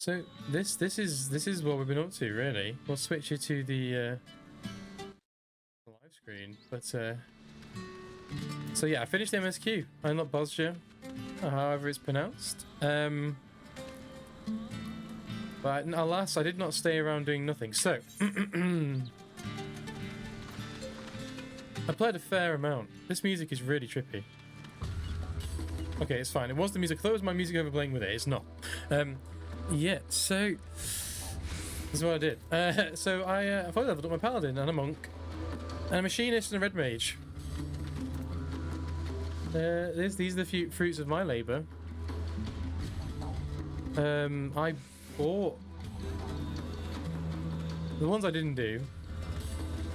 So this is what we've been up to, really. We'll switch you to the live screen, but so yeah, I finished the MSQ. I unlocked Bosja, or however it's pronounced. But alas, I did not stay around doing nothing. So I played a fair amount. This music is really trippy. Okay, it's fine. It was the music. I thought it was my music overplaying with it. It's not. Yeah, so this is what I did. So I finally leveled up my paladin and a monk and a machinist and a red mage. These are the fruits of my labour. I bought the ones I didn't do.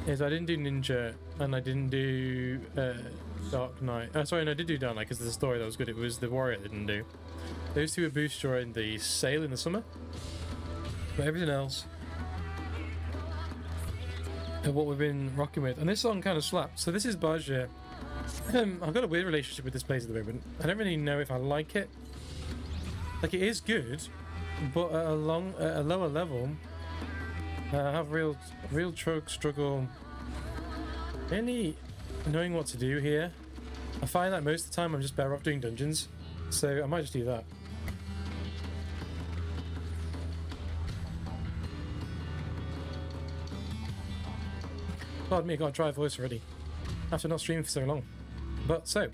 Is I didn't do ninja and I didn't do Dark Knight. Sorry, no, I did do Dark Knight because there's a story that was good. It was the warrior I didn't do. Those two were boosts during the sale in the summer. But everything else of what we've been rocking with. And this song kind of slaps. So this is Bajia. I've got a weird relationship with this place at the moment. I don't really know if I like it. Like, it is good, but at a lower level, I have real struggle really knowing what to do here. I find that most of the time I'm just better off doing dungeons, so I might just do that. Pardon me, I got a dry voice already after not streaming for so long. But so,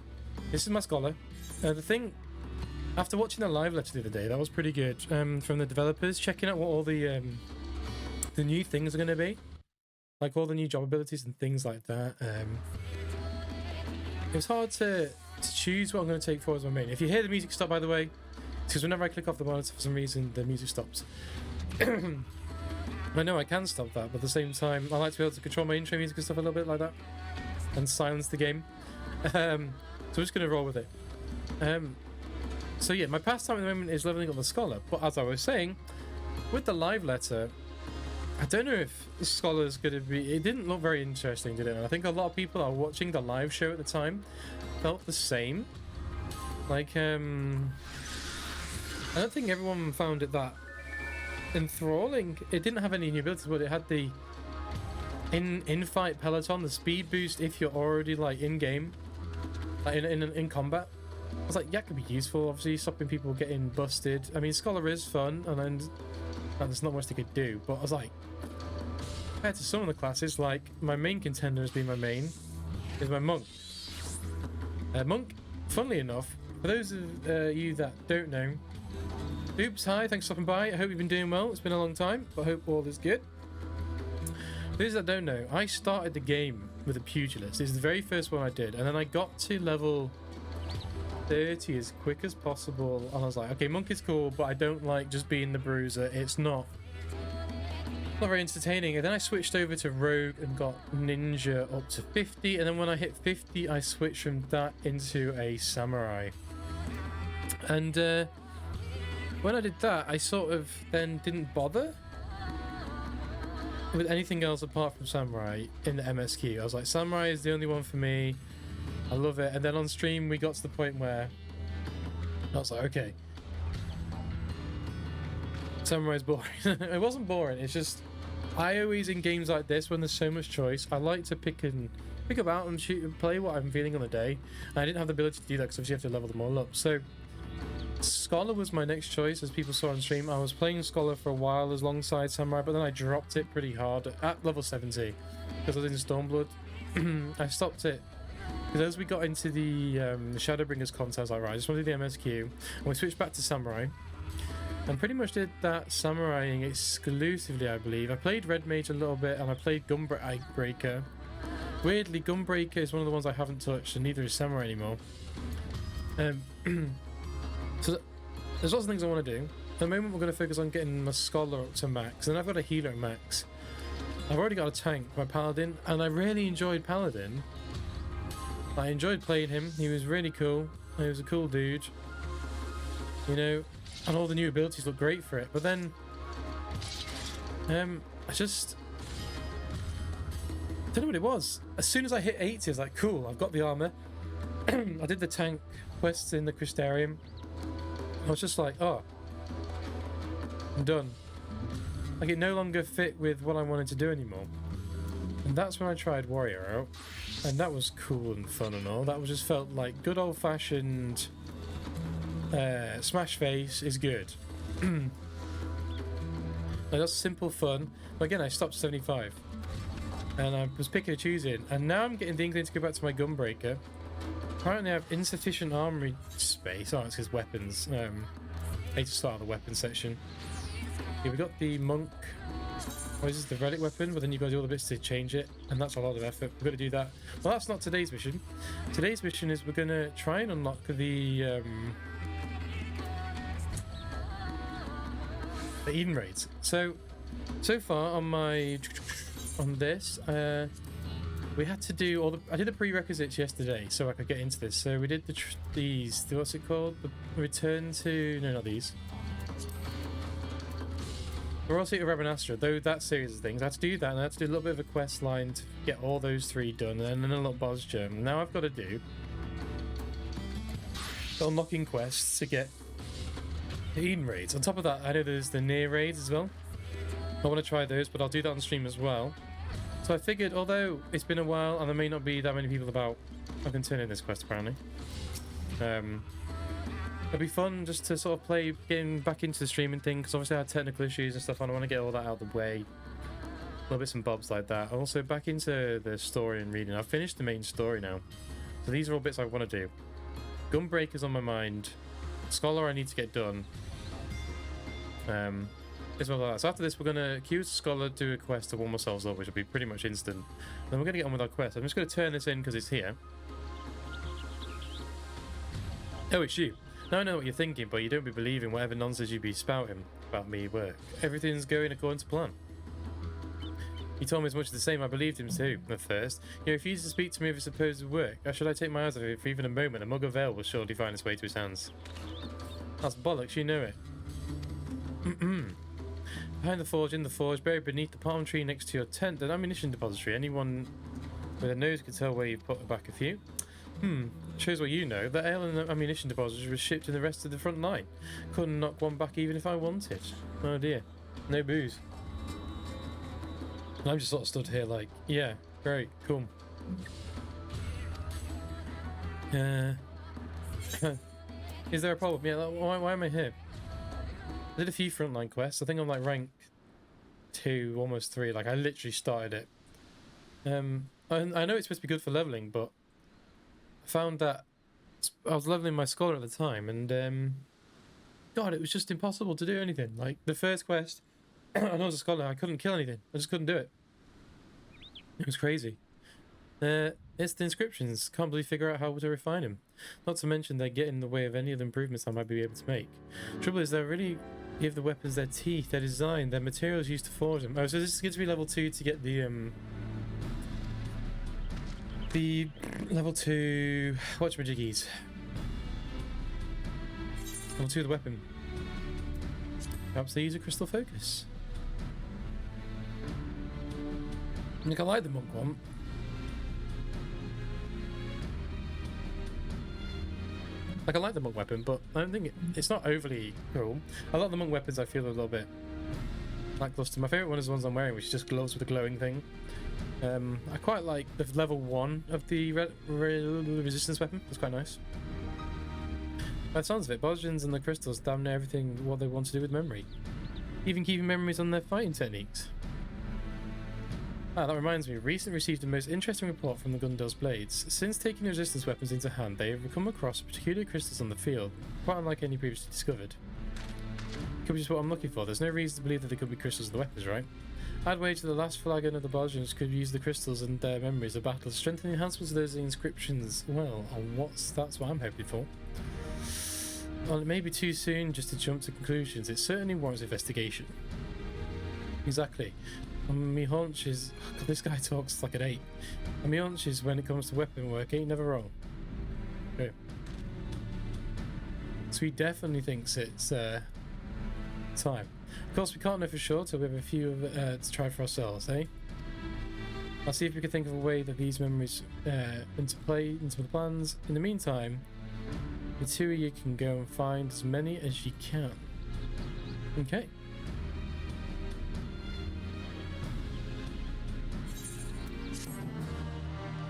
this is my scholar. The thing, after watching the live letter the other day, that was pretty good from the developers, checking out what all the new things are going to be, like all the new job abilities and things like that. It was hard to choose what I'm going to take forward as my main. If you hear the music stop, by the way, it's because whenever I click off the monitor for some reason the music stops. I know I can stop that, but at the same time I like to be able to control my intro music and stuff a little bit like that and silence the game. So I'm just going to roll with it. So yeah, my pastime at the moment is leveling up the scholar, but as I was saying, with the live letter, I don't know if the scholar's going to be... It didn't look very interesting, did it? And I think a lot of people are watching the live show at the time felt the same. Like, I don't think everyone found it that enthralling. It didn't have any new abilities, but it had the in-fight peloton, the speed boost if you're already like in-game, like in combat. I was like, yeah, it could be useful, obviously, stopping people getting busted. I mean, Scholar is fun, and there's not much they could do, but I was like, compared to some of the classes, like, my main contender has been my main, is my Monk. Monk, funnily enough, for those of you that don't know, oops, hi, thanks for stopping by. I hope you've been doing well. It's been a long time, but I hope all is good. For those that don't know, I started the game with a pugilist. This is the very first one I did, and then I got to level 30 as quick as possible, and I was like, okay, Monk is cool, but I don't like just being the bruiser. It's not very entertaining. And then I switched over to Rogue and got Ninja up to 50, and then when I hit 50 I switched from that into a Samurai. And when I did that, I sort of then didn't bother with anything else apart from Samurai in the MSQ. I was like, Samurai is the only one for me. I love it. And then on stream we got to the point where I was like, okay, Samurai's boring. It wasn't boring, it's just I always, in games like this when there's so much choice, I like to pick up out and shoot and play what I'm feeling on the day. And I didn't have the ability to do that because obviously you have to level them all up. So Scholar was my next choice, as people saw on stream. I was playing Scholar for a while alongside Samurai, but then I dropped it pretty hard at level 70 because I was in Stormblood. I stopped it because as we got into the Shadowbringers content, I was like, right, I just want to do the MSQ, and we switched back to Samurai and pretty much did that Samuraiing exclusively, I believe. I played Red Mage a little bit and I played Gunbreaker. Weirdly, Gunbreaker is one of the ones I haven't touched, and neither is Samurai anymore. So there's lots of things I want to do. At the moment we're going to focus on getting my Scholar up to max, and then I've got a healer at max. I've already got a tank, my Paladin, and I really enjoyed Paladin. I enjoyed playing him. He was really cool. He was a cool dude, you know, and all the new abilities look great for it. But then I don't know what it was. As soon as I hit 80, I was like, cool, I've got the armor. I did the tank quests in the Crystarium. I was just like, oh, I'm done. Like, it no longer fit with what I wanted to do anymore. And that's when I tried Warrior out. And that was cool and fun and all. That was just felt like good old-fashioned Smash Face is good. Like, that's simple fun. But again, I stopped 75. And I was picking and choosing. And now I'm getting the inkling to go back to my Gunbreaker. Apparently I have insufficient armory space. Oh, it's his weapons. I need to start on the weapons section. Yeah, we got the monk. Oh, this is the relic weapon, but then you've got to do all the bits to change it, and that's a lot of effort. We've got to do that. Well, that's not today's mission. Today's mission is we're going to try and unlock the Eden raids. So far on this, we had to do all the. I did the prerequisites yesterday, so I could get into this. So we did these. What's it called? The return to not these. We're also at Rabanastra, though that series of things. I had to do that, and I had to do a little bit of a quest line to get all those 3 done, and then a little boss gem. Now I've got to do the unlocking quests to get the Eden raids. On top of that, I know there's the near raids as well. I want to try those, but I'll do that on stream as well. So I figured, although it's been a while and there may not be that many people about, I can turn in this quest apparently. It'll be fun just to sort of play, getting back into the streaming thing, because obviously I had technical issues and stuff, and I want to get all that out of the way. Little bits and bobs like that. Also back into the story and reading. I've finished the main story now. So these are all bits I want to do. Gunbreaker's on my mind. Scholar I need to get done. As well as that. So after this we're going to accuse Scholar, do a quest to warm ourselves up, which will be pretty much instant. Then we're going to get on with our quest. I'm just going to turn this in because it's here. Oh, it's you. Now I know what you're thinking, but you don't be believing whatever nonsense you be spouting about me work. Everything's going according to plan. He told me as much as the same. I believed him too, at first. He refused to speak to me of his supposed work. How should I take my eyes off it for even a moment? A mug of ale will surely find its way to his hands. That's bollocks, you know it. Behind the forge, in the forge, buried beneath the palm tree next to your tent, an ammunition depository. Anyone with a nose could tell where you've put back a few. Shows what you know. The ale and the ammunition depository was shipped in the rest of the front line. Couldn't knock one back even if I wanted. Oh dear. No booze. And I'm just sort of stood here like, yeah, great, cool. Is there a problem? Yeah, like, why am I here? I did a few frontline quests. I think I'm like rank 2, almost 3. Like I literally started it. I know it's supposed to be good for leveling, but I found that I was leveling my scholar at the time, and God, it was just impossible to do anything. Like the first quest, I know as a scholar, I couldn't kill anything. I just couldn't do it. It was crazy. It's the inscriptions. Can't really figure out how to refine them. Not to mention they get in the way of any of the improvements I might be able to make. Trouble is, they really give the weapons their teeth, their design, their materials used to forge them. Oh, so this gives me level 2 to get the level 2 whatchamajiggies. Level 2 of the weapon. Perhaps they use a crystal focus. I think I like the monk one. Like I like the monk weapon, but I don't think it's not overly cool. A lot of the monk weapons I feel a little bit lackluster. My favourite one is the ones I'm wearing, which is just gloves with a glowing thing. I quite like the level 1 of the resistance weapon. That's quite nice. By the sounds of it, Bosgens and the crystals damn near everything what they want to do with memory. Even keeping memories on their fighting techniques. Ah, that reminds me, recently received the most interesting report from the Gundur's Blades. Since taking the resistance weapons into hand, they have come across peculiar crystals on the field, quite unlike any previously discovered. Could be just what I'm looking for. There's no reason to believe that they could be crystals of the weapons, right? I'd wager the last flagon of the Bosgens could use the crystals and their memories of battle to strengthen the enhancements of those inscriptions. Well, that's what I'm hoping for. Well, it may be too soon just to jump to conclusions. It certainly warrants investigation. Exactly. Me hunch is... God, this guy talks like an 8. And me hunch is when it comes to weapon work, ain't never wrong. Okay. So he definitely thinks it's time. Of course, we can't know for sure till we have a few to try for ourselves, eh? I'll see if we can think of a way that these memories into the plans. In the meantime, the 2 of you can go and find as many as you can. Okay.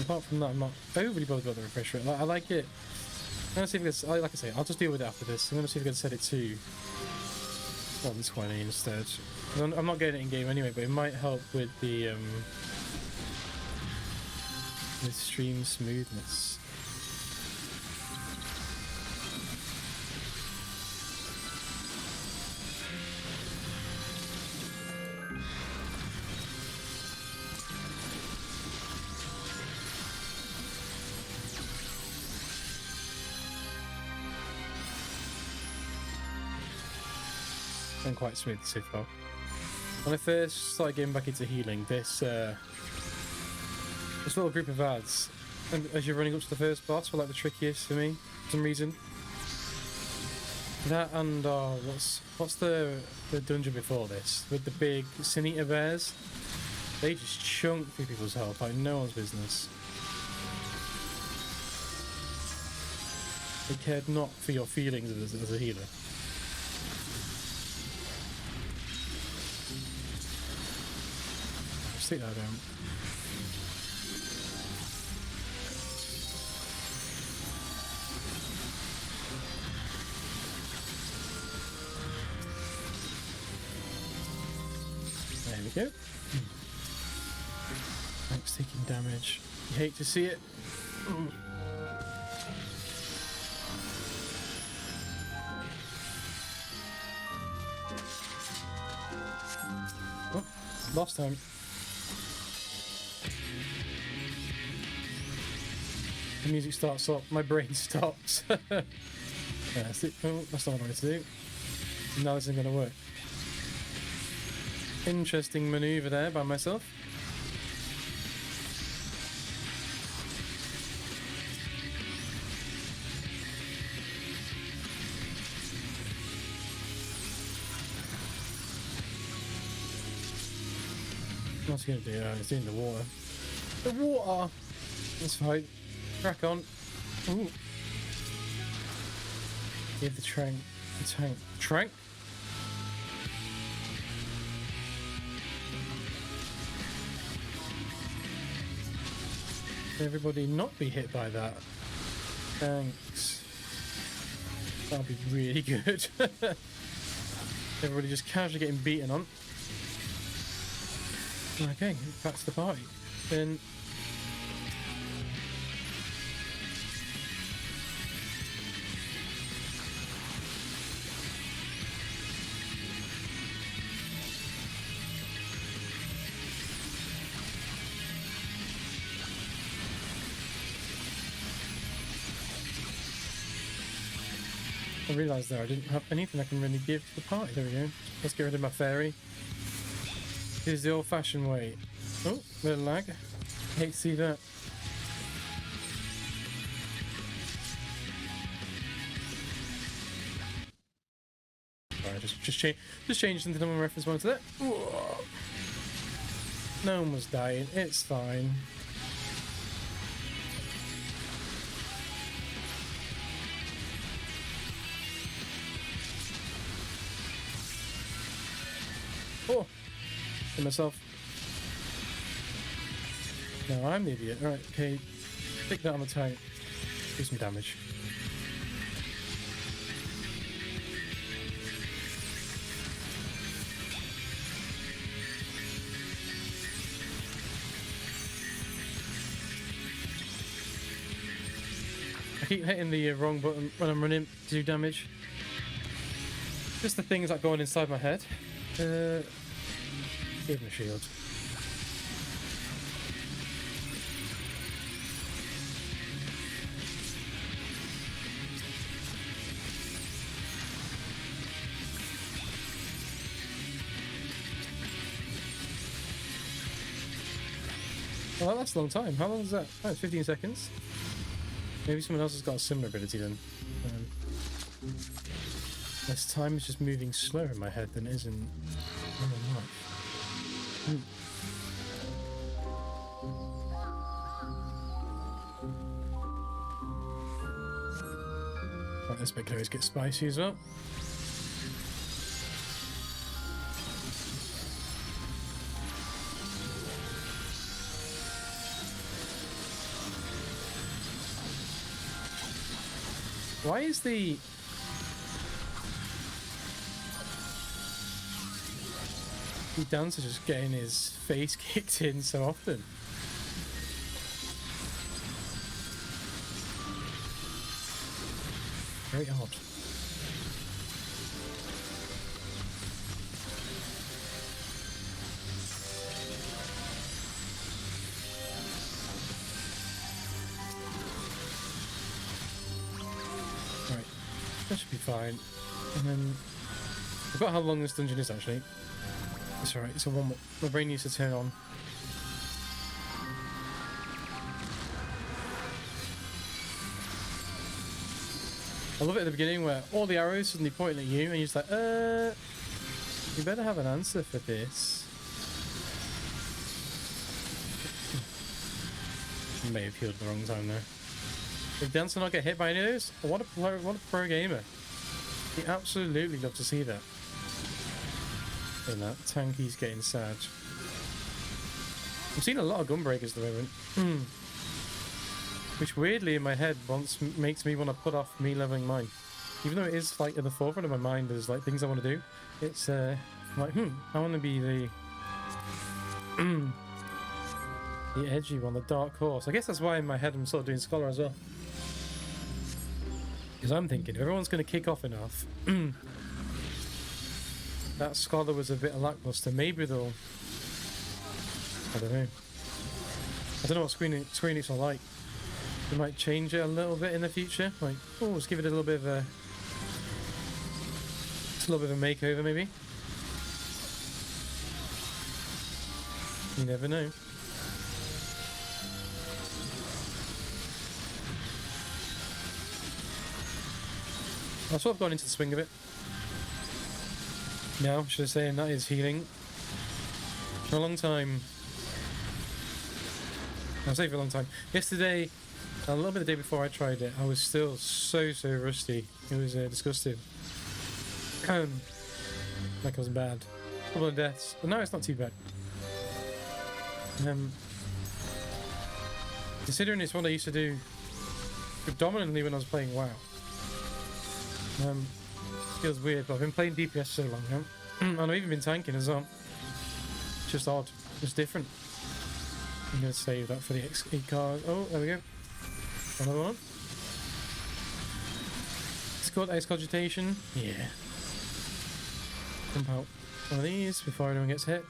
Apart from that, I'm not overly bothered about the refresh rate. Like, I like it. I'm gonna see if it's, like I say, I'll just deal with it after this. I'm gonna see if I can set it to 120 instead. I'm not getting it in game anyway, but it might help with the with stream smoothness. Been quite smooth so far. When I first started getting back into healing, this little group of ads, and as you're running up to the first boss, were like the trickiest for me for some reason. That and what's the dungeon before this with the big sin eater bears? They just chunk through people's health like no one's business. They cared not for your feelings as a healer. Stick that down. There we go. Thanks, taking damage. You hate to see it. Oh, lost time. The music starts up, my brain stops. Yeah, that's it. Oh, that's not what I wanted to do. Now this isn't going to work. Interesting maneuver there by myself. What's he going to do? He's doing the water. The water! That's fine. Crack on. Ooh. Give the tank. Trank? Everybody not be hit by that. Thanks. That'll be really good. Everybody just casually getting beaten on. Okay, back to the party. Then I realised there I didn't have anything I can really give to the party. There we go. Let's get rid of my fairy. Here's the old-fashioned way. Oh, bit of lag. Hate to see that. Alright, just change something on my reference monitor there. Whoa. No one was dying. It's fine. Oh, hit myself. No, I'm the idiot. Alright, okay. Stick that on the tank. Do some damage. I keep hitting the wrong button when I'm running to do damage. Just the things that go on inside my head. Give him a shield. Well, that's a long time. How long is that? Oh, it's 15 seconds. Maybe someone else has got a similar ability then. This time is just moving slower in my head than it is in real life. Right, this bit can always get spicy as well. Why is the dancer just getting his face kicked in so often? Very odd. Right, that should be fine. And then I forgot how long this dungeon is actually. It's alright, it's a one my brain needs to turn on. I love it at the beginning where all the arrows suddenly pointing at you and you're just like, you better have an answer for this. I may have healed at the wrong time there. Did Dancer not get hit by any of those? What a pro gamer. You absolutely love to see that. In that, Tanky's getting sad. I'm seeing a lot of gunbreakers at the moment. Which weirdly in my head makes me want to put off me leveling mine. Even though it is like at the forefront of my mind as like things I want to do. It's like, I want to be the the edgy one, the dark horse. I guess that's why in my head I'm sort of doing Scholar as well. Because I'm thinking if everyone's going to kick off enough, that Scholar was a bit lackluster. Maybe they'll, I don't know. I don't know what Screen Leaks are like. We might change it a little bit in the future. Like, oh, let's give it a little bit of a, makeover, maybe. You never know. I've sort of gone into the swing of it. Now, should I say, and that is healing. For a long time. I'll say for a long time. Yesterday, a little bit the day before I tried it, I was still so rusty. It was disgusting. Like it was bad. A couple of deaths, but no, it's not too bad. Considering it's what I used to do predominantly when I was playing WoW. Feels weird, but I've been playing DPS so long now. And I've even been tanking as well. It's just odd. It's different. I'm going to save that for the XP card. Oh, there we go. Another one. It's called Excogitation. Yeah. Pump out one of these before anyone gets hit.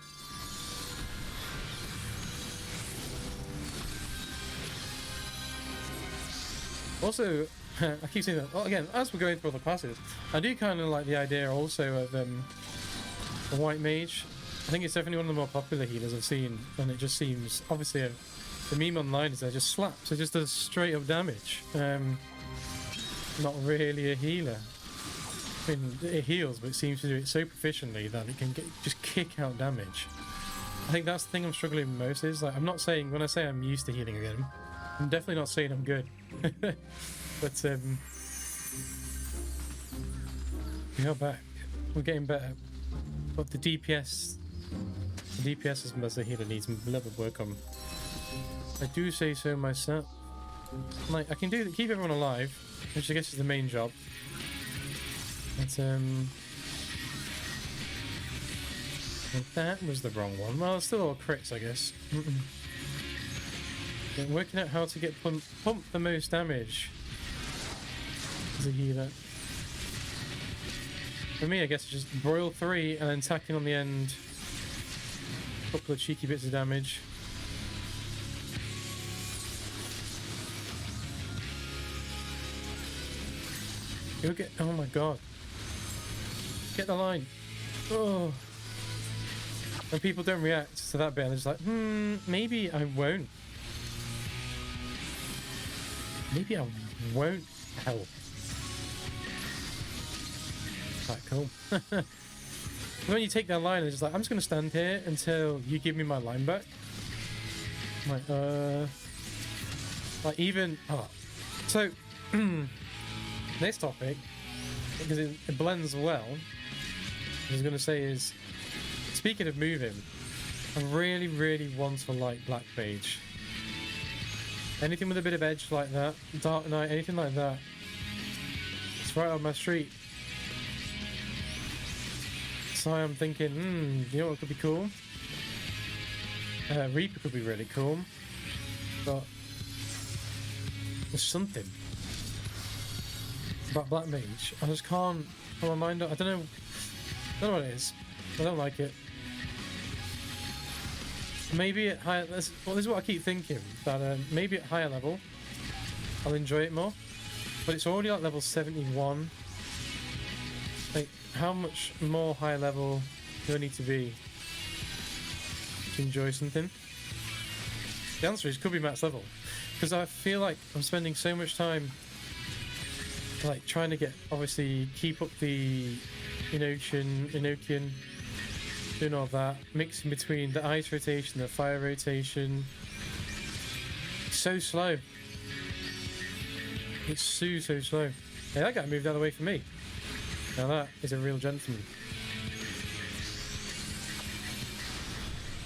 Also, I keep saying that. Well, again, as we're going through all the classes, I do kind of like the idea also of a white mage. I think it's definitely one of the more popular healers I've seen, and it just seems obviously the meme online is that it just slaps. It just does straight up damage. Not really a healer. I mean, it heals, but it seems to do it so proficiently that it can just kick out damage. I think that's the thing I'm struggling with most is like I'm not saying when I say I'm used to healing again, I'm definitely not saying I'm good. But we are back. We're getting better. But the DPS as a healer needs a little bit of work on. I do say so myself. Like I can keep everyone alive, which I guess is the main job. But that was the wrong one. Well, it's still all crits, I guess. Yeah, working out how to get pump the most damage as a healer. For me, I guess it's just broil 3 and then tacking on the end. A couple of cheeky bits of damage. You'll get. Oh my god. Get the line. Oh. And people don't react to that bit, and they're just like, maybe I won't. Maybe I won't help. Quite cool. When you take that line, it's just like, I'm just going to stand here until you give me my line back. Like even... Oh. So, next topic, because it blends well, what I was going to say is, speaking of moving, I really want to like Black Mage. Anything with a bit of edge like that, Dark Knight, anything like that, It's right on my street. So I'm thinking, you know what could be cool? Reaper could be really cool. But there's something about Black Mage. I just can't put my mind up. I don't know what it is. I don't like it. Maybe at higher... This is what I keep thinking. That maybe at higher level, I'll enjoy it more. But it's already like level 71. Like, how much more high level do I need to be to enjoy something? The answer is could be max level. Because I feel like I'm spending so much time like trying to get, obviously, keep up the Enochian, doing all that, mixing between the ice rotation, the fire rotation. It's so slow. It's so slow. Hey, that guy moved out of the way from me. Now that is a real gentleman.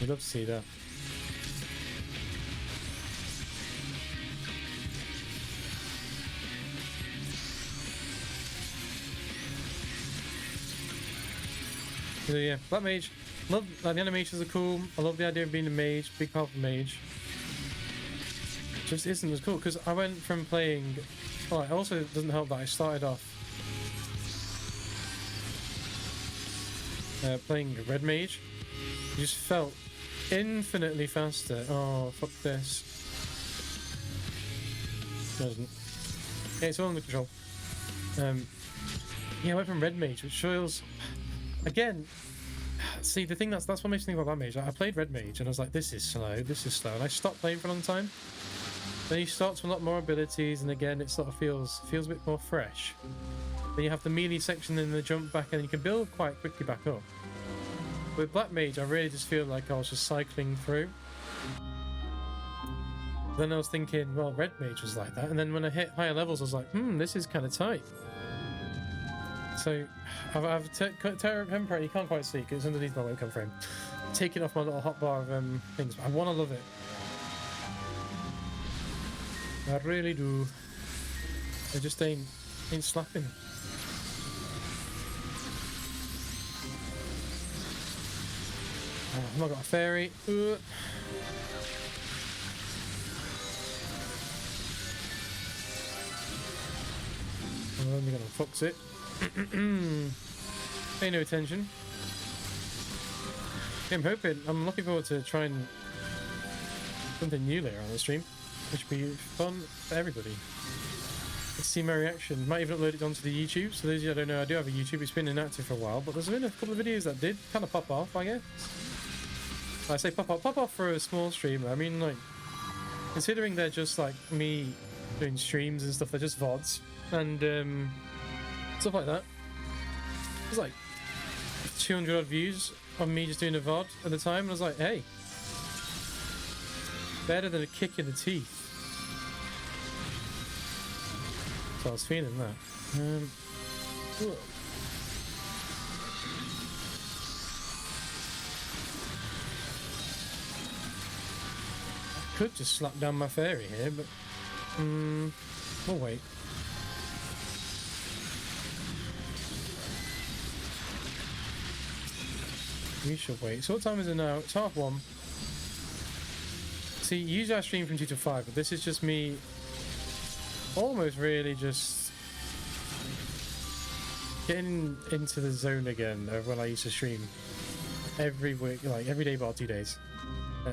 We'd love to see that. So yeah, Black Mage. Love, like, the animations are cool. I love the idea of being a mage, big powerful mage. Just isn't as cool because I went from playing. Oh, it also doesn't help that I started off playing a red mage. It just felt infinitely faster. Oh, fuck this. Doesn't. Yeah, it's all under control. Yeah, I went from red mage, which feels, again. See, the thing that's what makes me think about that mage. I played red mage and I was like, this is slow, and I stopped playing for a long time. Then you start to unlock more abilities, and again, it sort of feels a bit more fresh. Then you have the melee section and the jump back, and you can build quite quickly back up. With Black Mage, I really just feel like I was just cycling through. Then I was thinking, well, Red Mage was like that, and then when I hit higher levels, I was like, this is kind of tight. So, I've temporarily, you can't quite see because it's underneath my webcam frame, taking off my little hotbar of things, but I want to love it. I really do. I just ain't slapping. I've not got a fairy. I'm only gonna fox it. Pay no attention. I'm looking forward to trying something new later on the stream, which would be fun for everybody. Let's see my reaction. Might even upload it onto the YouTube. So those of you that don't know, I do have a YouTube. It's been inactive for a while, but there's been a couple of videos that did kind of pop off, I guess. I say pop off for a small streamer. I mean, like, considering they're just like me doing streams and stuff, they're just VODs and stuff like that. There's like 200 odd views on me just doing a VOD at the time, and I was like, hey, better than a kick in the teeth. So I was feeling that. I could just slap down my fairy here, but we'll wait. We should wait. So what time is it now? It's 1:30. See, usually I stream from 2 to 5, but this is just me almost really just getting into the zone again of when I used to stream every week, like every day bar 2 days.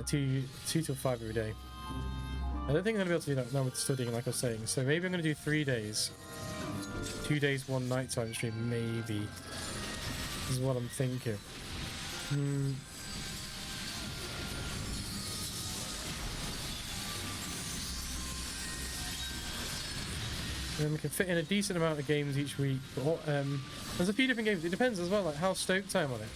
2 till 5 every day. I don't think I'm going to be able to do that now with studying, like I was saying. So maybe I'm going to do 3 days. 2 days, 1 nighttime stream, maybe. Is what I'm thinking. And we can fit in a decent amount of games each week. But there's a few different games. It depends as well, like how stoked I am on it.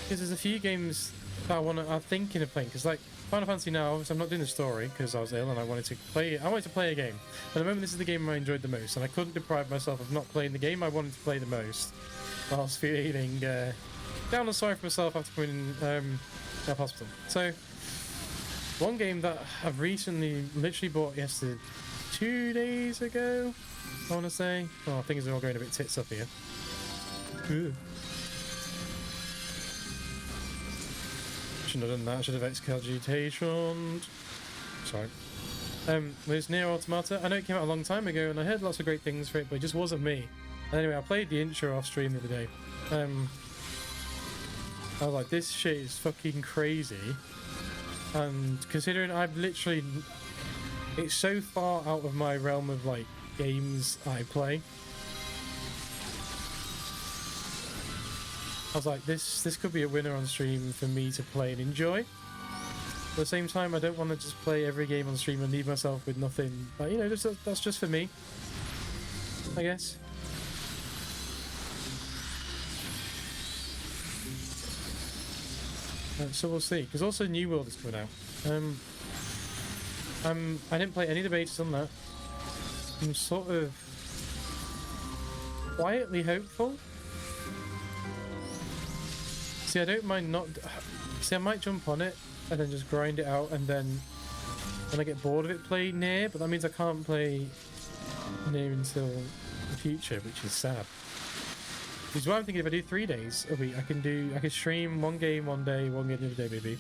Because there's a few games that I'm thinking of playing. Because like Final Fantasy now, obviously I'm not doing the story because I was ill and I wanted to play. I wanted to play a game. At the moment, this is the game I enjoyed the most, and I couldn't deprive myself of not playing the game I wanted to play the most. Whilst feeling down and sorry for myself after coming out of hospital. So one game that I've recently literally bought yesterday. 2 days ago, I want to say. Oh, things are all going a bit tits up here. Ooh. Shouldn't have done that. I should have excogitationed. Sorry. There's Nier Automata. I know it came out a long time ago, and I heard lots of great things for it, but it just wasn't me. Anyway, I played the intro off stream the other day. I was like, this shit is fucking crazy. And considering I've literally... It's so far out of my realm of, like, games I play. I was like, this could be a winner on stream for me to play and enjoy. At the same time, I don't want to just play every game on stream and leave myself with nothing. But, you know, that's just for me, I guess. So we'll see. Because also New World is coming out. I didn't play any of the betas on that. I'm sort of quietly hopeful. See, I don't mind not... See, I might jump on it and then just grind it out, and then when I get bored of it, play Nier, but that means I can't play Nier until the future, which is sad. Which is why I'm thinking if I do 3 days a week, I can stream one game one day, one game the other day, maybe.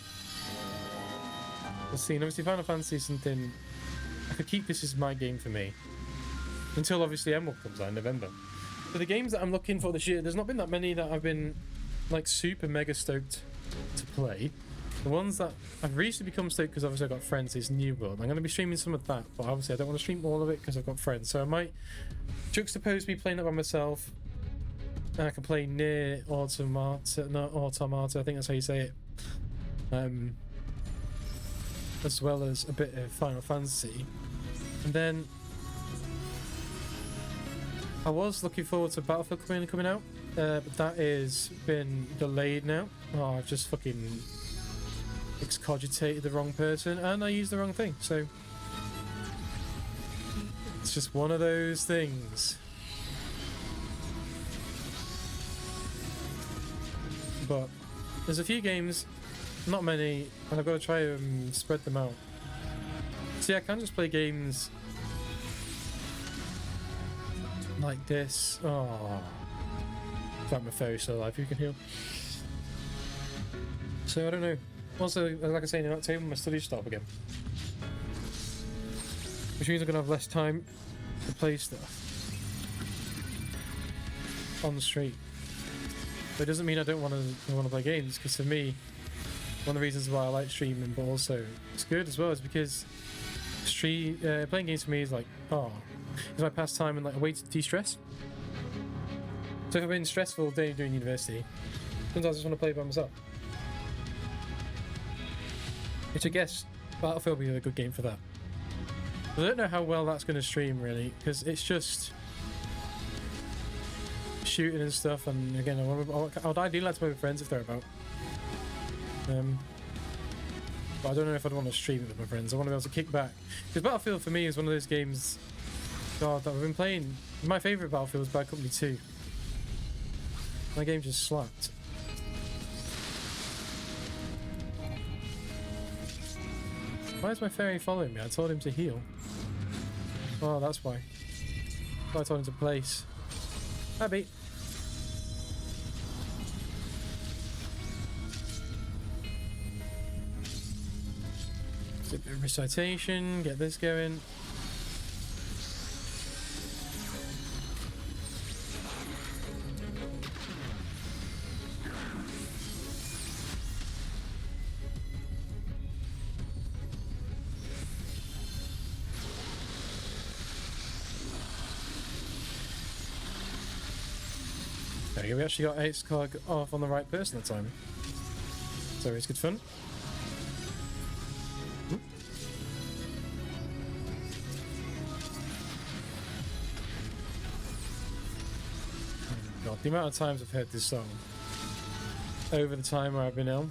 We'll see. And obviously Final Fantasy is something... I could keep this as my game for me. Until obviously Emerald comes out in November. So the games that I'm looking for this year, there's not been that many that I've been like super mega stoked to play. The ones that I've recently become stoked because obviously I've got friends is New World. I'm going to be streaming some of that, but obviously I don't want to stream all of it because I've got friends. So I might juxtapose me playing it by myself, and I can play Nier Automata, not Automata, I think that's how you say it. As well as a bit of Final Fantasy. And then I was looking forward to Battlefield coming out, but that is been delayed now. Oh, I've just fucking excogitated the wrong person and I used the wrong thing, so it's just one of those things. But there's a few games, not many, and I've got to try and spread them out. See, I can just play games like this. Oh, got my fairy still alive, you can heal. So I don't know. Also, like I say, in October my studies start again, which means I'm gonna have less time to play stuff on the street. But it doesn't mean I don't want to play games, because for me, one of the reasons why I like streaming, but also it's good as well, is because playing games for me is like, it's my pastime and like a way to de-stress. So if I've been stressful all day doing university, sometimes I just want to play by myself. Which I guess Battlefield will be a good game for that. I don't know how well that's going to stream really, because it's just shooting and stuff, and again, I would ideally like to play with friends if they're about. But I don't know if I'd want to stream it with my friends. I want to be able to kick back. Because Battlefield for me is one of those games, God, that I've been playing. My favourite Battlefield was Bad Company 2. My game just slapped. Why is my fairy following me? I told him to heal. Oh, that's why. I told him to place. Abby. Recitation, get this going. There we go, we actually got 8 cog off on the right person that time. So it's good fun. God, the amount of times I've heard this song over the time where I've been ill.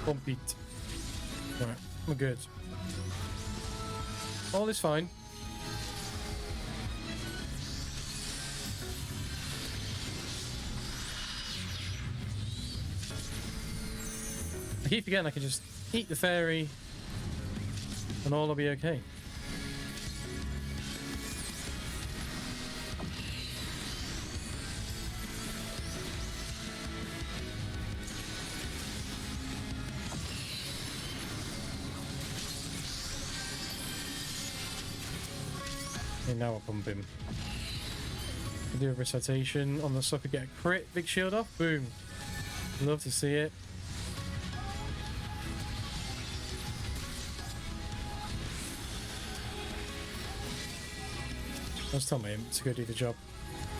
Compete. Right, we're good. All is fine. keep forgetting I can just eat the fairy and all will be okay. Okay, now I'll pump him. Do a recitation on the sucker, get a crit, big shield off, boom. Love to see it. Let's tell him to go do the job.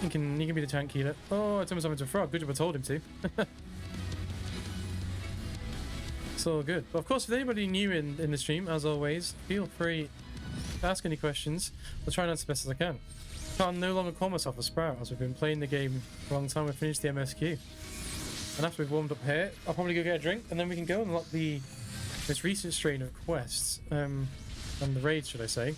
He can be the tank healer. Oh, I turned myself into a frog. Good job I told him to. It's all good. But of course, if anybody new in the stream, as always, feel free to ask any questions. I'll try and answer best as I can. Can't no longer call myself a Sprout, as we've been playing the game for a long time. We've finished the MSQ. And after we've warmed up here, I'll probably go get a drink, and then we can go and unlock the most recent strain of quests. And the raids, should I say.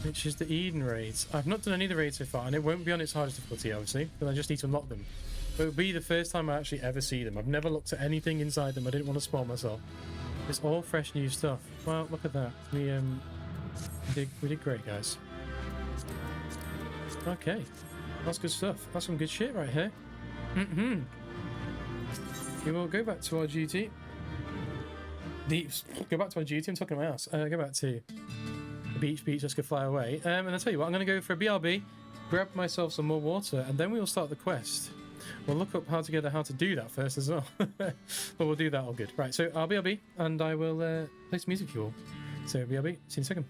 Which is the Eden raids. I've not done any of the raids so far, and it won't be on its hardest difficulty, obviously, but I just need to unlock them. But it'll be the first time I actually ever see them. I've never looked at anything inside them. I didn't want to spoil myself. It's all fresh new stuff. Well, look at that. We did great, guys. Okay. That's good stuff. That's some good shit right here. We will go back to our duty. Go back to our duty. I'm talking my ass. Go back to the beach. Let's go fly away. And I'll tell you what, I'm going to go for a BRB, grab myself some more water, and then we will start the quest. We'll look up how to do that first as well. But we'll do that all good. Right, so I'll BRB, and I will play some music for you all. So BRB, see you in a second.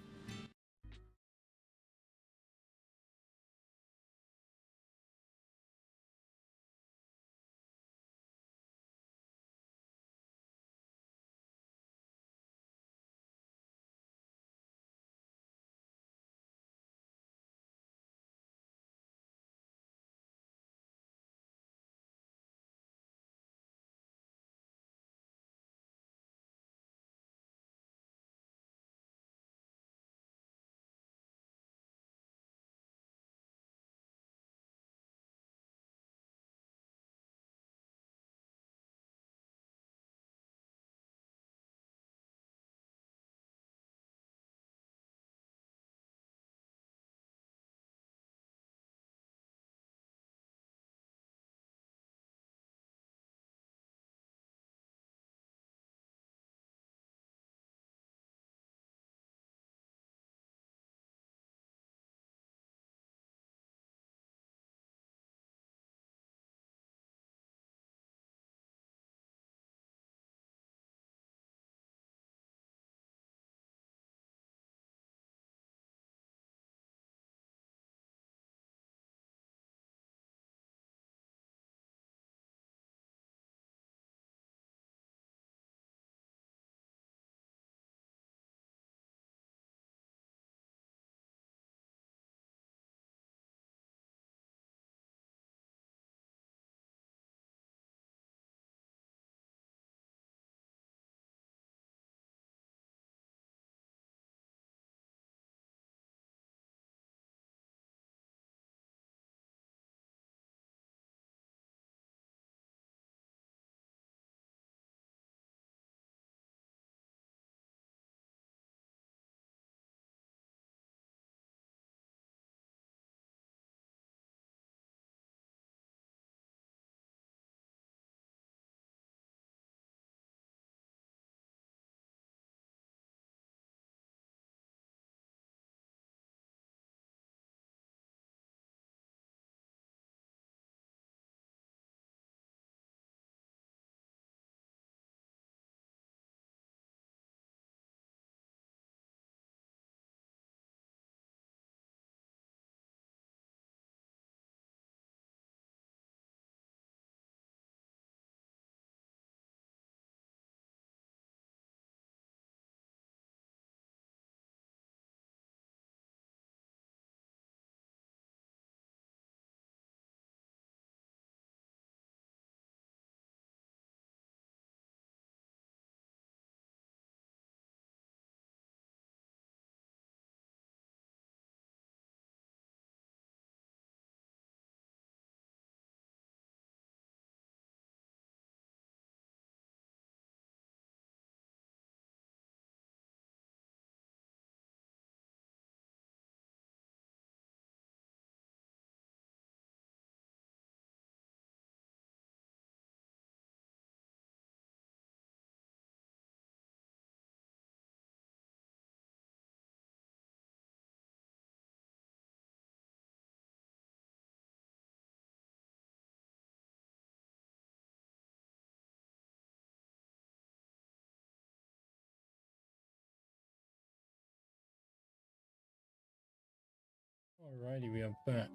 Alrighty, we are back.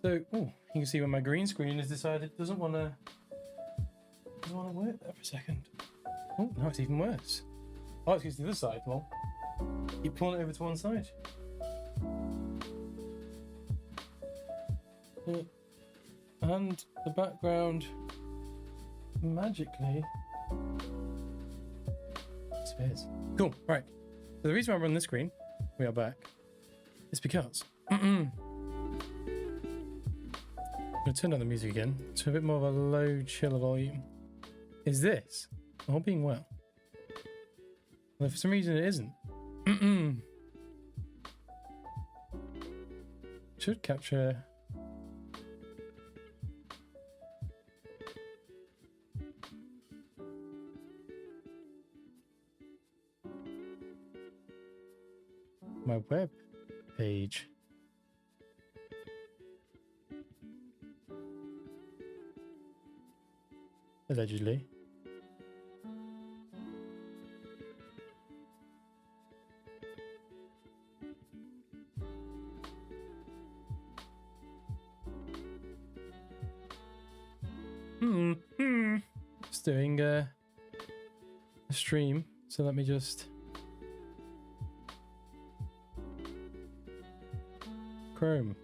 So, oh, you can see when my green screen has decided it doesn't want to work there for a second. Oh, now it's even worse. Oh, it's the other side. Well, keep pulling it over to one side. Yeah. And the background magically disappears. Cool. Right. So the reason why we're on this screen, we are back, is because I'm gonna turn on the music again to a bit more of a low, chill volume. Is this all being well? Well, for some reason it isn't. Should capture. My web page. Allegedly. Just doing a stream, so let me just Chrome.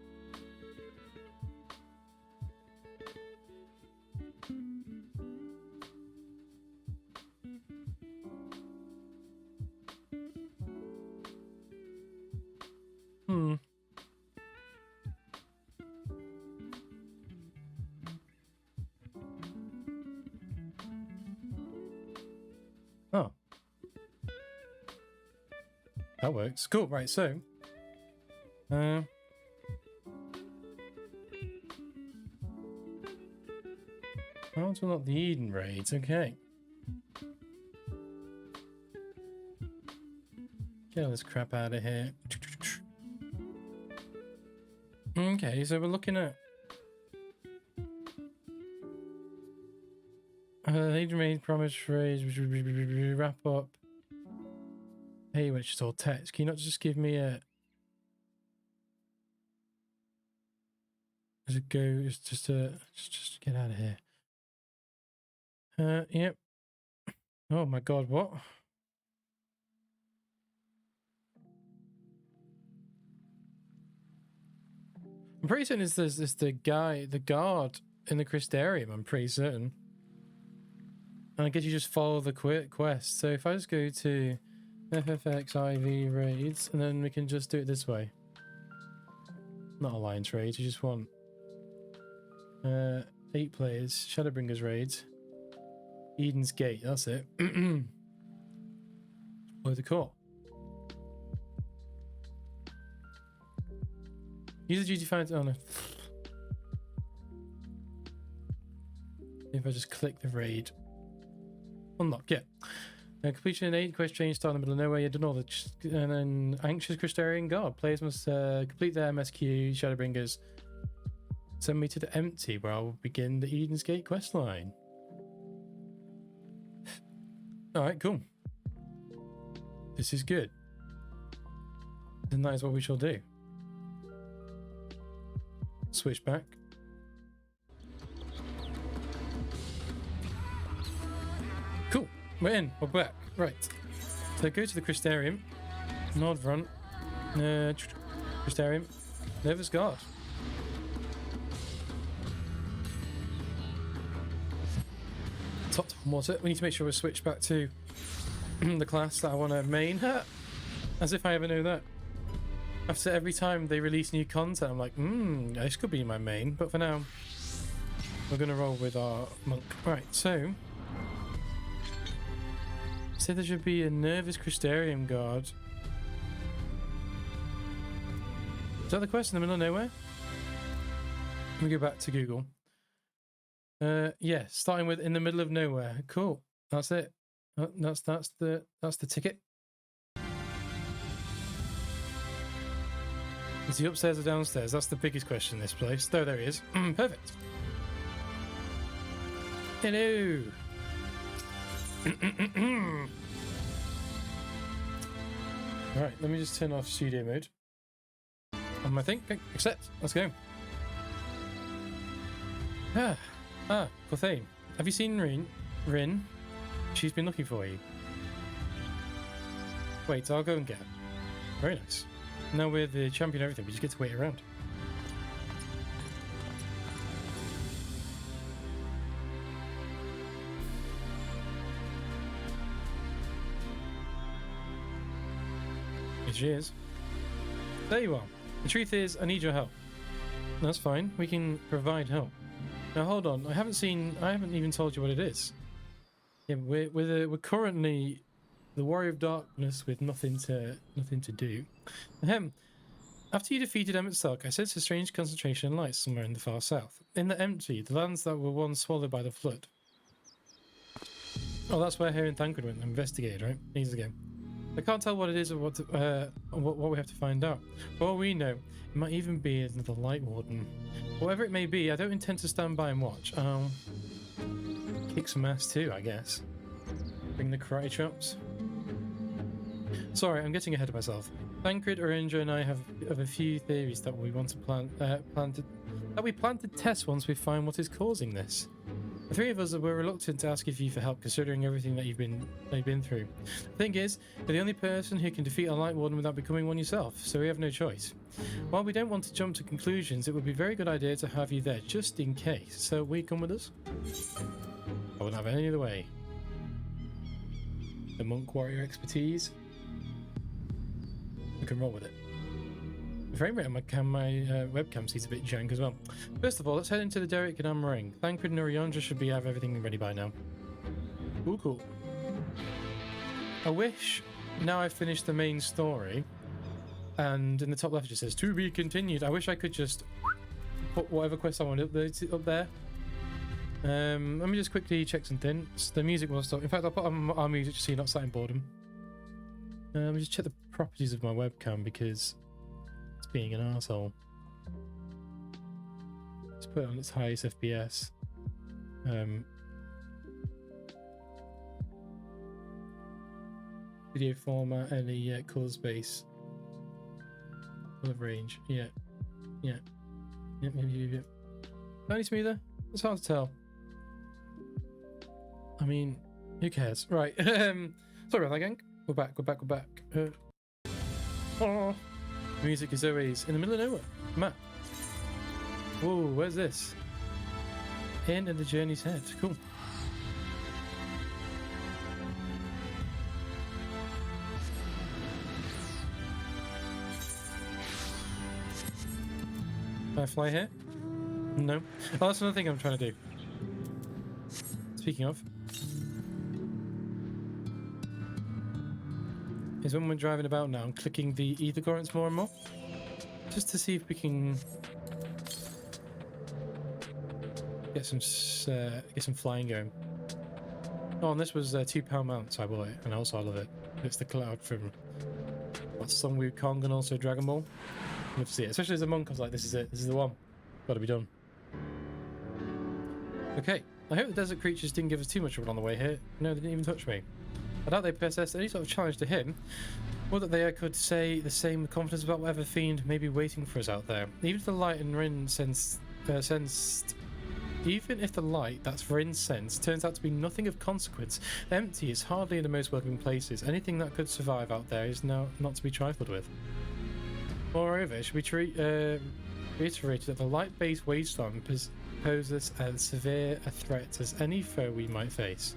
Oh. That works. Cool, right, so how to unlock the Eden raids, okay. Get all this crap out of here. Okay, so we're looking at Eden raid promise phrase wrap up. Hey, when it's just all text, can you not just give me a does it go just get out of here. Yep. Oh my god, what? I'm pretty certain it's the guard in the Crystarium, I'm pretty certain. And I guess you just follow the quest. So if I just go to FFXIV raids, and then we can just do it this way. Not alliance raids, you just want 8 players, Shadowbringers raids, Eden's Gate, that's it. Load the core. Use the duty find. Oh no. If I just click the raid. Unlock, yeah. Completion an 8 quest change start in the middle of nowhere. You've done all the. And then Anxious Crystarian Guard. Players must complete their MSQ, Shadowbringers. Send me to the empty where I will begin the Eden's Gate questline. Alright, cool. This is good. And that is what we shall do. Switch back. Cool. We're in. We're back. Right. So go to the Crystarium. Nod front. Crystarium. Nervous Guard. Top was it? We need to make sure we switch back to the class that I want to main. As if I ever know that. After every time they release new content, I'm like, this could be my main. But for now, we're going to roll with our monk. Right, so. Say there should be a Nervous Crystarium Guard. Is that the quest in the middle of nowhere? Let me go back to Google. Yeah, starting with in the middle of nowhere. Cool. That's it. That's the ticket. Is he upstairs or downstairs? That's the biggest question in this place. There he is. Perfect. Hello. Alright, let me just turn off studio mode. I think, accept. Let's go. Clothane. Have you seen Rin? She's been looking for you. Wait, I'll go and get her. Very nice. Now we're the champion of everything, we just get to wait around. Here she is. There you are. The truth is, I need your help. That's fine, we can provide help. Now hold on, I haven't even told you what it is. Yeah, we're currently the Warrior of Darkness with nothing to do. After you defeated Emmett Stark, I sensed a strange concentration of light somewhere in the far south. In the empty, the lands that were once swallowed by the flood. Oh, that's where Harry and Thancred went and investigated, right? Easy again. I can't tell what it is or what we have to find out. For all we know, it might even be another Light Warden. Whatever it may be, I don't intend to stand by and watch. I'll kick some ass too, I guess. Bring the karate chops. Sorry, I'm getting ahead of myself. Thancred, Orinja, and I have a few theories that we want to plan to test once we find what is causing this. The three of us were reluctant to ask you for help, considering everything that you've been through. The thing is, you're the only person who can defeat a Light Warden without becoming one yourself, so we have no choice. While we don't want to jump to conclusions, it would be a very good idea to have you there, just in case. So, will you come with us? I wouldn't have it any other way. The Monk Warrior expertise. We can roll with it. The frame rate on my webcam seems a bit jank as well. First of all, let's head into the Derek and Am ring. Thancred and Orinja should have everything ready by now. Cool. I wish now I've finished the main story, and in the top left it just says to be continued. I wish I could just put whatever quest I want up there. Let me just quickly check something. The music will stop. In fact, I'll put on our music just so you're not sat in boredom. Let me just check the properties of my webcam because it's being an arsehole. Let's put it on its highest FPS. Video format, any color space, color range. Yeah. Any smoother? It's hard to tell. I mean, who cares? Right. Sorry about that, gang. We're back. Oh, music is always in the middle of nowhere. Map. Whoa, where's this? End of the journey's head. Cool. Can I fly here? No. Oh, that's another thing I'm trying to do. Speaking of, is when we're driving about now and clicking the ether currents more and more, just to see if we can get some flying going. Oh, and this was a £2 mount, so I bought it, and also I love it. It's the cloud from what's Song Wukong and also Dragon Ball. Love to see it, especially as a monk. I was like, this is it. This is the one. Got to be done. Okay, I hope the desert creatures didn't give us too much trouble on the way here. No, they didn't even touch me. I doubt they possessed any sort of challenge to him, or that they could say the same with confidence about whatever fiend may be waiting for us out there. Even if the light and Rin even if the light that's Rin sensed turns out to be nothing of consequence, empty is hardly in the most welcoming places. Anything that could survive out there is now not to be trifled with. Moreover, it should be reiterated that the light-based wasteland poses as severe a threat as any foe we might face.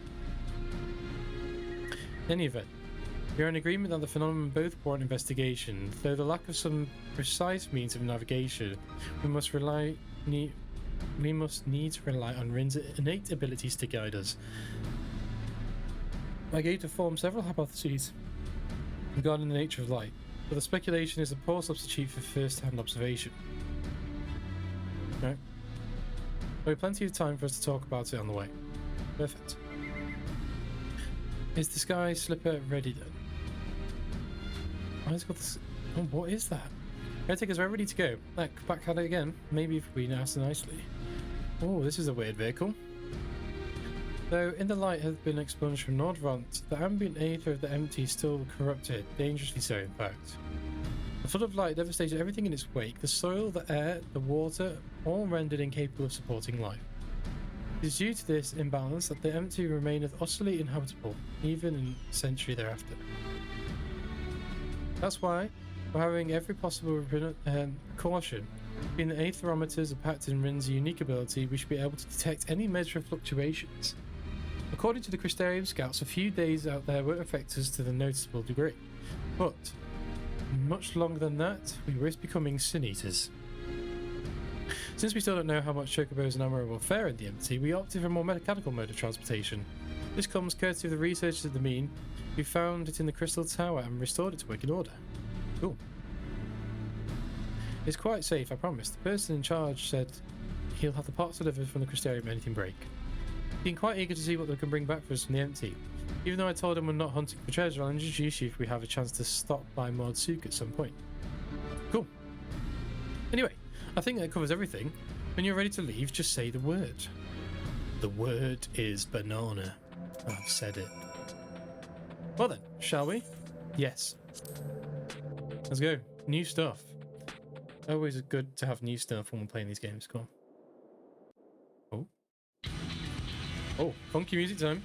In any event, we are in agreement that the phenomenon both warrant investigation, though the lack of some precise means of navigation, we must need to rely on Rin's innate abilities to guide us. I gave to form several hypotheses regarding the nature of light, but the speculation is a poor substitute for first-hand observation. Right. There will be plenty of time for us to talk about it on the way. Perfect. Is the sky slipper ready then? Why has it got this? Oh, what is that? Caretakers are ready to go. Back at it again. Maybe if we ask nicely. Oh, this is a weird vehicle. Though in the light has been expunged from Nordront, the ambient aether of the empty is still corrupted, dangerously so in fact. The flood of light devastated everything in its wake. The soil, the air, the water, all rendered incapable of supporting life. It is due to this imbalance that the empty remaineth utterly inhabitable, even in a century thereafter. That's why we're having every possible caution. Being the aetherometers are packed in Rin's unique ability, we should be able to detect any measure of fluctuations. According to the Crystarium scouts, a few days out there won't affect us to the noticeable degree. But much longer than that, we risk becoming sin eaters. Since we still don't know how much chocobos and ammo will fare in the empty, we opted for a more mechanical mode of transportation. This comes courtesy of the researchers at the Mean, who found it in the Crystal Tower and restored it to working order. Cool. It's quite safe, I promise. The person in charge said he'll have the parts delivered from the Crystarium if anything break. Been quite eager to see what they can bring back for us from the empty. Even though I told him we're not hunting for treasure, I'll introduce you if we have a chance to stop by Mod Souk at some point. Cool. Anyway, I think that covers everything. When you're ready to leave, just say the word. The word is banana. I've said it. Well then, shall we? Yes. Let's go. New stuff. Always good to have new stuff when we're playing these games. Cool. Oh. Oh, funky music time.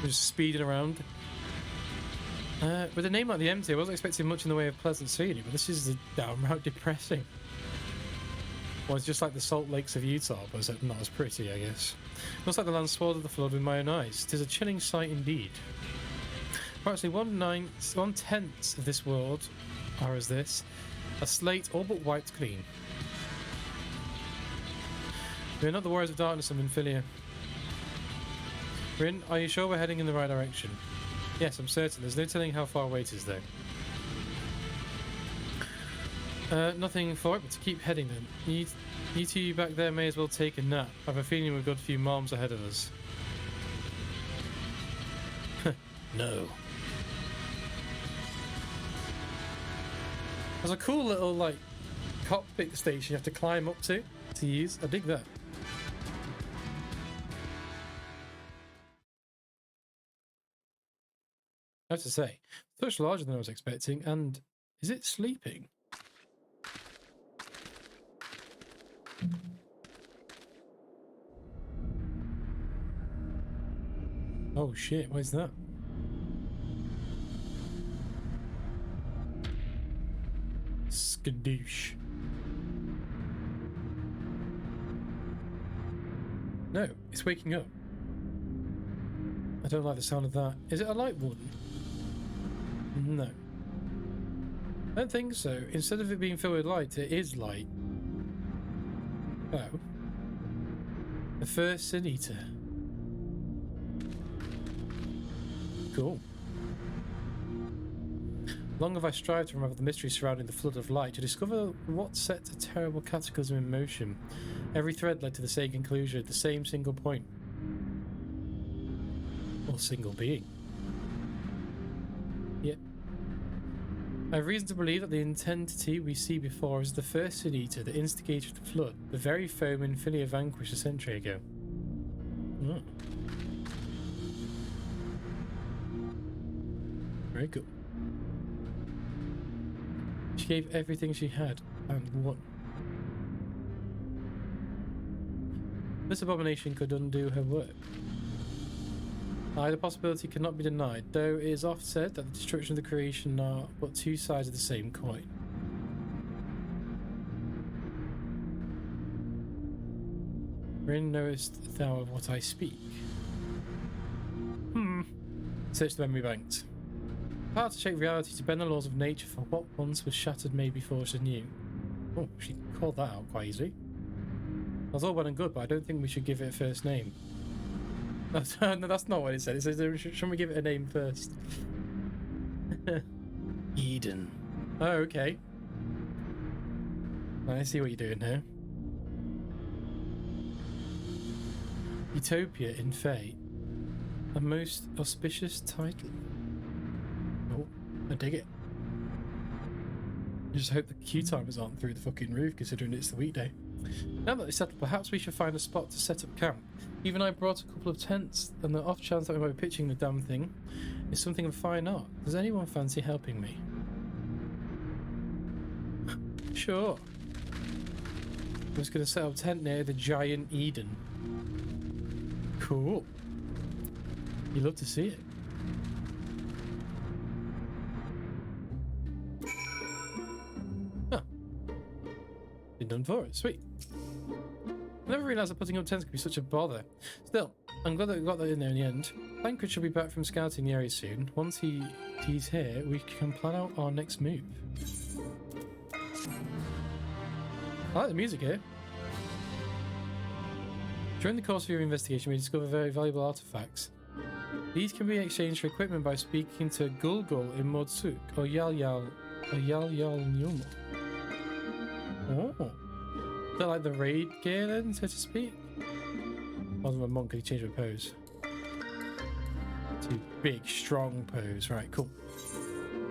Just speeding around. With a name like the Empty, I wasn't expecting much in the way of pleasant scenery, but this is downright depressing. Well, it's just like the Salt Lakes of Utah, but it's not as pretty, I guess. Looks like the land swallowed the flood with my own eyes. It is a chilling sight indeed. Approximately 1/10 of this world are as this, a slate all but wiped clean. We are not the warriors of darkness of Minfilia. Rin, are you sure we're heading in the right direction? Yes, I'm certain. There's no telling how far away it is, though. Nothing for it but to keep heading then. You two back there may as well take a nap. I have a feeling we've got a few moms ahead of us. No. There's a cool little, like, cockpit station you have to climb up to use. I dig that. I have to say, it's much larger than I was expecting, and is it sleeping? Oh shit, what is that? Skadoosh. No, it's waking up. I don't like the sound of that. Is it a light one? No. I don't think so. Instead of it being filled with light, it is light. Oh. The first Sin Eater. Cool. Long have I strived to unravel the mystery surrounding the flood of light, to discover what set a terrible cataclysm in motion. Every thread led to the same conclusion, the same single point. Or single being. Yet. I have reason to believe that the entity we see before us is the first Sin Eater that instigated the flood, the very foe Minfilia vanquished a century ago. Oh. Very good. She gave everything she had and won. This abomination could undo her work. Aye, the possibility cannot be denied, though it is oft said that the destruction of the creation are but two sides of the same coin. Rin, knowest thou of what I speak? Search the memory banks. Hard to shake reality to bend the laws of nature, for what once was shattered may be forged anew. Oh, she called that out quite easily. That's all well and good, but I don't think we should give it a first name. No, that's not what it said. It says, shouldn't we give it a name first? Eden. Oh, okay. I see what you're doing here. Utopia in Fate. A most auspicious title. Oh, I dig it. You just hope the queue timers aren't through the fucking roof, considering it's the weekday. Now that it's settled, perhaps we should find a spot to set up camp. Even I brought a couple of tents, and the off chance that we might be pitching the damn thing is something of fine art. Does anyone fancy helping me? Sure. I'm just going to set up a tent near the giant Eden. Cool. You love to see it. Huh. Been done for it. Sweet. I never realised that putting up tents could be such a bother. Still, I'm glad that we got that in there in the end. Tancred should be back from scouting the area soon. Once he's here, we can plan out our next move. I like the music here. During the course of your investigation, we discover very valuable artifacts. These can be exchanged for equipment by speaking to Gulgul in Modsuk or Yal Nyumo. Oh. Is that like the raid gear then, so to speak? Other than my monk, could he change my pose? To big, strong pose. Right, cool.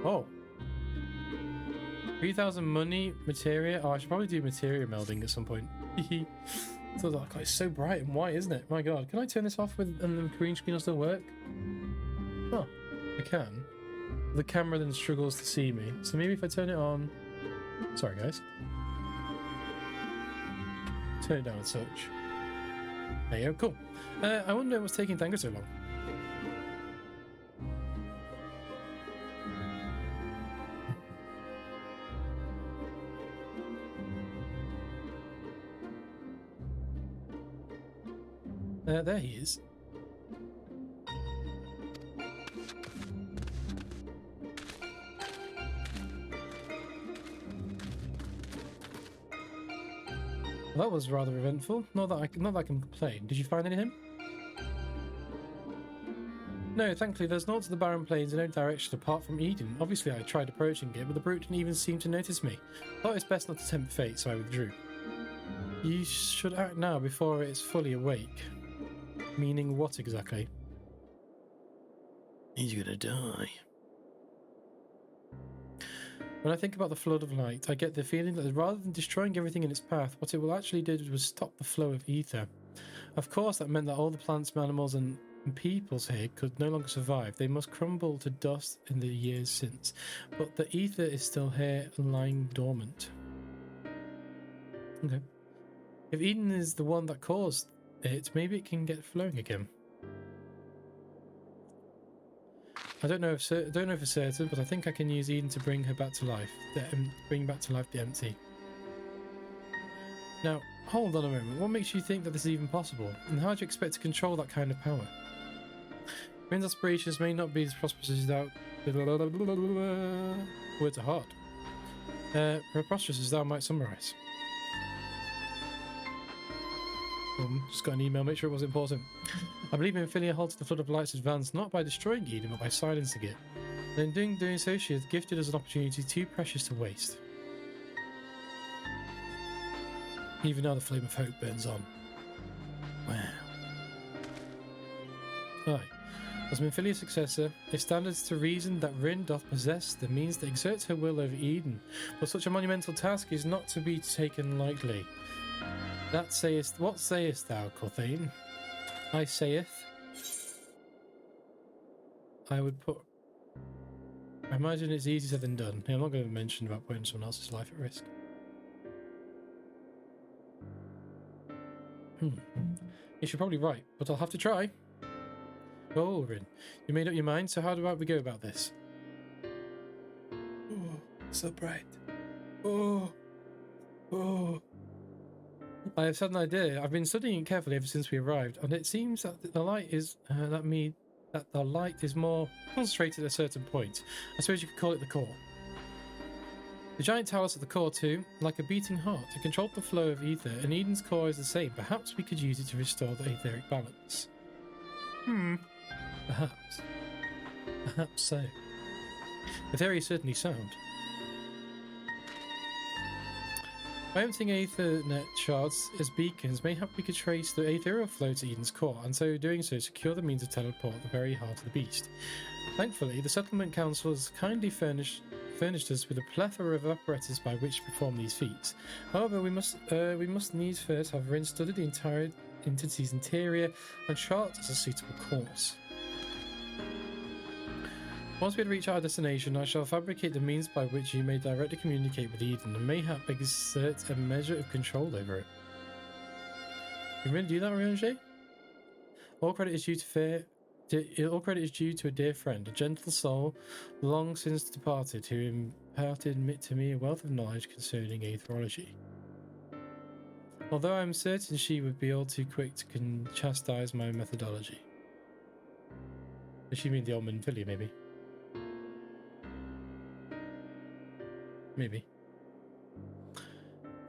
Oh. 3,000 money, materia. Oh, I should probably do materia melding at some point. So that it's so bright and white, isn't it? My god. Can I turn this off and the green screen will still work? Oh, I can. The camera then struggles to see me. So maybe if I turn it on... Sorry, guys. Turn it down a touch. There you go, cool. I wonder what's taking Tancred so long. There he is. Well, that was rather eventful. Not that I can complain. Did you find anything? No, thankfully there's naught to the barren plains in no direction apart from Eden. Obviously I tried approaching it, but the brute didn't even seem to notice me. Thought it's best not to tempt fate, so I withdrew. You should act now before it's fully awake. Meaning what exactly? He's gonna die. When I think about the flood of light, I get the feeling that rather than destroying everything in its path, what it will actually do was stop the flow of ether. Of course, that meant that all the plants, animals, and peoples here could no longer survive. They must crumble to dust in the years since. But the ether is still here, lying dormant. Okay. If Eden is the one that caused it, maybe it can get flowing again. I don't know for certain, but I think I can use Eden to bring her back to life. Bring back to life the empty. Now, hold on a moment. What makes you think that this is even possible? And how do you expect to control that kind of power? Rin's aspirations may not be as prosperous as thou... Words are hard. Preposterous as thou might summarise. Just got an email, make sure it was important. I believe Ophelia halted the flood of light's advance not by destroying Eden, but by silencing it. And in doing so, she has gifted us an opportunity too precious to waste. Even now the flame of hope burns on. Wow. Aye. As Minfilia's successor, it stands to reason that Rin doth possess the means that exerts her will over Eden, but such a monumental task is not to be taken lightly. What sayest thou, Corthane? I saith. I would put... I imagine it's easier than done. I'm not going to mention about putting someone else's life at risk. Yes, you're probably right, but I'll have to try. Oh, Rin, you made up your mind, so how do we go about this? Oh, so bright. Oh. I have had an idea. I've been studying it carefully ever since we arrived, and it seems that the light is more concentrated at a certain point. I suppose you could call it the core. The giant tower's at the core too, like a beating heart. It controlled the flow of ether, and Eden's core is the same. Perhaps we could use it to restore the etheric balance. Perhaps. Perhaps so. The theory is certainly sound. By emptying Aethernet shards as beacons, mayhap we could trace the ethereal flow to Eden's core, and so doing so secure the means of teleport at the very heart of the beast. Thankfully, the Settlement Council has kindly furnished furnished us with a plethora of apparatus by which to perform these feats. However, we must needs first have Rin studied the entire entity's interior and chart as a suitable course. Once we reach our destination, I shall fabricate the means by which you may directly communicate with Eden and mayhap exert a measure of control over it. You really do that, Riange? All credit is due to a dear friend, a gentle soul, long since departed, who imparted to me a wealth of knowledge concerning aetherology. Although I am certain she would be all too quick to chastise my methodology. Does she mean the old Manphilia, maybe? Maybe.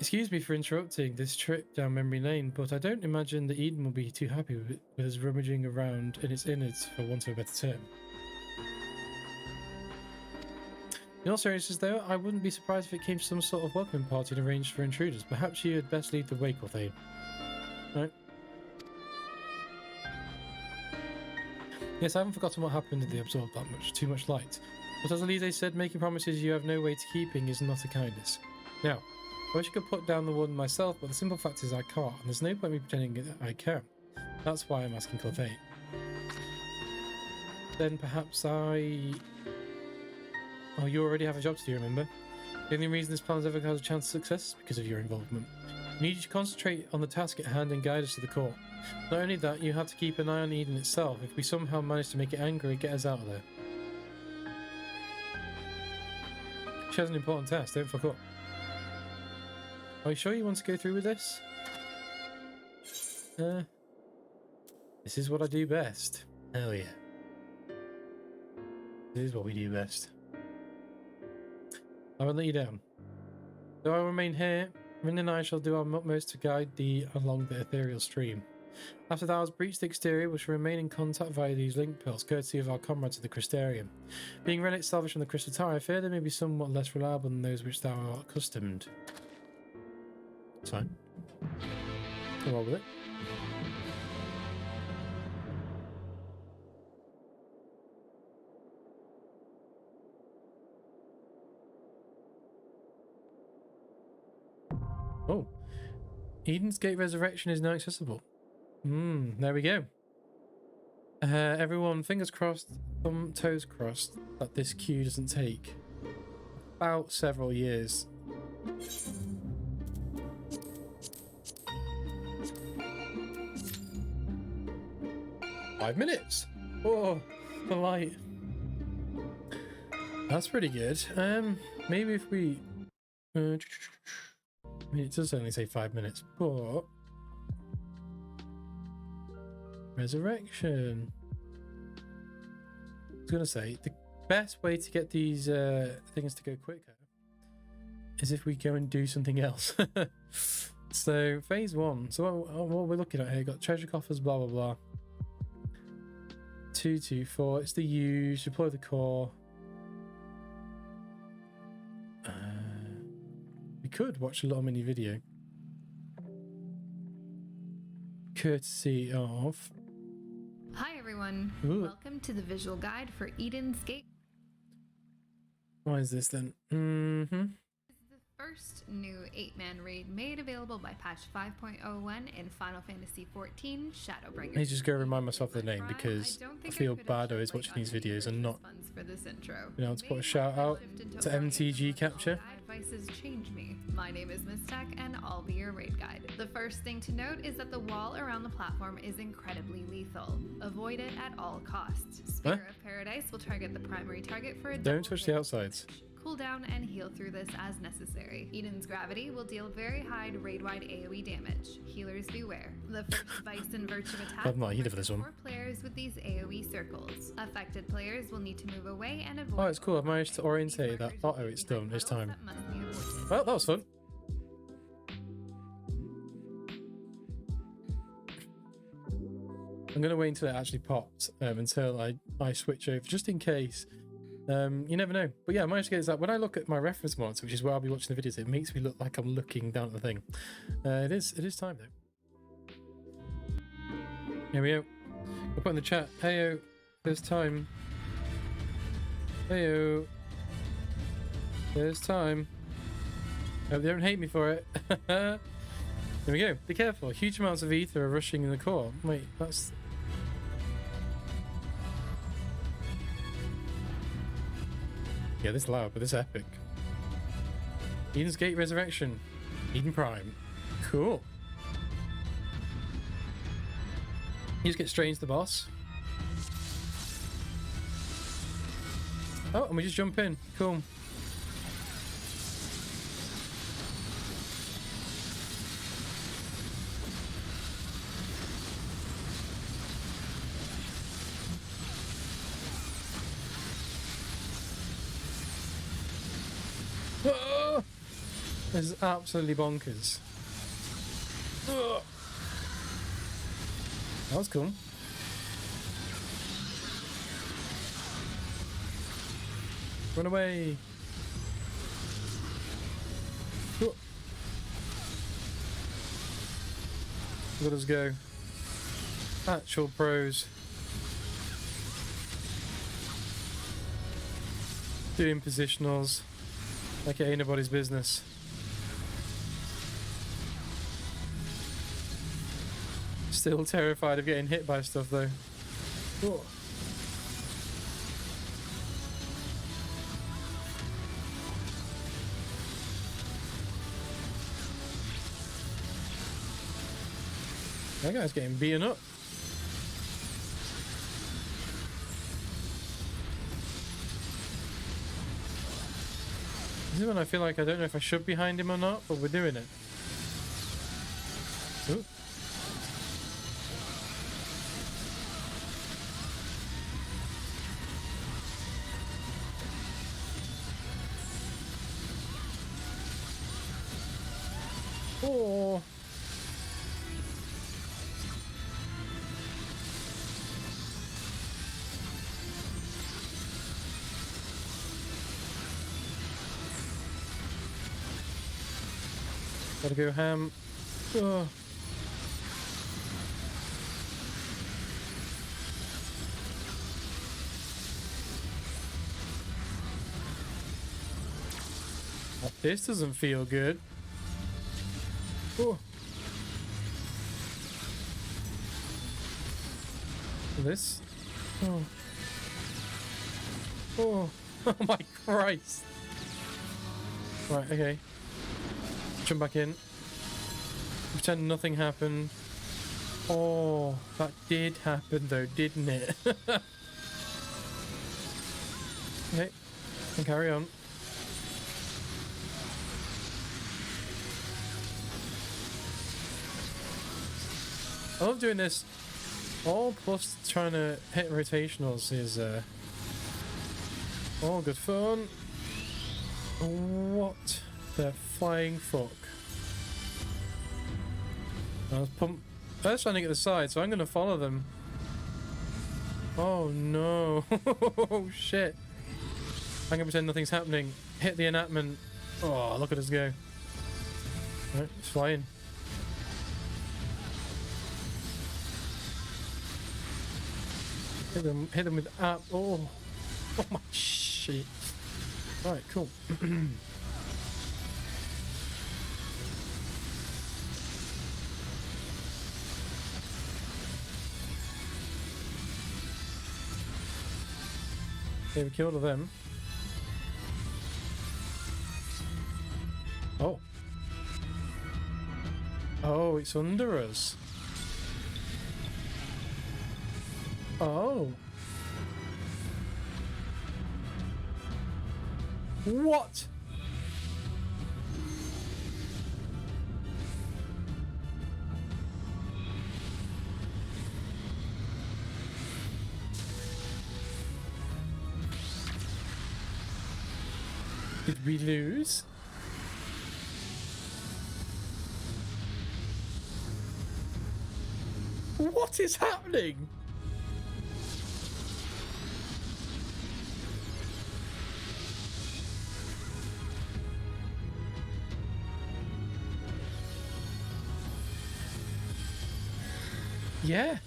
Excuse me for interrupting this trip down memory lane, but I don't imagine that Eden will be too happy with us rummaging around in its innards, for want of a better term. In all seriousness though, I wouldn't be surprised if it came to some sort of welcoming party arranged for intruders. Perhaps you had best lead the way, Corthane. Right? Yes, I haven't forgotten what happened if they absorbed that much, too much light. But as Elise said, making promises you have no way to keeping is not a kindness. Now, I wish I could put down the one myself, but the simple fact is I can't, and there's no point me pretending that I can. That's why I'm asking Corthane. Then perhaps Oh, you already have a job to do, remember? The only reason this plan's ever has a chance of success is because of your involvement. We need you to concentrate on the task at hand and guide us to the core. Not only that, you have to keep an eye on Eden itself. If we somehow manage to make it angry, get us out of there. She has an important task, don't fuck up. Are you sure you want to go through with this? This is what I do best. Hell yeah. This is what we do best. I won't let you down. Though I will remain here, Rin and I shall do our utmost to guide thee along the ethereal stream. After thou hast breached the exterior, we shall remain in contact via these link pearls, courtesy of our comrades of the Crystarium. Being relics salvaged from the Crystal Tower, I fear they may be somewhat less reliable than those which thou art accustomed. It's fine. Go on with it. Oh. Eden's Gate Resurrection is now accessible. There we go. Everyone, fingers crossed, toes crossed that this queue doesn't take about several years. $5 Oh, the light. That's pretty good. Maybe if we... I mean, it does only say 5 minutes, but... Resurrection. I was going to say, the best way to get these things to go quicker is if we go and do something else. So, phase 1. So what we're looking at here, got treasure coffers, blah, blah, blah. 224. It's the use. Deploy the core. We could watch a little mini video. Courtesy of... Hi everyone. Ooh. Welcome to the visual guide for Eden's Gate. Why is this then? This is the first new 8-man raid made available by patch 5.01 in Final Fantasy XIV Shadowbringers. I just go remind myself of the name because I feel bad always watching these videos and not being able to put a shout out to MTG Capture. Advices change me. My name is Mistak and I'll be your raid guide. The first thing to note is that the wall around the platform is incredibly lethal. Avoid it at all costs. Spear of Paradise will target the primary target for a Don't touch the outsides. Cool down and heal through this as necessary. Eden's Gravity will deal very high raid-wide AoE damage. Healers beware. The first Vice and Virtue attack I'm not here for this one. 4 players with these AoE circles. Affected players will need to move away and avoid... Oh, it's cool. I've managed to orientate that. Oh, it's done this time. Well, that was fun. I'm going to wait until it actually pops until I switch over, just in case. You never know. But yeah, I managed to get that. When I look at my reference mods, which is where I'll be watching the videos, it makes me look like I'm looking down at the thing. It is time though. Here we go. I'll put in the chat, heyo, there's time. Heyo. There's time. Hope they don't hate me for it. There we go. Be careful. Huge amounts of ether are rushing in the core. Wait, that's... Yeah, this is loud, but this is epic. Eden's Gate Resurrection. Eden Prime. Cool. You just get straight into the boss. Oh, and we just jump in. Cool. Oh! This is absolutely bonkers. Oh! That was cool. Run away. Oh. Let us go. Actual pros. Doing positionals like it ain't nobody's business. Still terrified of getting hit by stuff though. Oh. That guy's getting beaten up. This is when I feel like I don't know if I should be behind him or not, but we're doing it. Ooh. Oh. Gotta go ham. Oh. This doesn't feel good. Oh. This? Oh. Oh. Oh my Christ. Right, okay. Jump back in. Pretend nothing happened. Oh, that did happen though, didn't it? Okay, and carry on. I love doing this. All plus trying to hit rotationals is all good fun. What the flying fuck? I was trying to get the side, so I'm gonna follow them. Oh no. Oh shit. I'm gonna pretend nothing's happening. Hit the enactment. Oh, look at us go. Right, it's flying. Hit them with app. Oh. Oh my shit. Right, cool. Okay, we killed all them. Oh. Oh, it's under us. Oh. What? Did we lose? What is happening? Yeah.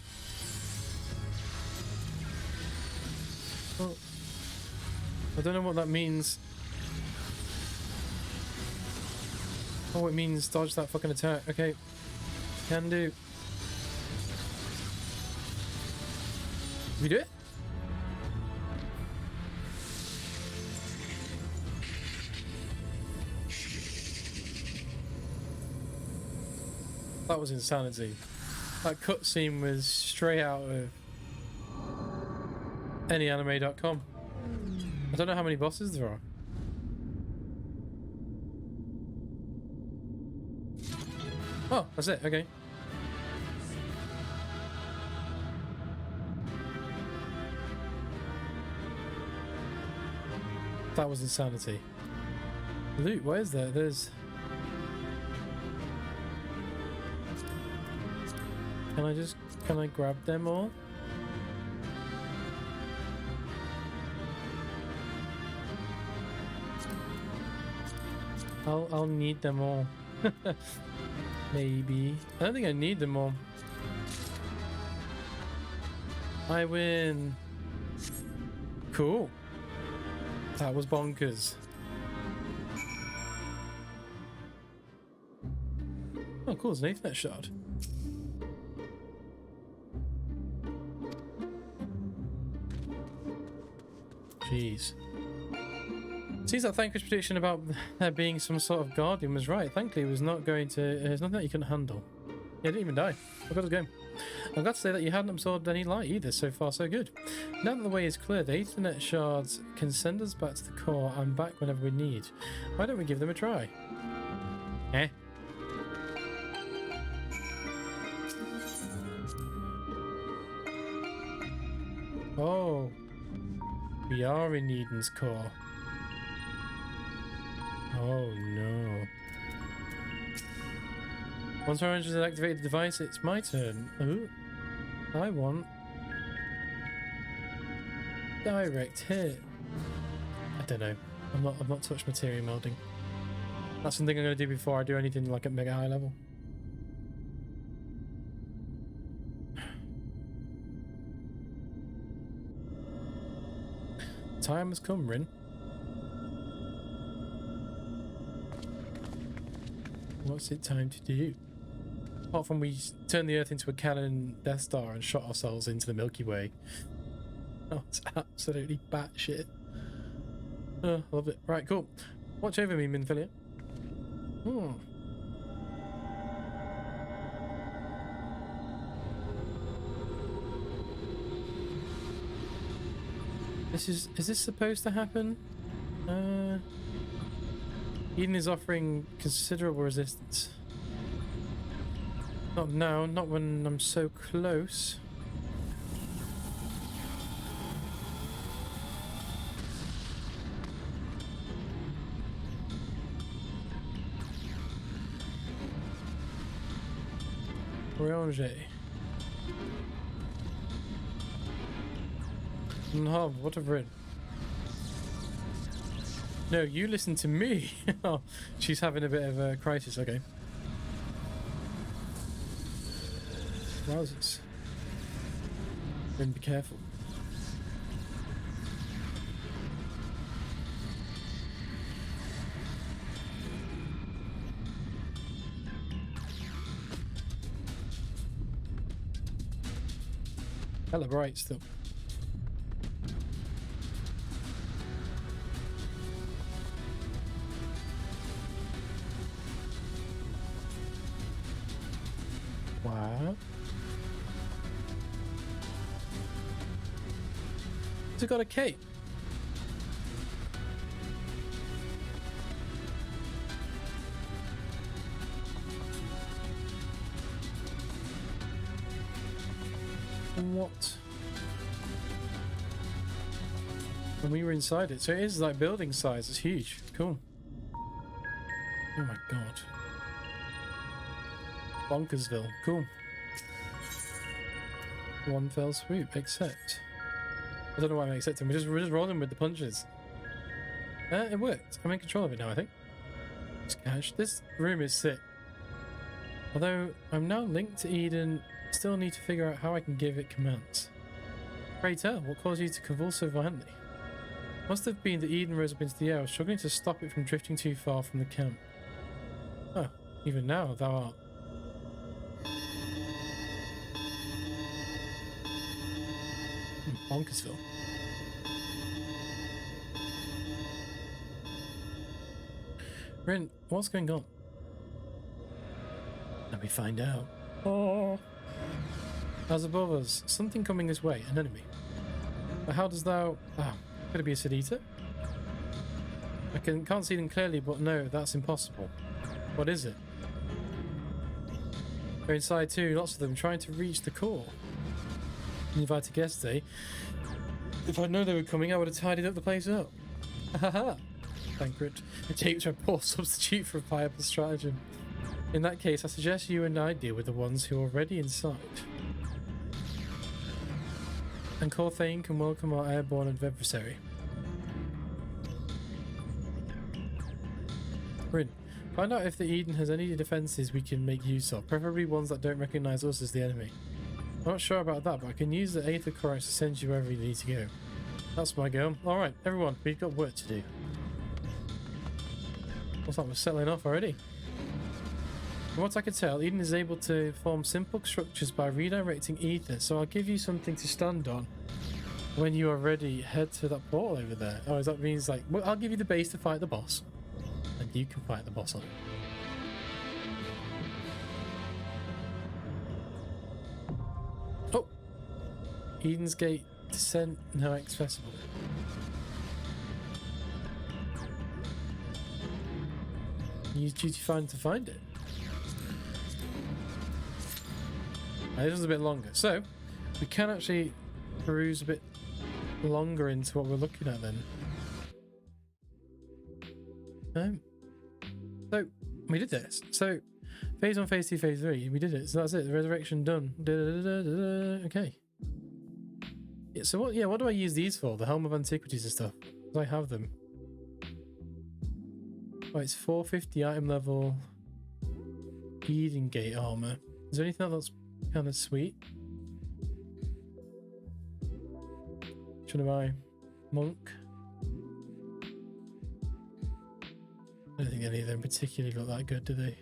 Oh. I don't know what that means. Oh, it means dodge that fucking attack. Okay. Can do. We do it? That was insanity. That cutscene was straight out of anyanime.com. I don't know how many bosses there are. Oh, that's it, okay. That was insanity. Loot, what is there? There's... Can I grab them all? I'll need them all. Maybe. I don't think I need them all. I win. Cool. That was bonkers. Oh, cool. It's an Ethernet shard. Jeez. Seems that Thanker's prediction about there being some sort of guardian was right. Thankfully, it was not going to. There's nothing that you couldn't handle. Yeah, it didn't even die. I got to go. I'm glad to say that you hadn't absorbed any light either. So far, so good. Now that the way is clear, the Ethernet shards can send us back to the core and back whenever we need. Why don't we give them a try? Eh? Oh. We are in Eden's core. Oh no. Once Orange has activated the device, it's my turn. Ooh. I want direct hit. I don't know. I've not touched material melding. That's something I'm gonna do before I do anything like at mega high level. Time has come, Rin. What's it time to do? Apart from we turned the Earth into a cannon Death Star and shot ourselves into the Milky Way. Oh, it's absolutely batshit. Oh, I loved it. Right, cool. Watch over me, Minfilia. Hmm. Is this supposed to happen? Eden is offering considerable resistance. Not now, not when I'm so close. Ranger. No, what a rid. No, you listen to me. Oh, she's having a bit of a crisis. Okay. Wowzers. Then be careful. Hella bright still. Wow. It's got a cape. What? When we were inside it, so it is like building size. It's huge. Cool. Oh my god. Bonkersville. Cool. One fell swoop. Accept. I don't know why I'm accepting. We're just rolling with the punches. It worked. I'm in control of it now, I think. Cash. This room is sick. Although I'm now linked to Eden, still need to figure out how I can give it commands. Pray tell, what caused you to convulse so violently? Must have been that Eden rose up into the air. I was struggling to stop it from drifting too far from the camp. Oh, even now thou art. Bonkersville. Rin, what's going on? Let me find out. Oh. As above us, something coming this way, an enemy. But how does thou... Ah, could it be a Sedita? I can't see them clearly, but no, that's impossible. What is it? They're inside too, lots of them, trying to reach the core. Invited guests, eh? If I'd known they were coming, I would have tidied up the place up. Haha! Banquet. A taped a poor substitute for a viable stratagem. In that case, I suggest you and I deal with the ones who are already inside. And Corthane can welcome our airborne adversary. Rin, find out if the Eden has any defences we can make use of, preferably ones that don't recognise us as the enemy. I'm not sure about that, but I can use the Aether Corax to send you wherever you need to go. That's my girl. Alright, everyone, we've got work to do. Looks like we're settling off already. From what I can tell, Eden is able to form simple structures by redirecting ether, so I'll give you something to stand on. When you are ready, head to that portal over there. Oh, that means like, well, I'll give you the base to fight the boss. And you can fight the boss on it. Oh! Eden's Gate descent now accessible. Use duty finder to find it. This one's a bit longer, so we can actually peruse a bit longer into what we're looking at then. So we did this. So phase 1, phase 2, phase 3, we did it. So that's it. The resurrection done. Okay. Yeah. So what? Yeah. What do I use these for? The helm of antiquities and stuff. Do I have them? Oh, it's 450 item level. Eden Gate armor. Is there anything that's kind of sweet? Should I buy monk? I don't think any of them particularly look that good, do they?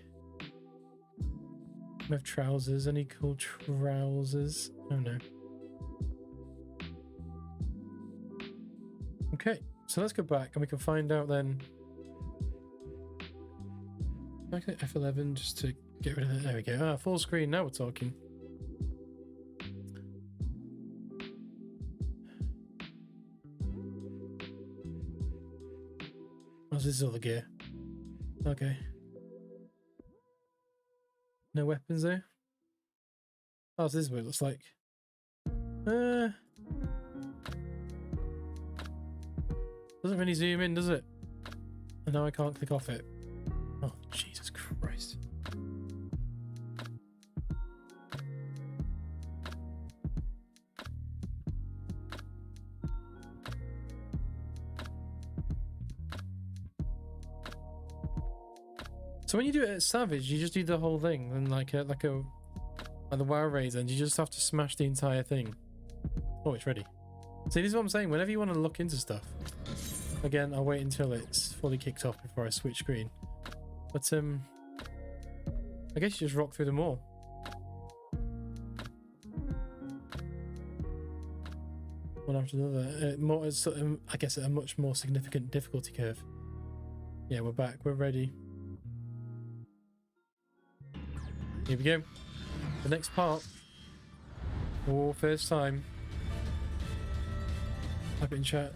We have trousers. Any cool trousers? Oh no. Okay, so let's go back and we can find out then. Back to F11 just to get rid of it. There we go. Ah, full screen. Now we're talking. Oh, this is all the gear. Okay. No weapons though. Oh, this is what it looks like. Doesn't really zoom in, does it? And now I can't click off it. Oh, Jesus Christ. So when you do it at Savage, you just do the whole thing, and like the WoW raids, and you just have to smash the entire thing. Oh, it's ready. See, this is what I'm saying. Whenever you want to look into stuff, again, I'll wait until it's fully kicked off before I switch screen. But I guess you just rock through them all. One after another. I guess at a much more significant difficulty curve. Yeah, we're back. We're ready. Here we go. The next part. Oh, first time. Type it in chat.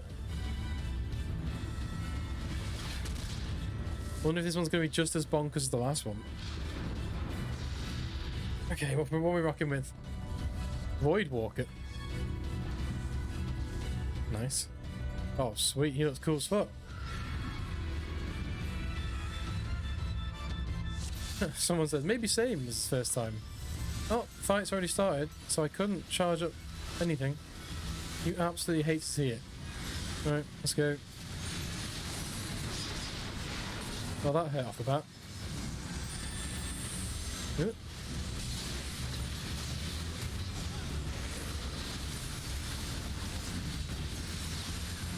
Wonder if this one's going to be just as bonkers as the last one. Okay, what are we rocking with? Void Walker. Nice. Oh, sweet. He looks cool as fuck. Someone says, maybe same as the first time. Oh, fight's already started, so I couldn't charge up anything. You absolutely hate to see it. Alright, let's go. Well, that hit off the bat. Good.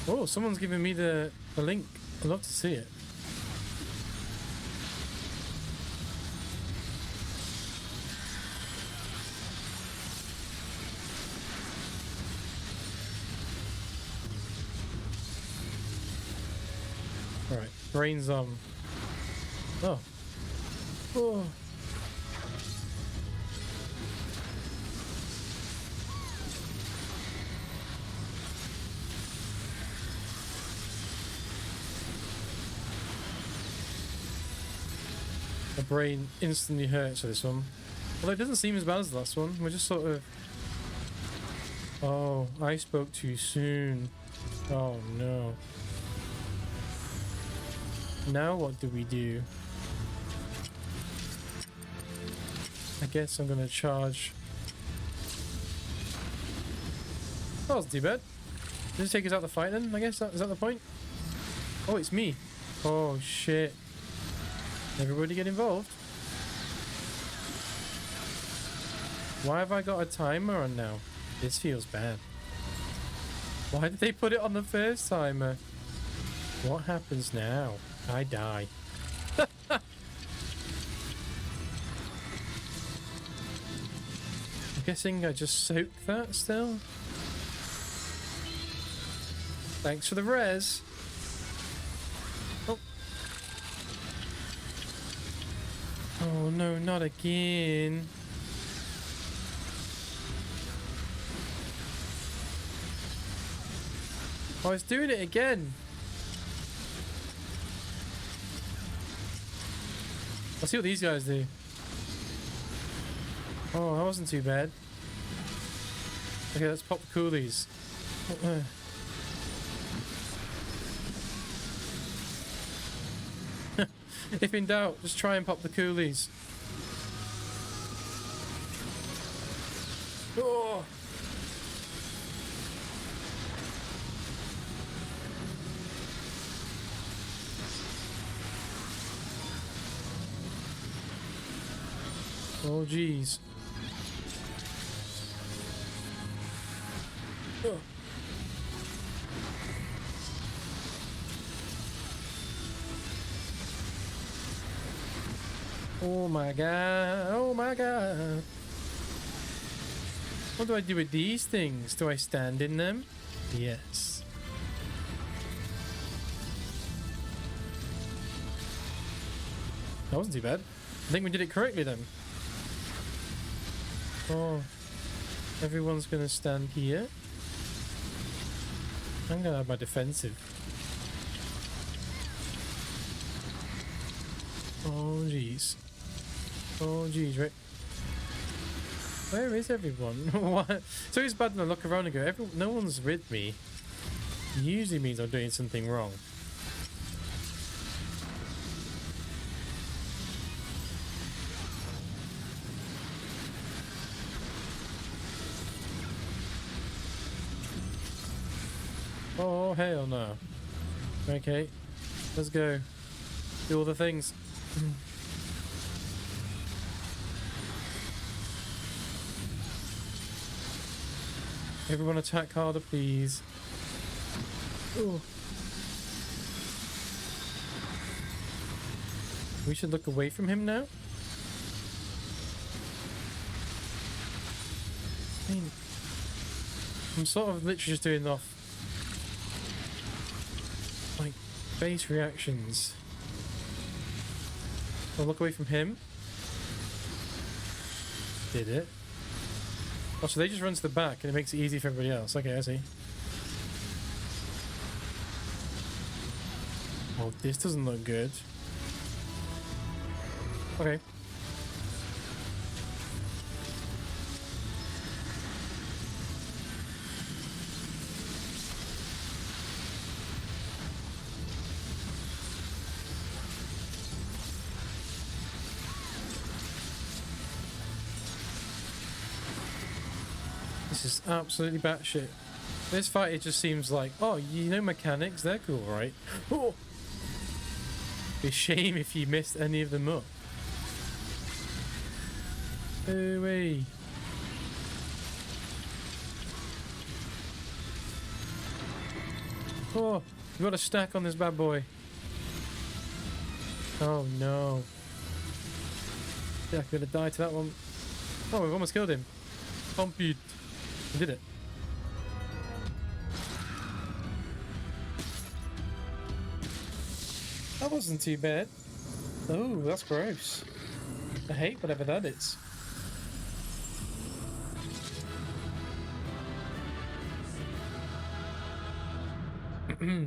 Oh, someone's giving me the link. I'd love to see it. brain's oh. Oh. My brain instantly hurts for this one. Although it doesn't seem as bad as the last one. We're just sort of... Oh, I spoke too soon. Oh no. Now what do we do? I guess I'm gonna charge. That wasn't too bad. Just take us out the fight then, I guess. Is that the point? Oh, it's me. Oh shit. Everybody get involved. Why have I got a timer on now? This feels bad. Why did they put it on the first timer? What happens now? I die. I'm guessing I just soaked that still. Thanks for the res. Oh. Oh no, not again. I was doing it again. Let's see what these guys do. Oh, that wasn't too bad. Okay, let's pop the coolies. If in doubt, just try and pop the coolies. Oh! Oh, jeez. Oh. Oh my god. Oh my god. What do I do with these things? Do I stand in them? Yes. That wasn't too bad. I think we did it correctly then. Oh, everyone's gonna stand here. I'm gonna have my defensive. Oh jeez. Oh jeez, right. Where is everyone? What? So it's bad when I look around and go, no one's with me. Usually means I'm doing something wrong. Oh, hell no. Okay, let's go. Do all the things. Everyone attack harder, please. Ooh. We should look away from him now? I mean, I'm sort of literally just doing off like base reactions. I'll look away from him. Did it? Oh, so they just run to the back and it makes it easy for everybody else. Okay, I see. Oh, this doesn't look good. Okay. This is absolutely batshit. This fight, it just seems like, oh, you know mechanics, they're cool, right? Oh. Be a shame if you missed any of them up. Oh, wait. Oh, we got a stack on this bad boy. Oh no. Yeah, I could have died to that one. Oh, we've almost killed him. Compute. We did it. That wasn't too bad. Oh, that's gross. I hate whatever that is. Yeah.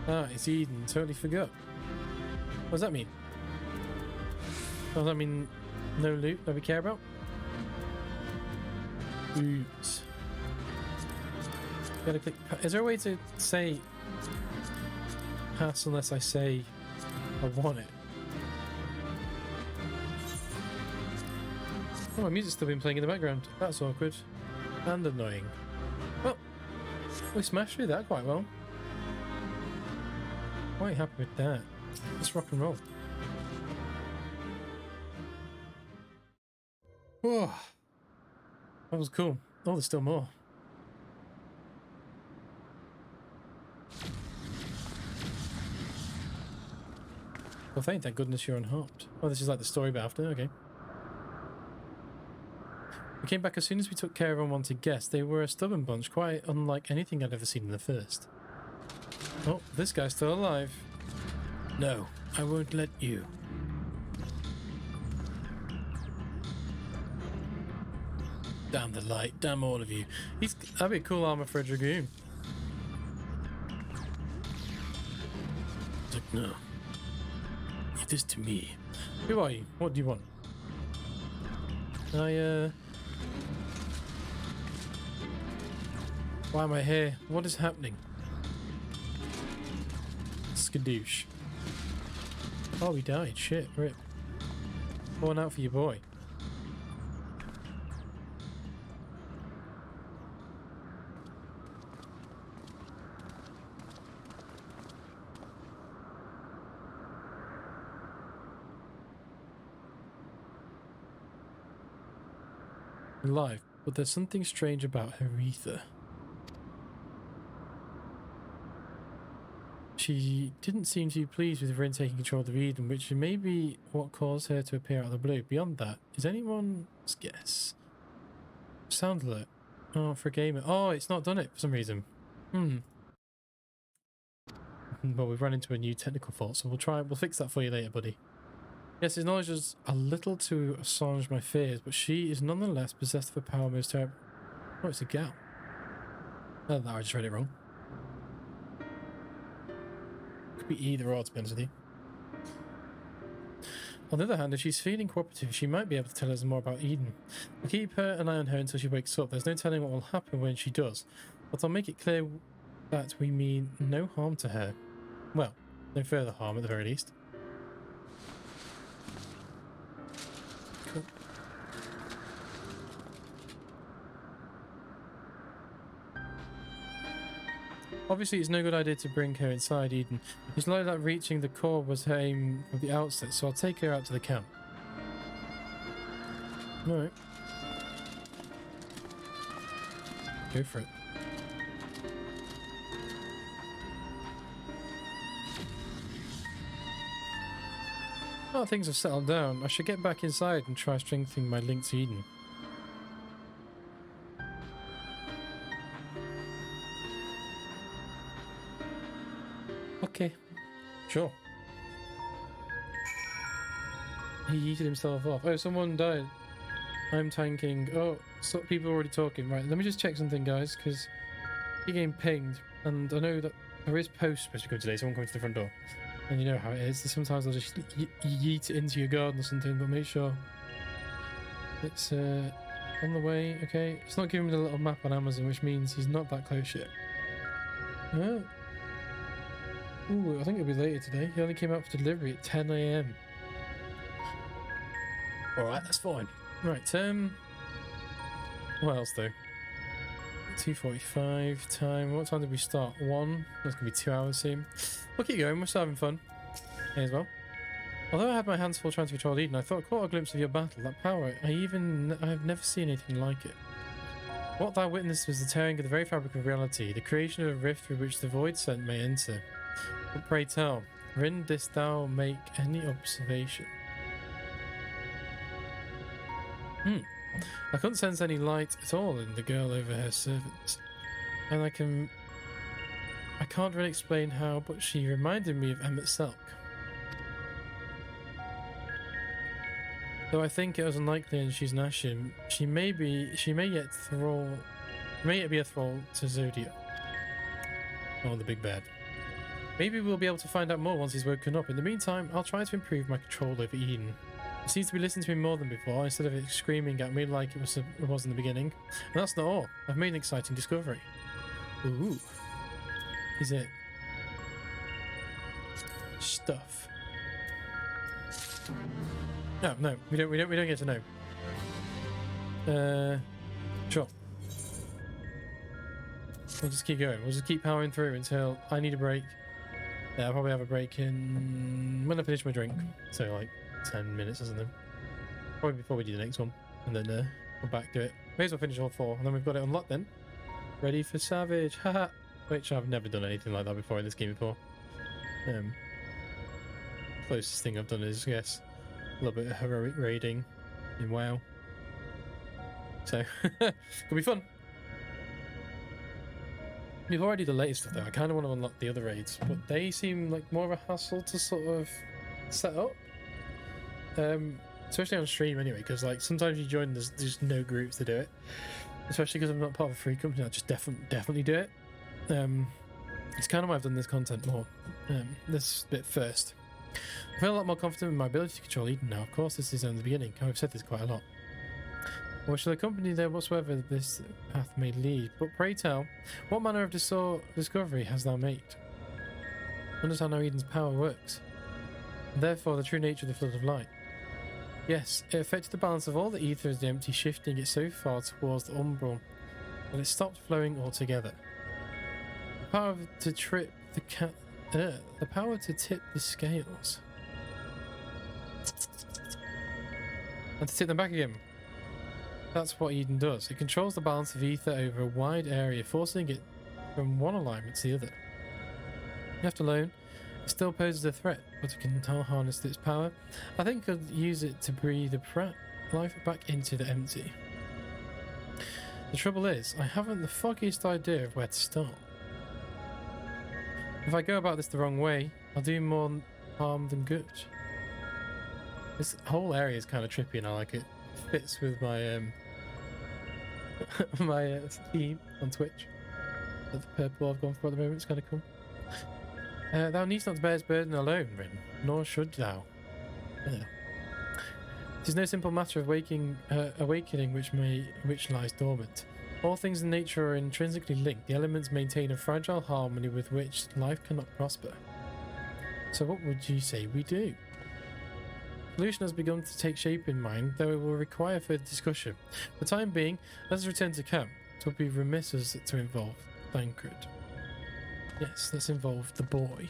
Ah, it's Eden. Totally forgot. What does that mean? Does that mean no loot that we care about? Oops. Gotta click. Is there a way to say pass unless I say I want it? Oh, my music's still been playing in the background. That's awkward and annoying. Well, we smashed through that quite well. Quite happy with that. Let's rock and roll. Whoa, that was cool. Oh, there's still more. Well, thank goodness you're unharmed. Oh, this is like the story bit after. Okay. We came back as soon as we took care of unwanted guests. They were a stubborn bunch, quite unlike anything I'd ever seen in the first. Oh, this guy's still alive. No, I won't let you. Damn the light, damn all of you. That'd be a cool armor for a dragoon. It's like, no. Give this to me. Who are you? What do you want? Why am I here? What is happening? Skadoosh. Oh, he died. Shit, rip. Pouring out for your boy. Alive, but there's something strange about her ether. She didn't seem to be pleased with Rin taking control of Eden, which may be what caused her to appear out of the blue. Beyond that, is anyone's guess? Sound alert. Oh, for a gamer. Oh, it's not done it for some reason. Well, we've run into a new technical fault, so we'll fix that for you later, buddy. Yes, his knowledge was a little to assuage my fears, but she is nonetheless possessed of a power most terrible. Oh, it's a gal. Oh, no, I just read it wrong. Could be either or, to be honest with you. On the other hand, if she's feeling cooperative, she might be able to tell us more about Eden. I'll keep an eye on her until she wakes up. There's no telling what will happen when she does, but I'll make it clear that we mean no harm to her. Well, no further harm at the very least. Cool. Obviously, it's no good idea to bring her inside Eden. It's likely that reaching the core was her aim from the outset, so I'll take her out to the camp. Alright. Go for it. Oh, things have settled down. I should get back inside and try strengthening my link to Eden. Okay, sure. He yeeted himself off. Oh, someone died. I'm tanking. Oh, so people are already talking. Right, let me just check something, guys, because you're getting pinged. And I know that there is post supposed to come today, someone coming to the front door. And you know how it is. Sometimes I'll just yeet it into your garden or something, but make sure it's on the way. Okay, it's not giving me the little map on Amazon, which means he's not that close yet. Ooh, I think it'll be later today. He only came out for delivery at 10 AM. Alright, that's fine. Right, what else though? 2:45 time. What time did we start? 1. That's gonna be 2 hours soon. We'll keep going, we're still having fun. May as well. Although I had my hands full trying to control Eden, I thought I caught a glimpse of your battle. That power, I have never seen anything like it. What thou witnessed was the tearing of the very fabric of reality, the creation of a rift through which the void sent may enter. But pray tell, Rin, didst thou make any observation? I couldn't sense any light at all in the girl over her servants. And I can't really explain how, but she reminded me of Emmett Selk. Though I think it was unlikely and she's an Ashen, she may yet be a thrall to Zodiac. Oh, the big bad. Maybe we'll be able to find out more once he's woken up. In the meantime, I'll try to improve my control over Eden. It seems to be listening to me more than before, instead of it screaming at me like it was in the beginning. And that's not all. I've made an exciting discovery. Ooh. Is it stuff? No, we don't get to know. Sure. We'll just keep going. We'll just keep powering through until I need a break. Yeah, I'll probably have a break when I finish my drink. So like 10 minutes or something. Probably before we do the next one. And then we'll back to it. May as well finish all 4 and then we've got it unlocked then. Ready for Savage. Haha. Which I've never done anything like that before in this game before. Closest thing I've done is, yes, a little bit of heroic raiding in WoW. So, could be fun. We've already the latest stuff though. I kind of want to unlock the other raids, but they seem like more of a hassle to sort of set up. Especially on stream anyway, because like sometimes you join, there's just no groups to do it. Especially because I'm not part of a free company, I'll just definitely do it. It's kind of why I've done this content more. This bit first. I feel a lot more confident in my ability to control Eden now. Of course, this is only the beginning. I've said this quite a lot. Or shall accompany there whatsoever this path may lead. But pray tell, what manner of discovery hast thou made? Understand how Eden's power works, and therefore the true nature of the flood of light. Yes, it affected the balance of all the ether as the empty, shifting it so far towards the umbral that it stopped flowing altogether. The power to tip the scales. And to tip them back again. That's what Eden does. It controls the balance of ether over a wide area, forcing it from one alignment to the other. Left alone, it still poses a threat, but it can harness its power. I think I could use it to breathe the life back into the empty. The trouble is, I haven't the foggiest idea of where to start. If I go about this the wrong way, I'll do more harm than good. This whole area is kind of trippy and I like it. Fits with my my theme on Twitch. The purple I've gone for at the moment, it's kind of cool. Thou needst not bear its burden alone, Rin, nor should thou. It is no simple matter of awakening which lies dormant. All things in nature are intrinsically linked. The elements maintain a fragile harmony with which life cannot prosper. So what would you say we do? Solution has begun to take shape in mind, though it will require further discussion. For the time being, let us return to camp. It would be remiss as to involve Thancred. Yes, let's involve the boy.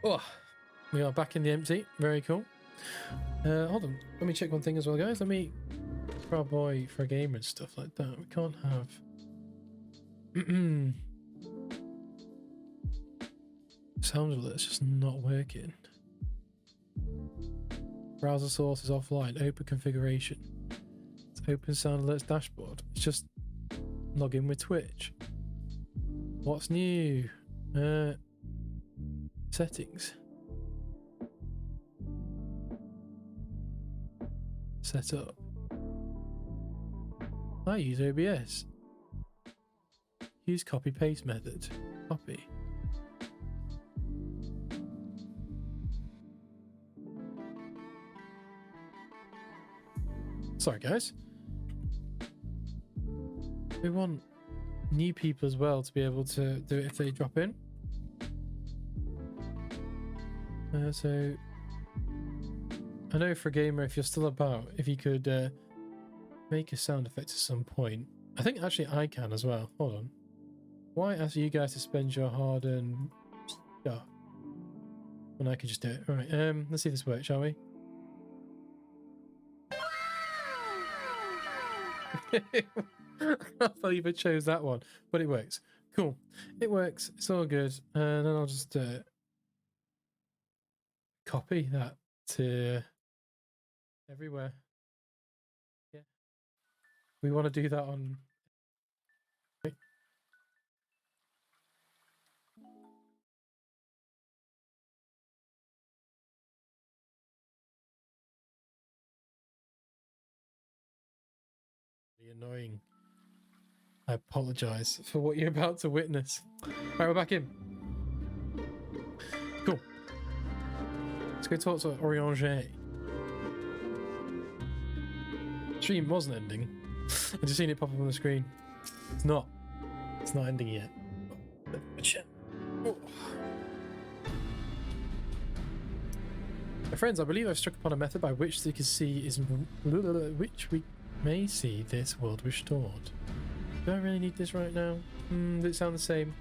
Oh, we are back in the empty. Very cool. Hold on. Let me check one thing as well, guys. Let me for our boy for a gamer and stuff like that. We can't have sound alert's just not working. Browser source is offline. Open configuration. It's open sound alerts dashboard. It's just log in with Twitch. What's new? Settings. Set up. I use OBS. Use copy paste method. Copy. Sorry guys. We want new people as well to be able to do it if they drop in. So I know for a gamer, if you're still about, if you could make a sound effect at some point. I think actually I can as well. Hold on. Why ask you guys to spend your hard-earned stuff when I could just do it? All right. Let's see if this works, shall we? I can't believe I chose that one, but it works. Cool. It works. It's all good. And then I'll just copy that to everywhere. We want to do that on... Annoying. I apologize for what you're about to witness. Right, we're back in. Cool. Let's go talk to Oriange. Stream wasn't ending. I just seen it pop up on the screen. It's not. It's not ending yet. Oh. My friends, I believe I've struck upon a method by which they can see which we may see this world restored. Do I really need this right now? Does it sound the same?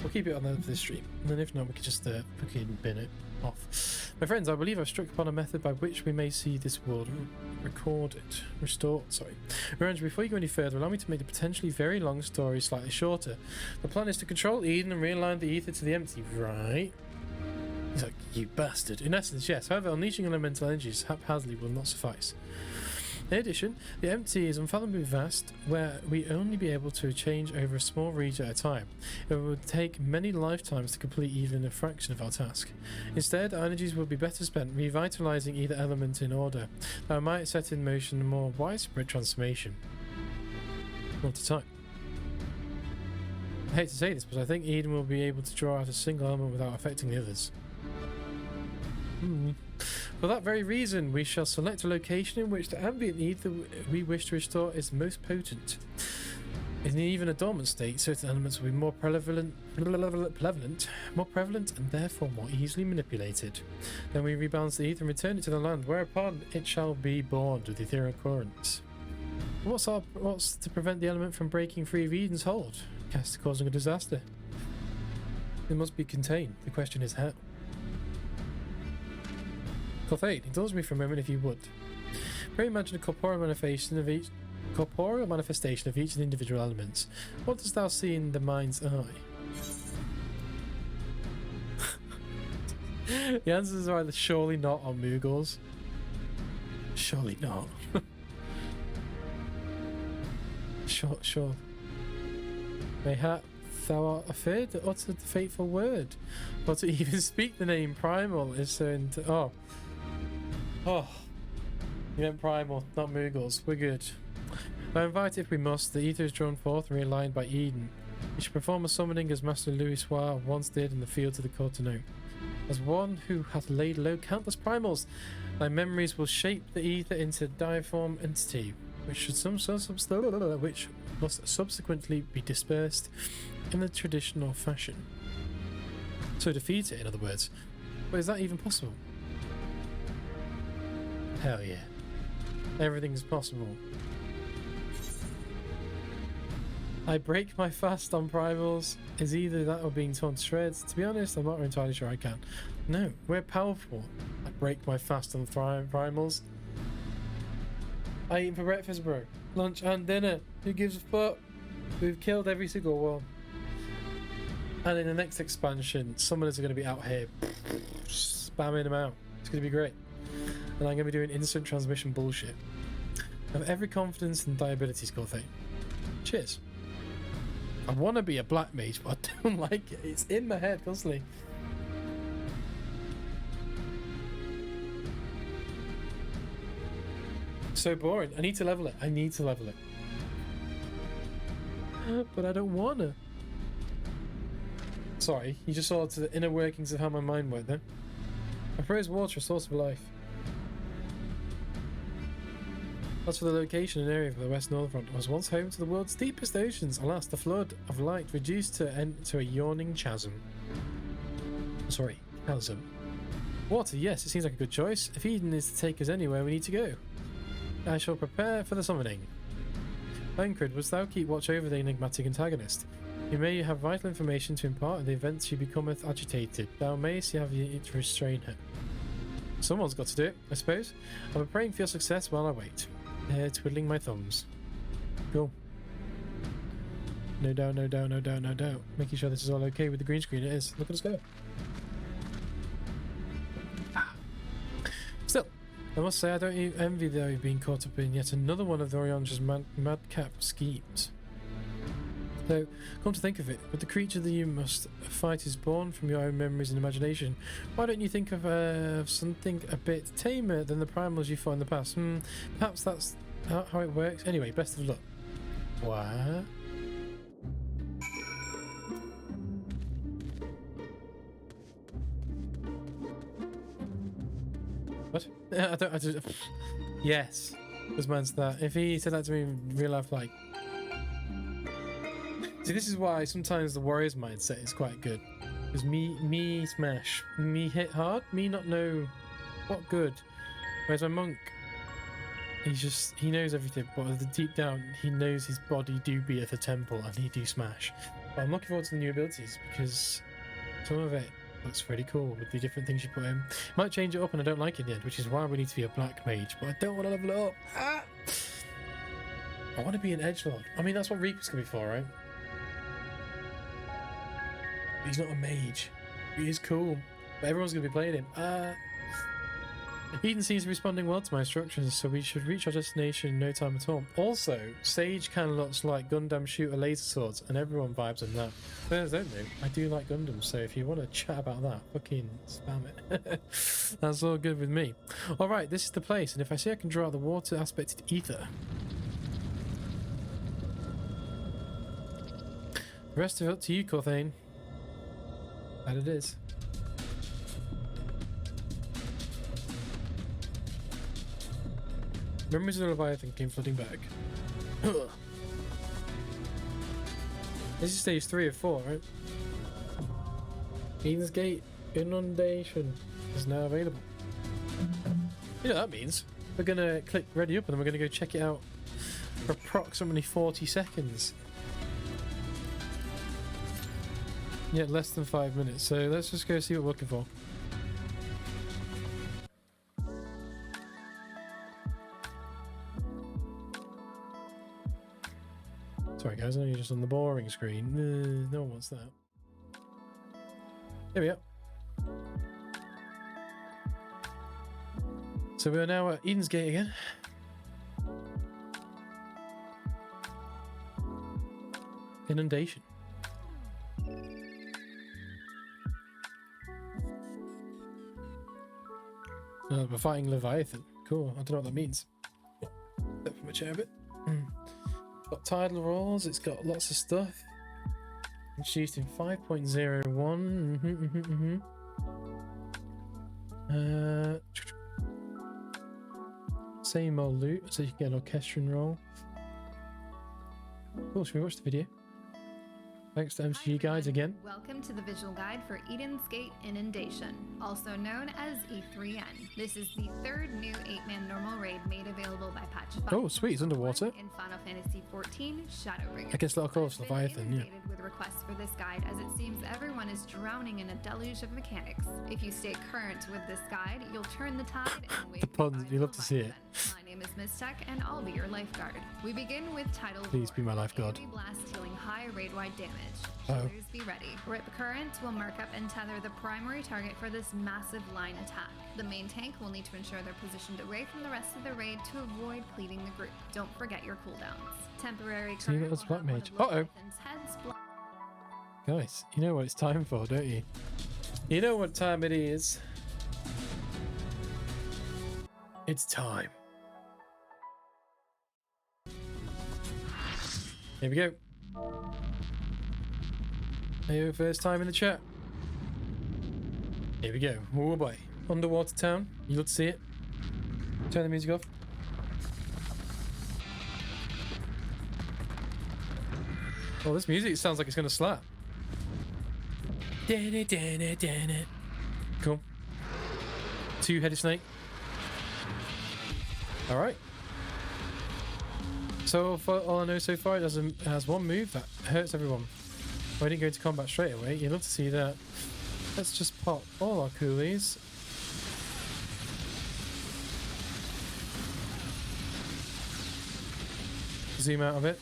We'll keep it on there for this stream, and then if not, we can just fucking bin it off. My friends, I believe I've struck upon a method by which we may see this world restored. Sorry. Orange, before you go any further, allow me to make the potentially very long story slightly shorter. The plan is to control Eden and realign the ether to the empty, right? He's like, you bastard. In essence, yes. However, unleashing elemental energies haphazardly will not suffice. In addition, the empty is unfathomably vast, where we only be able to change over a small region at a time. It would take many lifetimes to complete even a fraction of our task. Instead, our energies would be better spent revitalizing either element in order that might set in motion a more widespread transformation. One at a time. I hate to say this, but I think Eden will be able to draw out a single element without affecting the others. For that very reason, we shall select a location in which the ambient ether we wish to restore is most potent. In even a dormant state, certain elements will be more prevalent, and therefore more easily manipulated. Then we rebalance the ether and return it to the land, whereupon it shall be born with ethereal currents. What's to prevent the element from breaking free of Eden's hold, causing a disaster? It must be contained. The question is how. Clothaid, indulge me for a moment if you would. Pray imagine a corporeal manifestation of each of the individual elements. What dost thou see in the mind's eye? The answers are either surely not or Moogles. Surely not. Sure. Mayhap thou art afraid to utter the fateful word, or to even speak the name primal is so Oh, you meant primal, not Moogles. We're good. Now invite if we must, the ether is drawn forth and realigned by Eden. We should perform a summoning as Master Louis Soir once did in the fields of the Courtenay. As one who hath laid low countless primals, thy memories will shape the ether into a diaform entity, which must subsequently be dispersed in the traditional fashion. So defeat it, in other words. But is that even possible? Hell yeah. Everything's possible. I break my fast on primals. Is either that or being torn to shreds? To be honest, I'm not entirely sure I can. No, we're powerful. I break my fast on primals. I eat for breakfast, bro. Lunch and dinner. Who gives a fuck? We've killed every single one. And in the next expansion, summoners are going to be out here spamming them out. It's going to be great. And I'm going to be doing instant transmission bullshit. I have every confidence in thy abilities, Corthay. Cheers. I want to be a black mage, but I don't like it. It's in my head constantly. So boring. I need to level it. But I don't want to. Sorry, you just saw to the inner workings of how my mind worked then. I praise water, a source of life. As for the location and area of the West Northern was once home to the world's deepest oceans. Alas, the flood of light reduced to a yawning chasm. Sorry, chasm. Water, yes, it seems like a good choice. If Eden is to take us anywhere, we need to go. I shall prepare for the summoning. Lancred, wouldst thou keep watch over the enigmatic antagonist? You may have vital information to impart in the event she becometh agitated. Thou mayst have it to restrain her. Someone's got to do it, I suppose. I'll be praying for your success while I wait. Twiddling my thumbs. Cool. No doubt. Making sure this is all okay with the green screen. It is. Look at us go. Still, I must say, I don't envy though being caught up in yet another one of the Orion's madcap schemes. Though, come to think of it, with the creature that you must fight is born from your own memories and imagination, why don't you think of something a bit tamer than the primals you fought in the past? Perhaps that's how it works. Anyway, best of luck. What? What? I don't. Yes, was man's that. If he said that to me in real life, like, see, this is why sometimes the warrior's mindset is quite good. Because me smash, me hit hard, me not know what good. Whereas my monk, he knows everything, but deep down he knows his body do be at the temple and he do smash. But I'm looking forward to the new abilities because some of it looks really cool with the different things you put in. Might change it up and I don't like it in the end, which is why we need to be a black mage, but I don't want to level it up. Ah! I want to be an edgelord. I mean, that's what Reaper's going to be for, right? But he's not a mage. He is cool, but everyone's going to be playing him. Eden seems to be responding well to my instructions, so we should reach our destination in no time at all. Also, Sage kind of looks like Gundam shooter laser swords, and everyone vibes on that. Don't they? I do like Gundam, so if you want to chat about that, fucking spam it. That's all good with me. Alright, this is the place, and if I see I can draw out the water aspected ether. The rest of it up to you, Corthane. That it is. Memories of the Leviathan came flooding back. This is stage 3 of 4, right? Eden's Gate Inundation is now available. You know what that means? We're gonna click ready up and then we're gonna go check it out for approximately 40 seconds. Yeah, less than 5 minutes. So let's just go see what we're looking for. Sorry guys, I know you're just on the boring screen. No one wants that. Here we are. So we are now at Eden's Gate again. Inundation. We're fighting Leviathan. Cool, I don't know what that means. Step from a chair a bit. Got tidal rolls, it's got lots of stuff. Introduced in 5.01. Same old loot, so you can get an orchestrion roll. Cool, should we watch the video? Thanks to MCG Guides again. Welcome to the visual guide for Eden's Gate Inundation, also known as E3N. This is the third new 8-man normal raid made available by patch 5. Oh, sweet, it's underwater. In Final Fantasy XIV Shadowbringers. I guess that'll call us Leviathan, yeah. With requests for this guide, as it seems everyone is drowning in a deluge of mechanics. If you stay current with this guide, you'll turn the tide and wave the puns, you love to see it. My name is Mistech, and I'll be your lifeguard. We begin with Tidal Please be my lifeguard. Blast dealing high raid-wide damage. Oh. Shoulders be ready. Rip Current will mark up and tether the primary target for this massive line attack. The main tank will need to ensure they're positioned away from the rest of the raid to avoid cleaving the group. Don't forget your cooldowns. Temporary So you current got this will black have one mage. of Uh-oh. Leviathan's heads Guys, you know what it's time for, don't you? You know what time it is. It's time. Here we go. Hey, first time in the chat. Here we go. Oh boy. Underwater town. You love to see it. Turn the music off. Oh, this music sounds like it's going to slap. Cool. Two-headed snake. Alright. So far, all I know so far, it has one move that hurts everyone. Well, I didn't go into combat straight away. You'd love to see that. Let's just pop all our coolies. Zoom out a bit.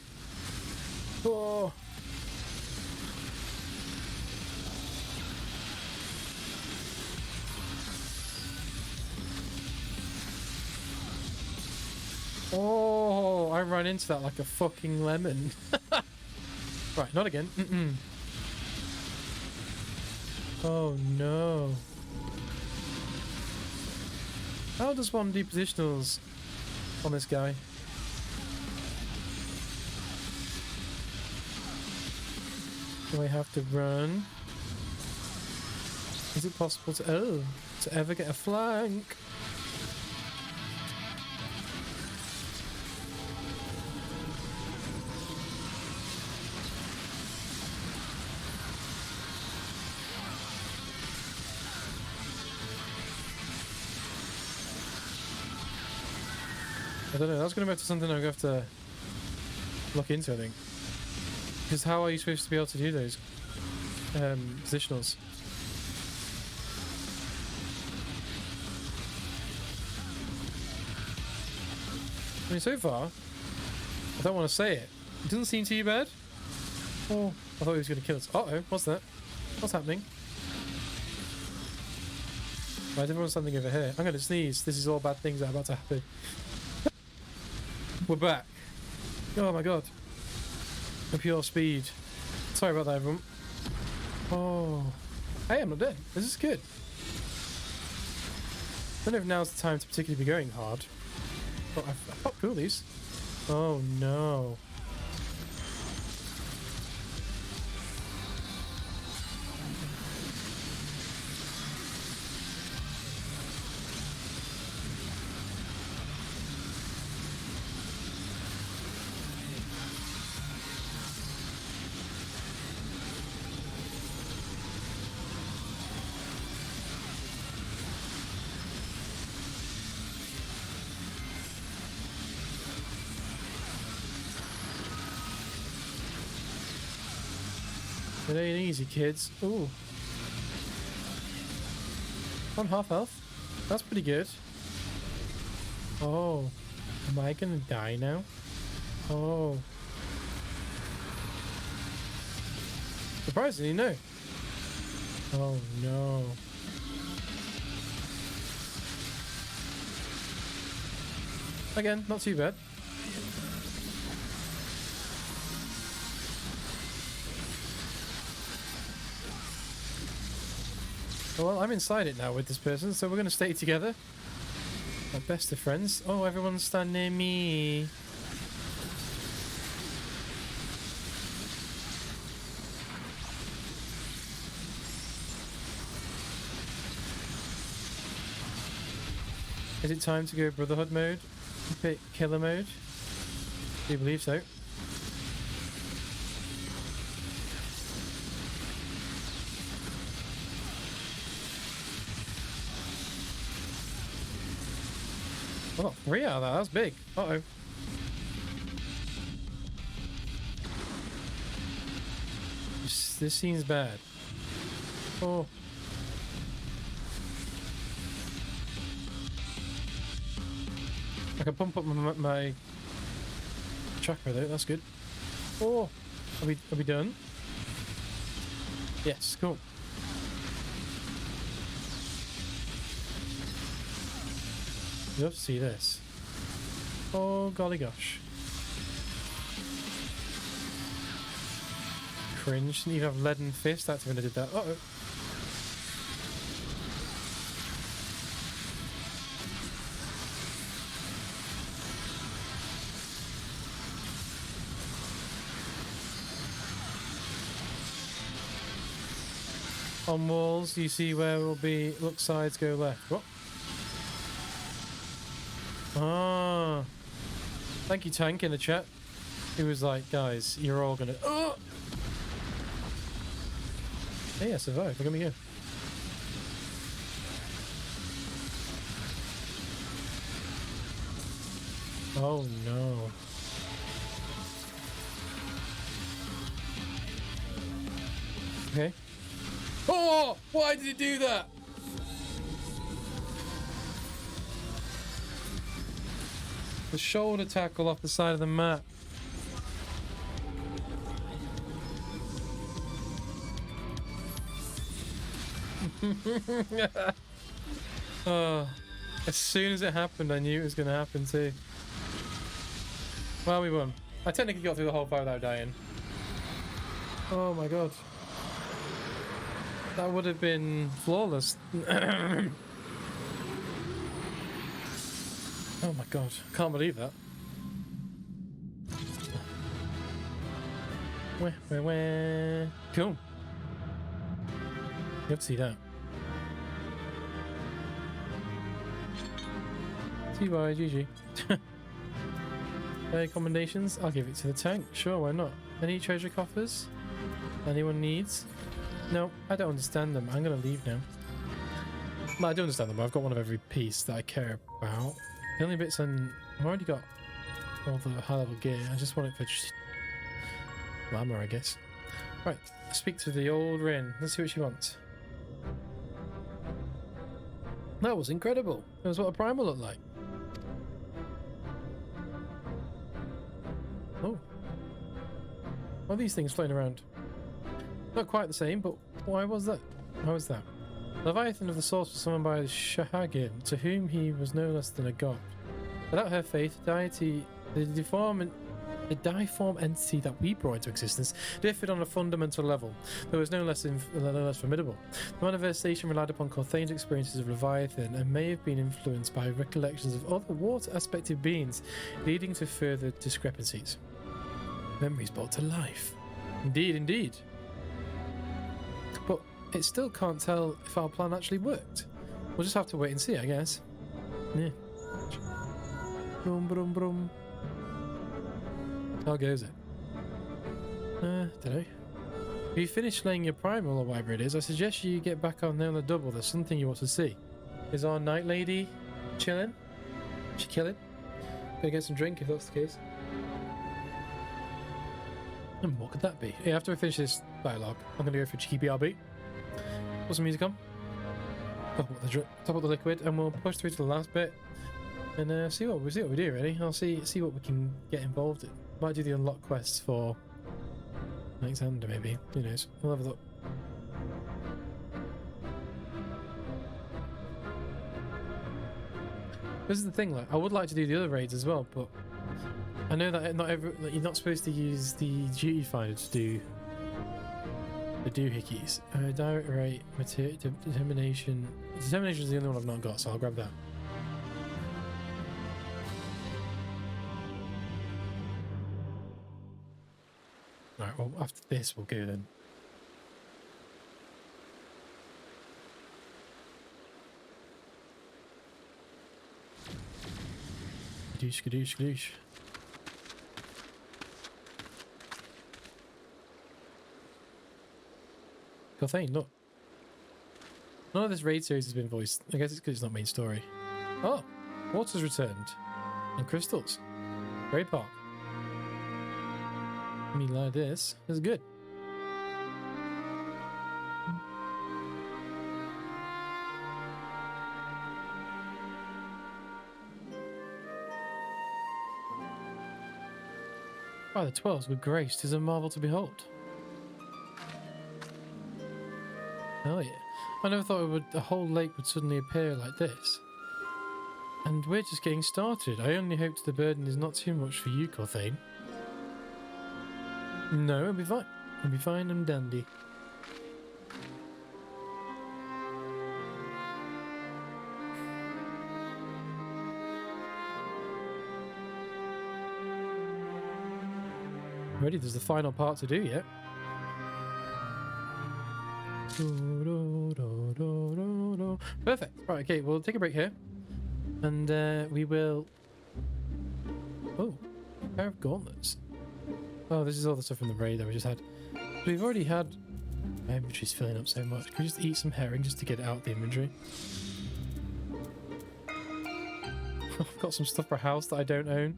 Oh! Oh, I ran into that like a fucking lemon. Right, not again. Oh no. How does one do positionals on this guy? Do I have to run? Is it possible to ever get a flank? I don't know, that's going to be something I'm going to have to look into, I think. Because how are you supposed to be able to do those positionals? I mean, so far, I don't want to say it. It doesn't seem too bad. Oh, I thought he was going to kill us. Uh-oh, what's that? What's happening? Why is everyone standing over here? I'm going to sneeze. This is all bad things that are about to happen. We're back. Oh my god. A pure speed. Sorry about that, everyone. Oh. Hey, I'm not dead. This is good. I don't know if now's the time to particularly be going hard. Oh, I've popped coolies. Oh no. It ain't easy, kids. Ooh. On half health. That's pretty good. Oh. Am I gonna die now? Oh. Surprisingly, no. Oh no. Again, not too bad. Well, I'm inside it now with this person, so we're going to stay together. Our best of friends. Oh, everyone's standing near me. Is it time to go Brotherhood mode? Killer mode? Do you believe so? Oh, 3 out of that. That's big. Uh-oh. This seems bad. Oh. I can pump up my chakra though. That's good. Oh. Are we done? Yes. Cool. You love to see this. Oh golly gosh. Cringe. Didn't even have leaden fist. That's when I did that. Uh-oh. On walls, you see where will be look sides go left. What? Ah, thank you, Tank, in the chat. He was like, guys, you're all gonna. Oh! Hey, I survived. Look at me go. Oh no. Okay. Oh! Why did he do that? The shoulder tackle off the side of the map. As soon as it happened, I knew it was going to happen too. Well, we won. I technically got through the whole fight without dying. Oh my god. That would have been flawless. Oh my god. Can't believe that. Where? Cool. You have to see that. TY, GG. Recommendations? I'll give it to the tank. Sure, why not? Any treasure coffers? Anyone needs? No, I don't understand them. I'm gonna leave now. No, I do understand them. I've got one of every piece that I care about. The only bits I've already got all the high level gear. I just want it for just armor, I guess. Right, speak to the old Rin. Let's see what she wants. That was incredible. It was what a primal looked like. Oh. What are these things floating around? Not quite the same, but why was that? How was that? Leviathan of the Source was summoned by Shahagin, to whom he was no less than a god. Without her faith, deity, the deform entity that we brought into existence differed on a fundamental level, but was no less formidable. The manifestation relied upon Corthane's experiences of Leviathan and may have been influenced by recollections of other water-aspected beings, leading to further discrepancies. Memories brought to life. Indeed. But it still can't tell if our plan actually worked. We'll just have to wait and see, I guess. Yeah. Brum. How goes it? Dunno. If you finish slaying your primal or whatever it is, I suggest you get back on there on the double. There's something you want to see. Is our night lady chilling? She killing? Gonna get some drink if that's the case. And what could that be? Yeah, after I finish this dialogue, I'm gonna go for a cheeky BRB. Put some music on. Top up the liquid, and we'll push through to the last bit. And see what we do. Really, I'll see what we can get involved in. Might do the unlock quests for Alexander, maybe. Who knows? We'll have a look. This is the thing. Like, I would like to do the other raids as well, but I know that you're not supposed to use the duty finder to do the doohickeys. Direct rate, determination. Determination is the only one I've not got, so I'll grab that. Right, well, after this, we'll go then. Skadoosh. Cothane, look. None of this raid series has been voiced. I guess it's because it's not main story. Oh, water's returned. And crystals. Raid park. I mean, like this is good. By the 12s with grace, 'tis a marvel to behold. Hell yeah. I never thought a whole lake would suddenly appear like this. And we're just getting started. I only hope the burden is not too much for you, Corthane. No, it'll be fine. It'll be fine and dandy. Ready, there's the final part to do yet. Perfect. Right, okay, we'll take a break here. And we will... Oh, a pair of gauntlets. Oh, this is all the stuff from the raid that we just had. We've already had... My inventory's filling up so much. Can we just eat some herring just to get it out of the inventory? I've got some stuff for a house that I don't own.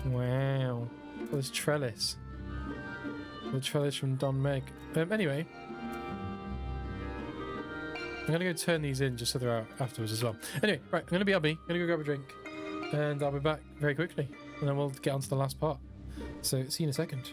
Wow. Oh, this trellis. The trellis from Don Meg. Anyway. I'm going to go turn these in just so they're out afterwards as well. Anyway, right, I'm going to be Abby. I'm going to go grab a drink. And I'll be back very quickly. And then we'll get on to the last part. So, see you in a second.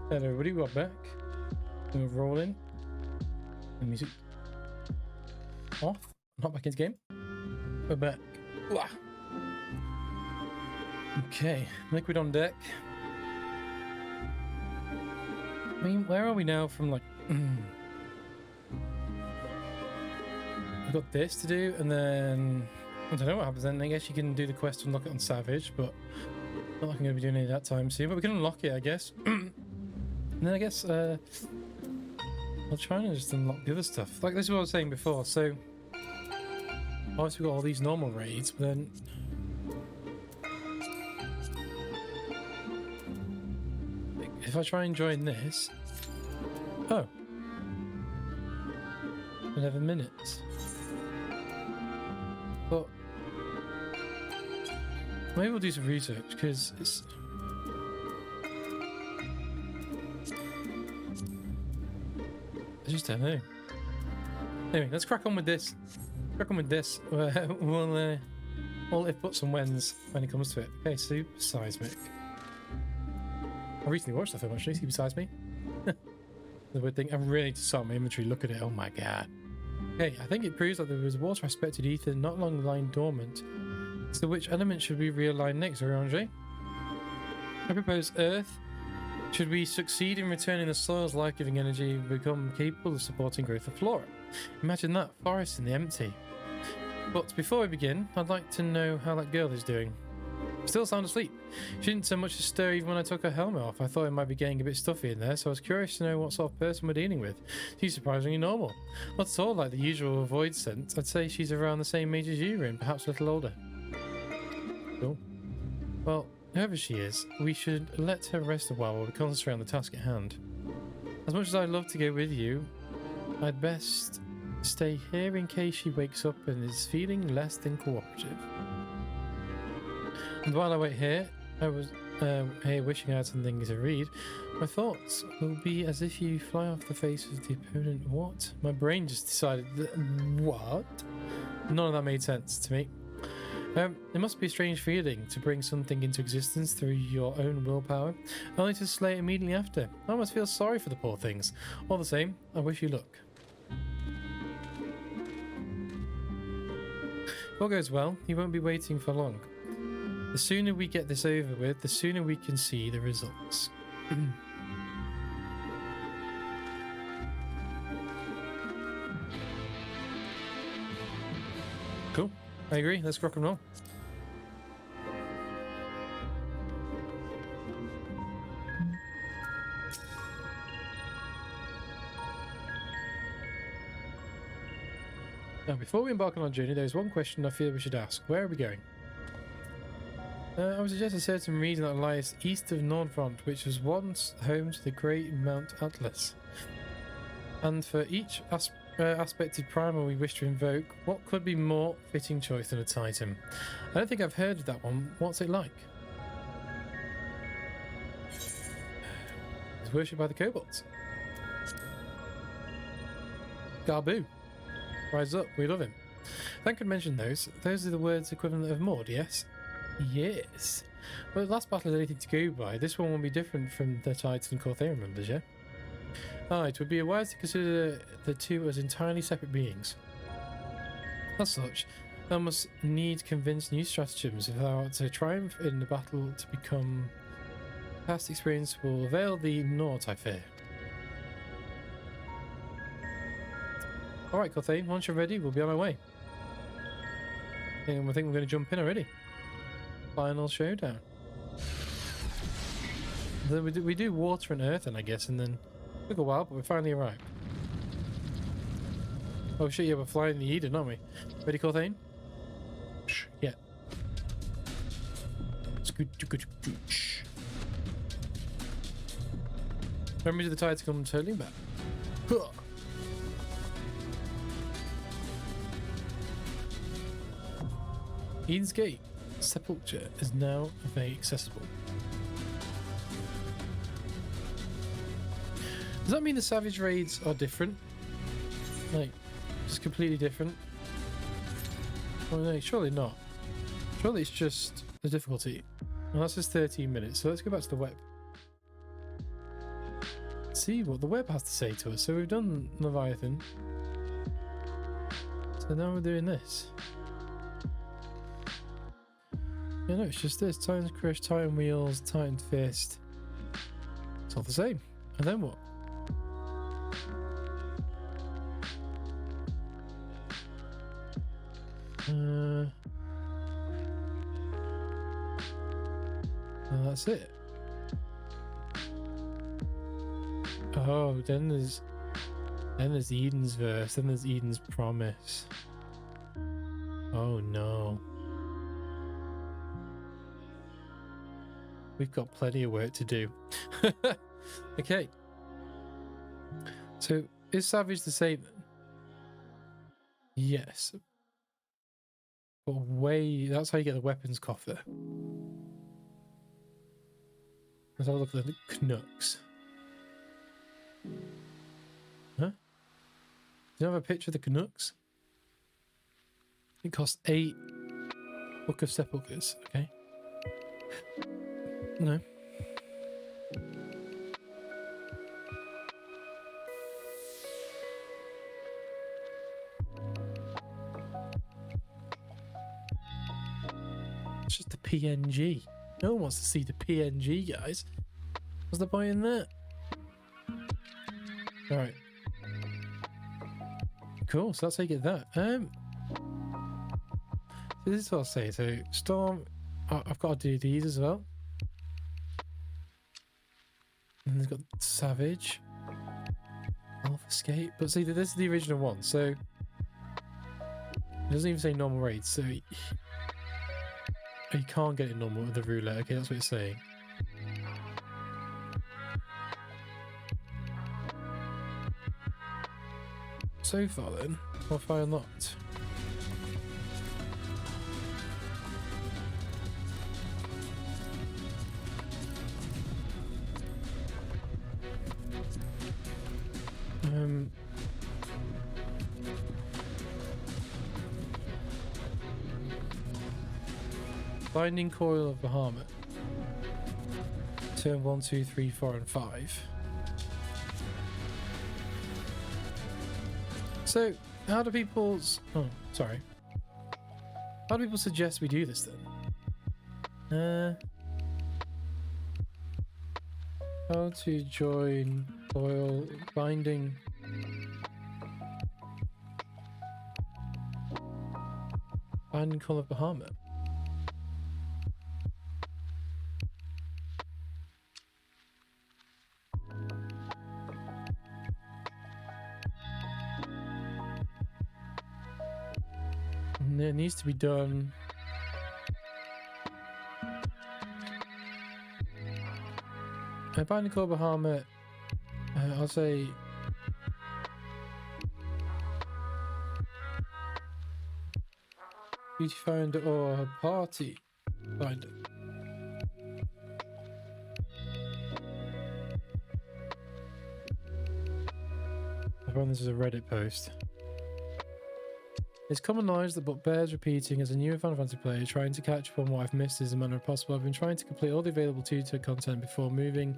Hello everybody, we're back. We're rolling. The music off. Not back into game. We're back. Wah. Okay, liquid on deck. I mean, where are we now from like... We've got this to do, and then... I don't know what happens then. I guess you can do the quest to unlock it on Savage, but not like I'm going to be doing any of that time soon. But we can unlock it, I guess. And then I guess I'll try and just unlock the other stuff. Like this is what I was saying before. So obviously we've got all these normal raids, but then if I try and join this, oh, 11 minutes. But maybe we'll do some research because it's. I just don't know. Anyway, let's crack on with this. We'll if buts and whens when it comes to it. Okay, Super Seismic. I recently watched the film actually, Super Seismic. The weird thing, I really need to start my inventory, look at it, oh my god. Okay, I think it proves that there was water aspected ether not long lying dormant. So which element should we realign next, Orange? I propose Earth. Should we succeed in returning the soil's life-giving energy and become capable of supporting growth of flora? Imagine that, forest in the empty. But before we begin, I'd like to know how that girl is doing. Still sound asleep. She didn't so much as stir even when I took her helmet off. I thought it might be getting a bit stuffy in there, so I was curious to know what sort of person we're dealing with. She's surprisingly normal. Not at all like the usual void scent. I'd say she's around the same age as you, Rin, perhaps a little older. Cool. Well, whoever she is, we should let her rest a while we concentrate on the task at hand. As much as I'd love to go with you, I'd best stay here in case she wakes up and is feeling less than cooperative. And while I wait here, I was here wishing I had something to read. My thoughts will be as if you fly off the face of the opponent. What? My brain just decided that... What? None of that made sense to me. It must be a strange feeling to bring something into existence through your own willpower, only to slay it immediately after. I almost feel sorry for the poor things. All the same, I wish you luck. If all goes well, you won't be waiting for long. The sooner we get this over with, the sooner we can see the results. Cool. I agree. Let's rock and roll. Now, before we embark on our journey, there's one question I feel we should ask. Where are we going? I would suggest a certain region that lies east of Nordfront, which was once home to the great Mount Atlas. And for each aspected primal we wish to invoke, what could be more fitting choice than a Titan? I don't think I've heard of that one. What's it like? It's worshipped by the kobolds. Garbu. Rise up, we love him. Thank you for mentioning those. Those are the words equivalent of Maud, yes? Yes. Well, the last battle is anything to go by. This one will be different from the Titan Corthaeron members, yeah? It would be wise to consider the two as entirely separate beings. As such, thou must need convince new stratagems if thou art to triumph in the battle to become... Past experience will avail thee naught, I fear. Alright, Corthaeron, once you're ready, we'll be on our way. And I think we're going to jump in already. Final showdown. Then we do water and earth, and I guess, and then it took a while, but we finally arrived. Oh shit, yeah, we're flying the Eden, aren't we? Ready, Corthaeron? Yeah. Remember to the tide to come turning back. Eden's Gate Sepulchre is now very accessible. Does that mean the Savage raids are different? Like, just completely different? Oh no, surely not. Surely it's just the difficulty. Well, that's just 13 minutes, so let's go back to the web. see what the web has to say to us. So we've done Leviathan. So now we're doing this. Yeah, no, it's just this. Titan's Crush, Titan Wheels, Titan Fist. It's all the same. And then what? And that's it. Oh, then there's Eden's verse, then there's Eden's promise. Oh no. We've got plenty of work to do. Okay. So is Savage the same? Yes. But that's how you get the weapons coffer. Let's have a look at the Canucks. Huh? Do you have a picture of the Canucks? It costs 8 Book of Sepulchres, okay? No. It's just the PNG. No one wants to see the PNG, guys. What's the point in that? Alright. Cool, so that's how you get that. So this is what I'll say. So Storm, I've got to do these as well. And they've got Savage. Elf Escape. But see, this is the original one, so it doesn't even say normal raids, so you can't get it normal with the roulette. Okay, that's what it's saying. So far then, what have I unlocked? Binding Coil of Bahamut. Turn 1, 2, 3, 4, and 5. So, how do people... Oh, sorry. How do people suggest we do this then? How to join coil binding... Binding Coil of Bahamut. And it needs to be done. Binding Coil of Bahamut. I'll say. Beauty Finder or Party Finder. I found this is a Reddit post. It's common knowledge that but bears repeating as a new Final Fantasy player trying to catch up on what I've missed is a manner possible. I've been trying to complete all the available tutor content before moving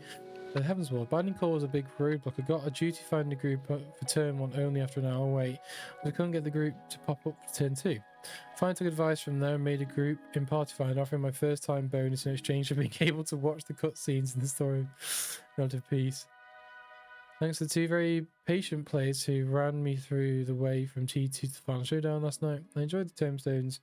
to the Heavens World. Binding Call was a big roadblock. I got a duty finder group for turn 1 only after an hour wait. I couldn't get the group to pop up for turn 2. Finally took advice from there and made a group in Party Finder, offering my first time bonus in exchange for being able to watch the cutscenes in the story of Relative Peace. Thanks to the 2 very patient players who ran me through the way from T2 to the final showdown last night. I enjoyed the tombstones.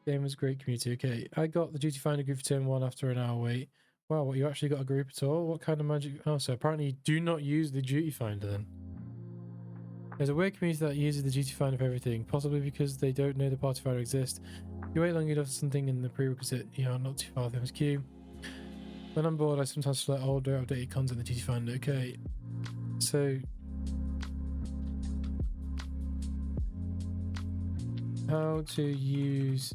The game was a great community. Okay, I got the duty finder group for turn 1 after an hour wait. Wow, what, you actually got a group at all? What kind of magic? Oh, so apparently you do not use the duty finder then. There's a weird community that uses the duty finder for everything, possibly because they don't know the party finder exists. If you wait long enough for something in the prerequisite, you are not too far from the queue. When I'm bored, I sometimes select older, outdated content in the duty finder. Okay. So, how to use...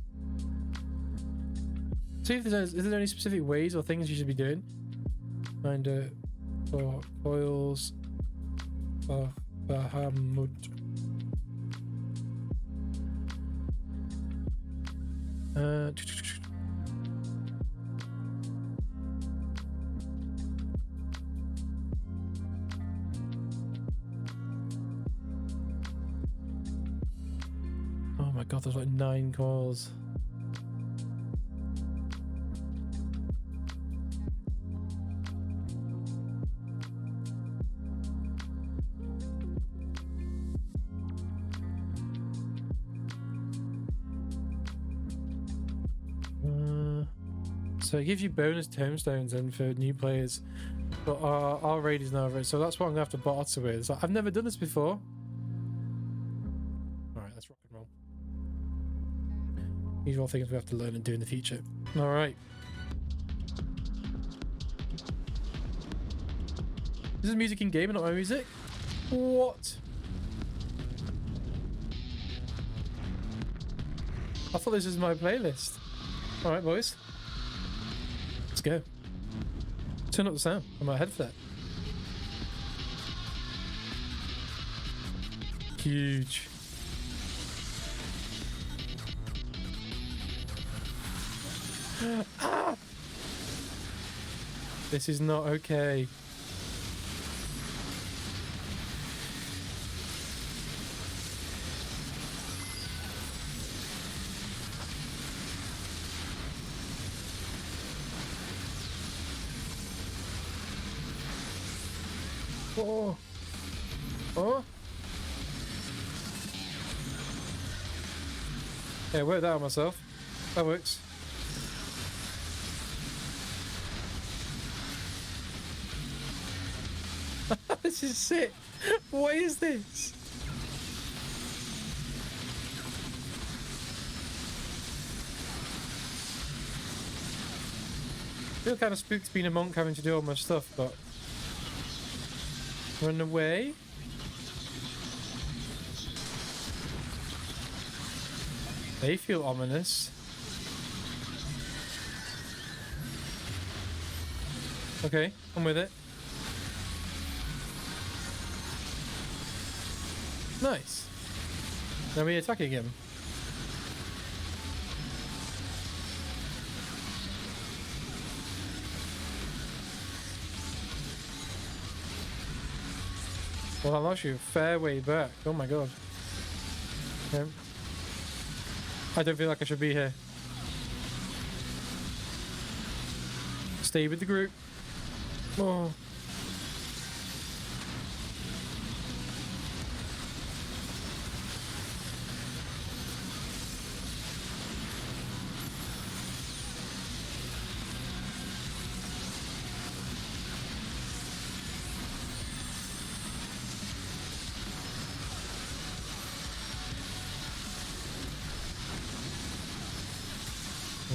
See if there's is there any specific ways or things you should be doing? Finder for coils of Bahamut. my god, there's like 9 calls. So it gives you bonus tombstones and for new players, but our raid is now over, so that's what I'm gonna have to barter with. So I've never done this before. All right, let's rock and roll. These are all things we have to learn and do in the future. All right. This is music in game and not my music. What? I thought this was my playlist. All right, boys. Let's go. Turn up the sound. I'm ahead for that. Huge. Ah! This is not okay. Oh. Oh. Yeah, work that on myself. That works. This is sick. What is this? I feel kind of spooked being a monk having to do all my stuff, but run away. They feel ominous. Okay, I'm with it. Nice. Now we attacking him. Well, I lost you a fair way back. Oh my god. Okay. I don't feel like I should be here. Stay with the group. Oh.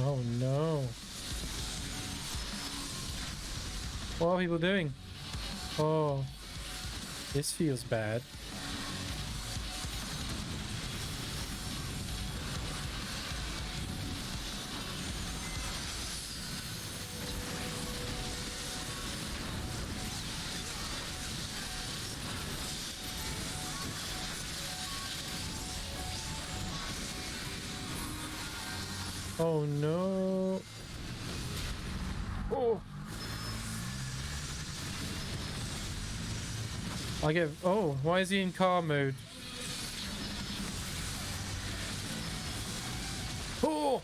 Oh no. What are people doing? Oh, this feels bad. Oh no. Oh. I get. Oh, why is he in car mode? Oh.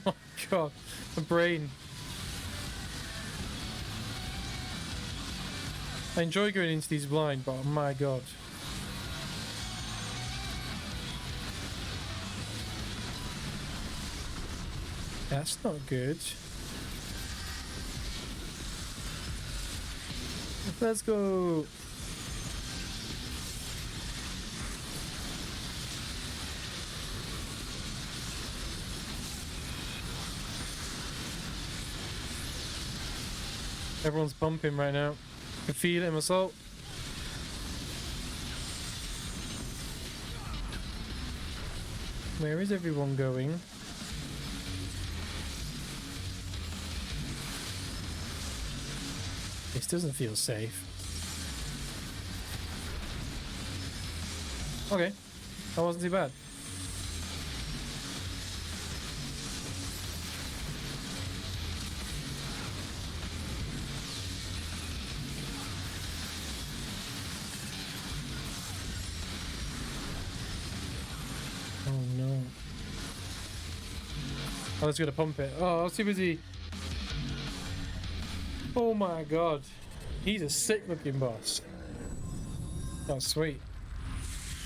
Oh god, my brain. I enjoy going into these blind, but oh my god. That's not good. Let's go. Everyone's bumping right now. I can feel it in my soul. Where is everyone going? This doesn't feel safe. Okay, that wasn't too bad. I was gonna pump it. Oh, I was too busy. Oh my god. He's a sick looking boss. That was sweet.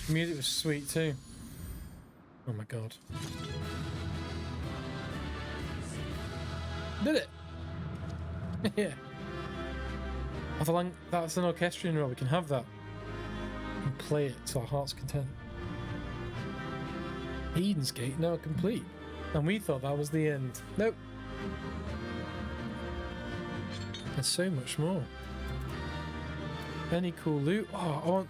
The music was sweet too. Oh my god. Did it? Yeah. I feel like that's an orchestrion roll. We can have that. And play it to our heart's content. Eden's Gate now complete. And we thought that was the end. Nope. There's so much more. Any cool loot? Oh, I want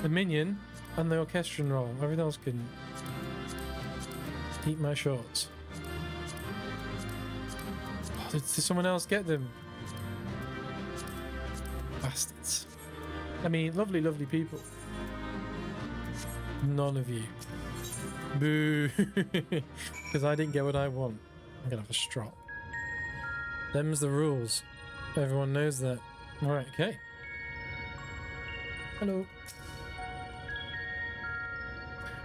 the minion and the orchestrion roll. Everything else can eat my shorts. Oh, did someone else get them? Bastards. I mean, lovely, lovely people. None of you. Boo. Because I didn't get what I want. I'm gonna have a strop. Them's the rules. Everyone knows that. Alright, okay. Hello.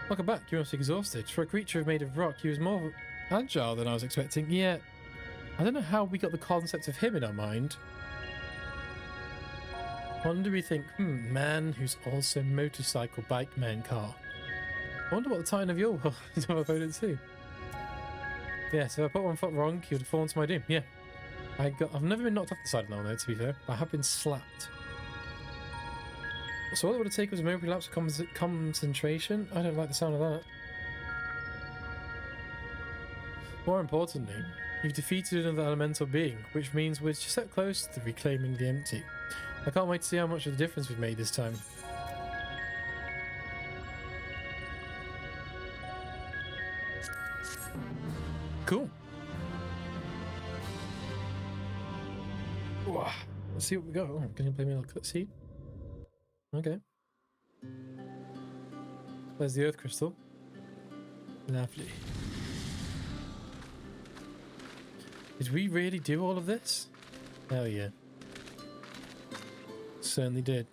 Welcome back. You must be exhausted. For a creature made of rock, he was more agile than I was expecting. Yeah, I don't know how we got the concept of him in our mind. Wonder we think, man who's also motorcycle, bike, man, car. I wonder what the title of your world is of opponent too. Yeah, so if I put one foot wrong, he would have fallen to my doom. Yeah. I've never been knocked off the side of now though, to be fair. I have been slapped. So all it would have taken was a momentary lapse of concentration. I don't like the sound of that. More importantly, you've defeated another elemental being, which means we're just that close to reclaiming the empty. I can't wait to see how much of the difference we've made this time. Cool. Whoa. Let's see what we got. Oh, can you play me a little cutscene? Okay. There's the earth crystal. Lovely. Did we really do all of this? Hell yeah. Certainly did.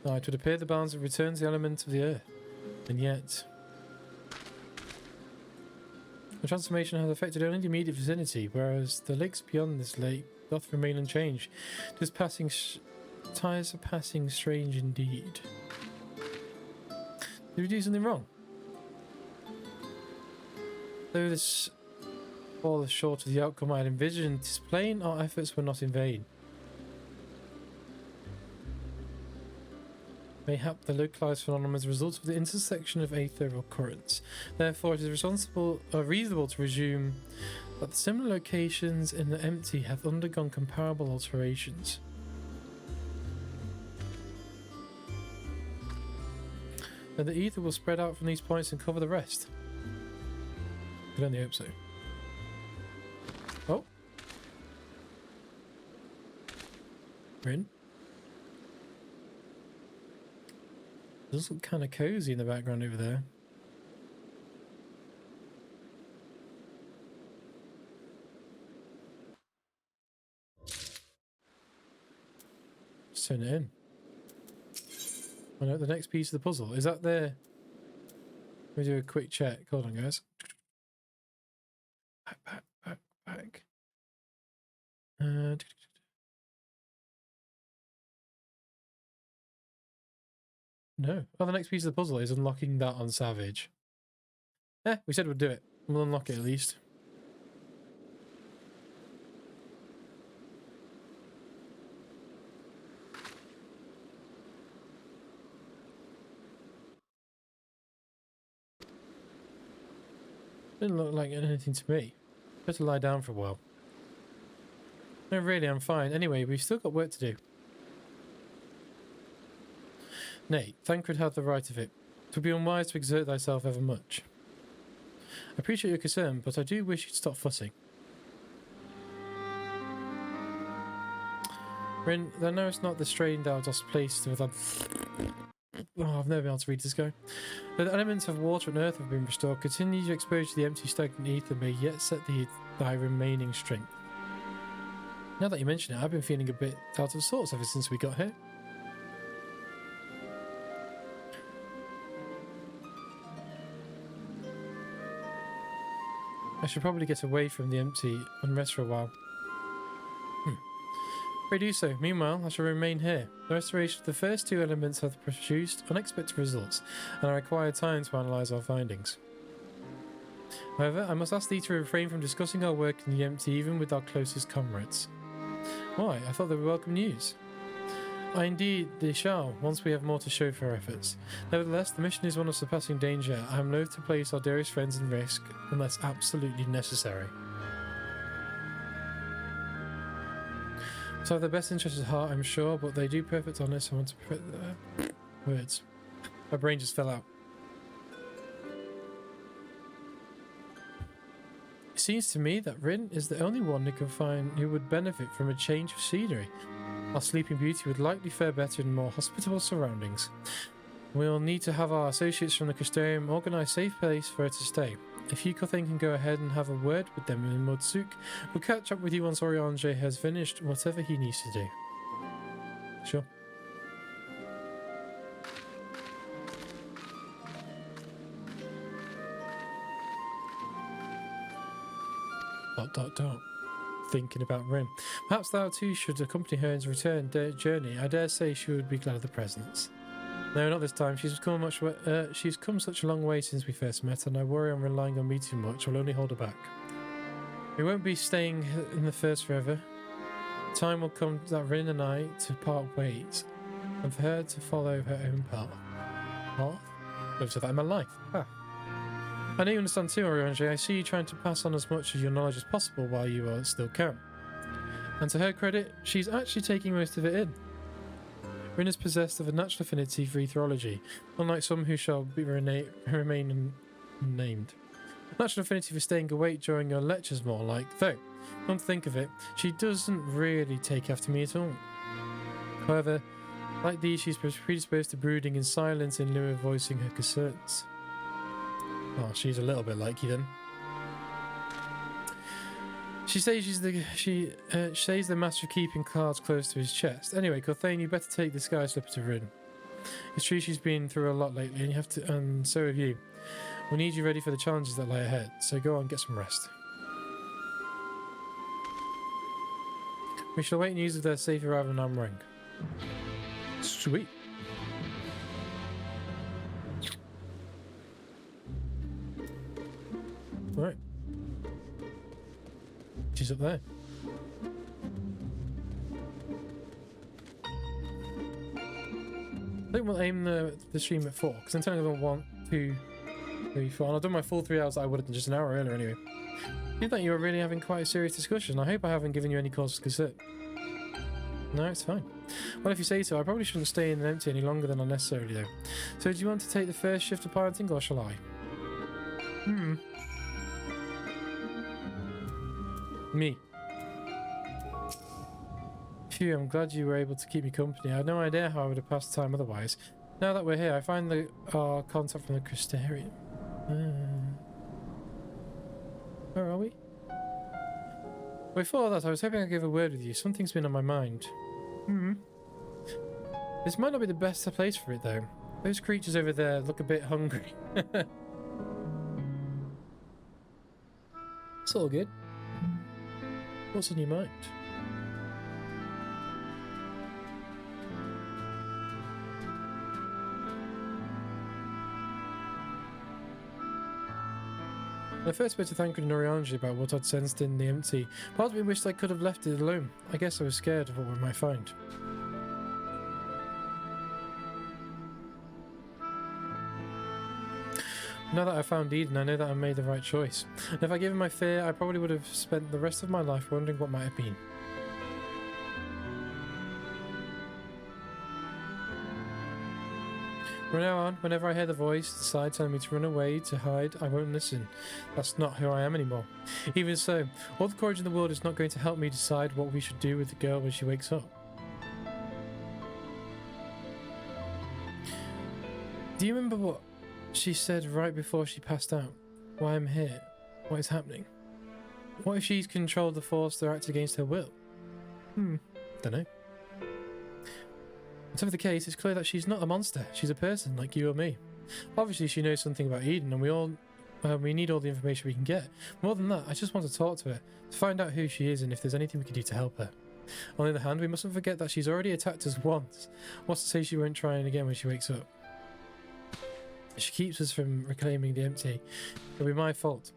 Now, it would appear the balance of returns the element of the earth. And yet... the transformation has affected only the immediate vicinity, whereas the lakes beyond this lake doth remain unchanged. This tires are passing strange indeed. Did we do something wrong? Though this falls short of the outcome I had envisioned, it is plain our efforts were not in vain. Mayhap the localized phenomenon is a result of the intersection of aether currents. Therefore, it is reasonable to presume that the similar locations in the empty have undergone comparable alterations. Then the ether will spread out from these points and cover the rest. I can only hope so. Oh. Rin. It does look kind of cozy in the background over there. Just turn it in. Oh no, the next piece of the puzzle. Is that there? Let me do a quick check. Hold on, guys. Back. No. Oh, the next piece of the puzzle is unlocking that on Savage. We said we'd do it. We'll unlock it at least. Didn't look like anything to me. Better lie down for a while. No, really, I'm fine. Anyway, we've still got work to do. Nay, Thancred hath the right of it. 'Twould be unwise to exert thyself ever much. I appreciate your concern, but I do wish you'd stop fussing. Rin, thou knowest not the strain thou dost place with Oh, I've never been able to read this guy. Though the elements of water and earth have been restored, continued exposure to the empty stagnant ether may yet set thy remaining strength. Now that you mention it, I've been feeling a bit out of sorts ever since we got here. should probably get away from the empty and rest for a while. Pray do so. Meanwhile, I shall remain here. The restoration of the first two elements have produced unexpected results, and I require time to analyse our findings. However, I must ask thee to refrain from discussing our work in the empty even with our closest comrades. Why? I thought they were welcome news. Indeed, they shall, once we have more to show for our efforts. Nevertheless, the mission is one of surpassing danger. I am loath to place our dearest friends in risk unless absolutely necessary. So I have their best interests at heart, I'm sure, but they do perfect honest. I want to protect their words. My brain just fell out. It seems to me that Rin is the only one who would benefit from a change of scenery. Our Sleeping Beauty would likely fare better in more hospitable surroundings. We'll need to have our associates from the Custodium organise a safe place for her to stay. If you, Cothane, can go ahead and have a word with them in Mudsuk, we'll catch up with you once Oriange has finished whatever he needs to do. Sure. ... Thinking about Rin. Perhaps thou too should accompany her in her return journey. I dare say she would be glad of the presence. No, not this time. She's come such a long way since we first met, and I worry I'm relying on me too much. I'll only hold her back. We won't be staying in the First forever. Time will come that Rin and I to part ways, and for her to follow her own path. Path? I've said that in my life. Ah. I know you understand too, Oriange. I see you trying to pass on as much of your knowledge as possible while you still can. And to her credit, she's actually taking most of it in. Rin is possessed of a natural affinity for ethology, unlike some who shall remain unnamed. Natural affinity for staying awake during your lectures more like, though, come to think of it, she doesn't really take after me at all. However, like these, she's predisposed to brooding in silence in lieu of voicing her concerns. Oh, she's a little bit like you then. She says she's the master of keeping cards close to his chest. Anyway, Cothane, you better take the sky slipper to Rin. It's true she's been through a lot lately, and you have to, and so have you. We need you ready for the challenges that lie ahead. So go on, get some rest. We shall wait news of their safe arrival in Amrang. Sweet. Right. She's up there. I think we'll aim the stream at 4, because I'm telling them 1, 2, 3, 4. And I've done my full 3 hours that I would have done just an hour earlier anyway. I think you were really having quite a serious discussion. I hope I haven't given you any cause for concern. No, it's fine. Well, if you say so, I probably shouldn't stay in an empty any longer than unnecessarily, though. So do you want to take the first shift of piloting, or shall I? Me. Phew, I'm glad you were able to keep me company. I had no idea how I would have passed time otherwise. Now that we're here, I find our contact from the Crystarium. Where are we? Before that, I was hoping I'd give a word with you. Something's been on my mind. This might not be the best place for it, though. Those creatures over there look a bit hungry. It's all good. What's on your mind? I first spoke to Thancred and Oriange about what I'd sensed in the empty. Part of me wished I could have left it alone. I guess I was scared of what we might find. Now that I've found Eden, I know that I made the right choice. And if I gave in my fear, I probably would have spent the rest of my life wondering what might have been. From now on, whenever I hear the voice, the side telling me to run away, to hide, I won't listen. That's not who I am anymore. Even so, all the courage in the world is not going to help me decide what we should do with the girl when she wakes up. Do you remember what she said right before she passed out? Why I'm here? What is happening? What if she's controlled the force that acts against her will? Dunno. Whatever the case, it's clear that she's not a monster. She's a person, like you or me. Obviously, she knows something about Eden, and we all We need all the information we can get. More than that, I just want to talk to her, to find out who she is and if there's anything we can do to help her. On the other hand, we mustn't forget that she's already attacked us once. What's to say she won't try it again when she wakes up? She keeps us from reclaiming the empty. It'll be my fault.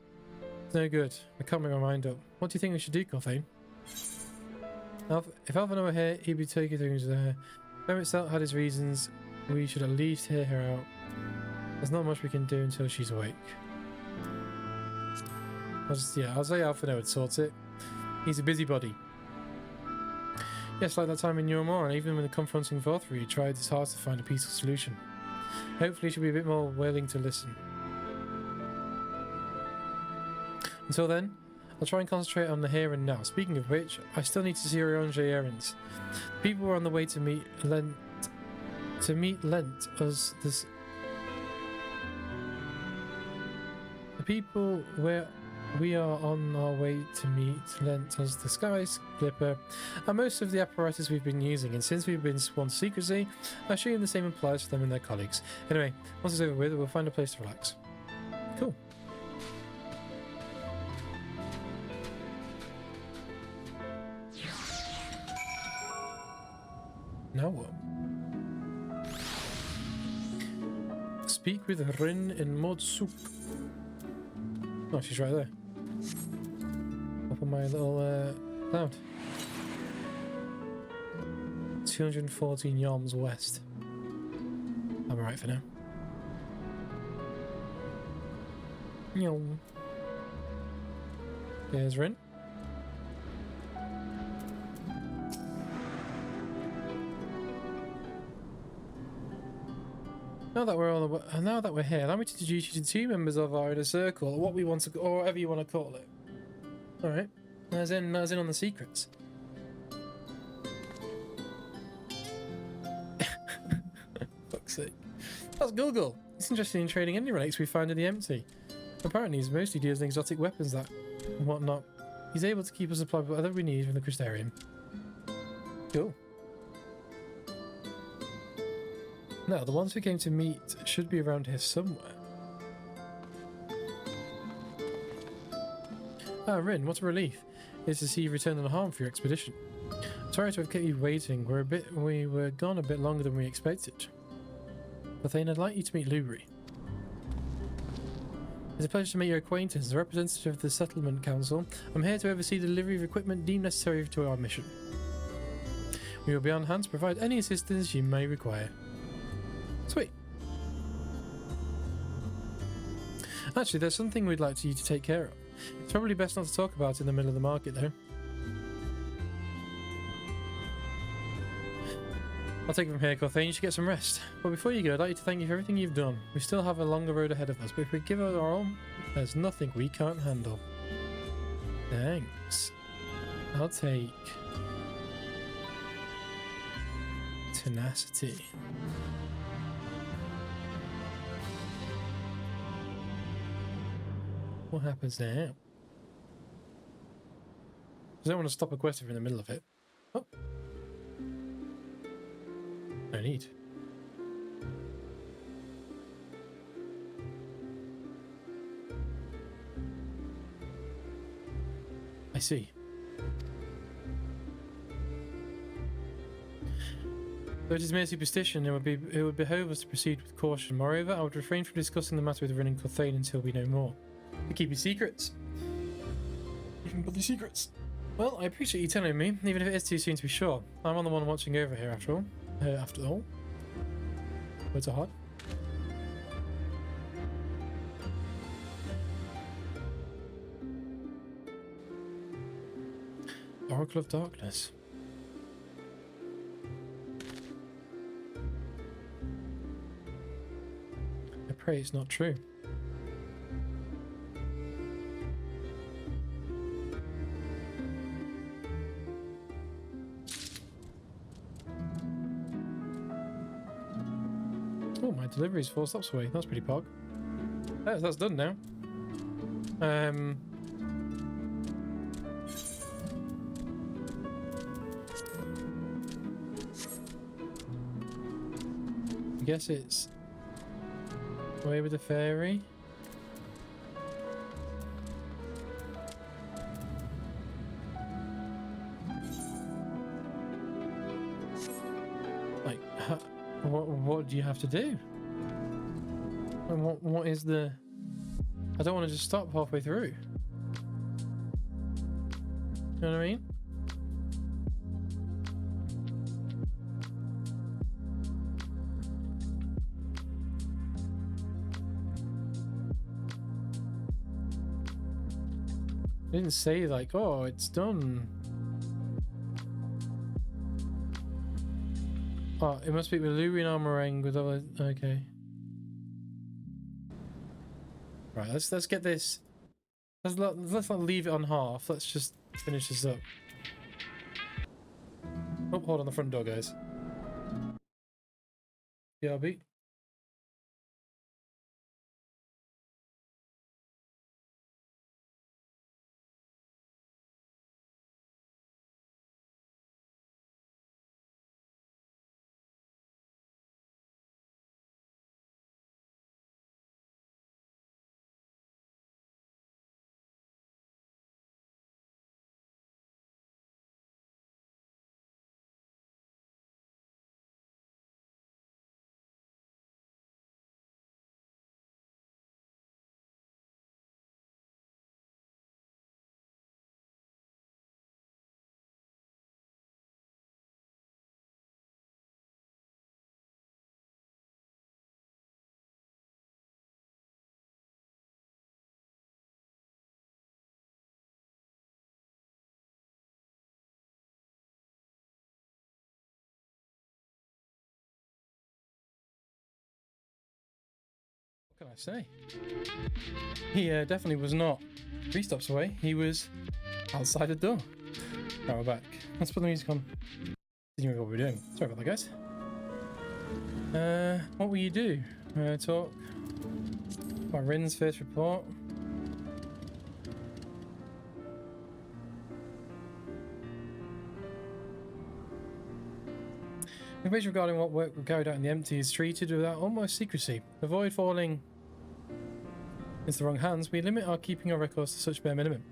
It's no good. I can't make my mind up. What do you think we should do, Corthane? If Alvin were here, he'd be taking things to her. Havent Stout had his reasons. We should at least hear her out. There's not much we can do until she's awake. I'll say Alvin would sort it. He's a busybody. Yes, like that time in Yormore, and even when confronting Vothri, he tried his hardest to find a peaceful solution. Hopefully she'll be a bit more willing to listen. Until then, I'll try and concentrate on the here and now. Speaking of which, I still need to see Orange errands. People were on the way to meet Lent us this. The people where we are on our way to meet lent us the Sky's Clipper and most of the apparatus we've been using, and since we've been sworn to secrecy, I assume the same applies for them and their colleagues. Anyway, once it's over with, we'll find a place to relax. Cool. Now what? Speak with Rin in Modsuk. Oh, she's right there. Up on my little cloud. 214 yards west. I'm alright for now. There's Rin. Now that we're here, allow me to introduce you to two members of our inner circle, or what we want to, or whatever you want to call it. All right, as in on the secrets. Fuck's sake, that's Google. He's interested in trading any relics we find in the empty. Apparently, he's mostly deals in exotic weapons that and whatnot. He's able to keep us supplied with whatever we need from the Crystarium. Cool. Now, the ones we came to meet should be around here somewhere. Ah, Rin, what a relief. It's to see you return unharmed for your expedition. Sorry to have kept you waiting. We were gone a bit longer than we expected. Corthane, I'd like you to meet Lubri. It's a pleasure to make your acquaintance. As a representative of the Settlement Council, I'm here to oversee the delivery of equipment deemed necessary to our mission. We will be on hand to provide any assistance you may require. Sweet. Actually, there's something we'd like you to take care of. It's probably best not to talk about it in the middle of the market, though. I'll take it from here, Corthane. You should get some rest. But before you go, I'd like you to thank you for everything you've done. We still have a longer road ahead of us, but if we give it our all, there's nothing we can't handle. Thanks. I'll take tenacity. What happens now? I don't want to stop a quest if we're in the middle of it. Oh. No need. I see. Though it is mere superstition, it would behove us to proceed with caution. Moreover, I would refrain from discussing the matter with Rin and Corthane until we know more. We keep your secrets. Even bloody secrets. Well, I appreciate you telling me, even if it is too soon to be sure. I'm on the one watching over here after all. Words are hard. Oracle of Darkness. I pray it's not true. Oh, my delivery is 4 stops away. That's pretty pog. That's done now. I guess it's away with the fairy. Like, what do you have to do? And what is the... I don't want to just stop halfway through. You know what I mean? It didn't say like, oh, it's done. Oh, it must be with Lurian Armorang with other... Okay. Right, let's get this. Let's not leave it on half. Let's just finish this up. Oh, hold on the front door, guys. BRB. What can I say? He definitely was not 3 stops away. He was outside the door. Right, we're back. Let's put the music on. Continue what we're doing. Sorry about that, guys. What will you do? Talk about Rin's first report. Information regarding what work we carried out in the empty is treated without almost secrecy. Avoid falling into the wrong hands. We limit our keeping our records to such bare minimum.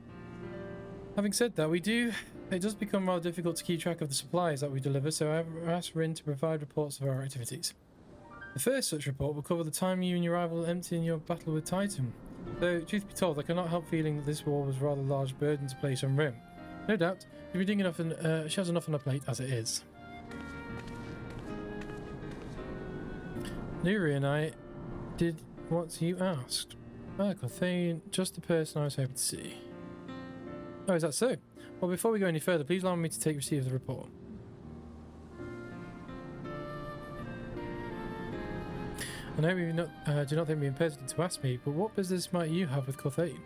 Having said that, it does become rather difficult to keep track of the supplies that we deliver, so I've asked Rin to provide reports of our activities. The first such report will cover the time you and your rival emptied in your battle with Titan. Though, truth be told, I cannot help feeling that this war was a rather large burden to place on Rin. No doubt, she's been doing enough and she has enough on her plate as it is. Nuri and I did what you asked. Ah, Clothain, just the person I was hoping to see. Oh, is that so? Well, before we go any further, please allow me to take receipt of the report. I know you do not think me impertinent to ask me, but what business might you have with Clothain?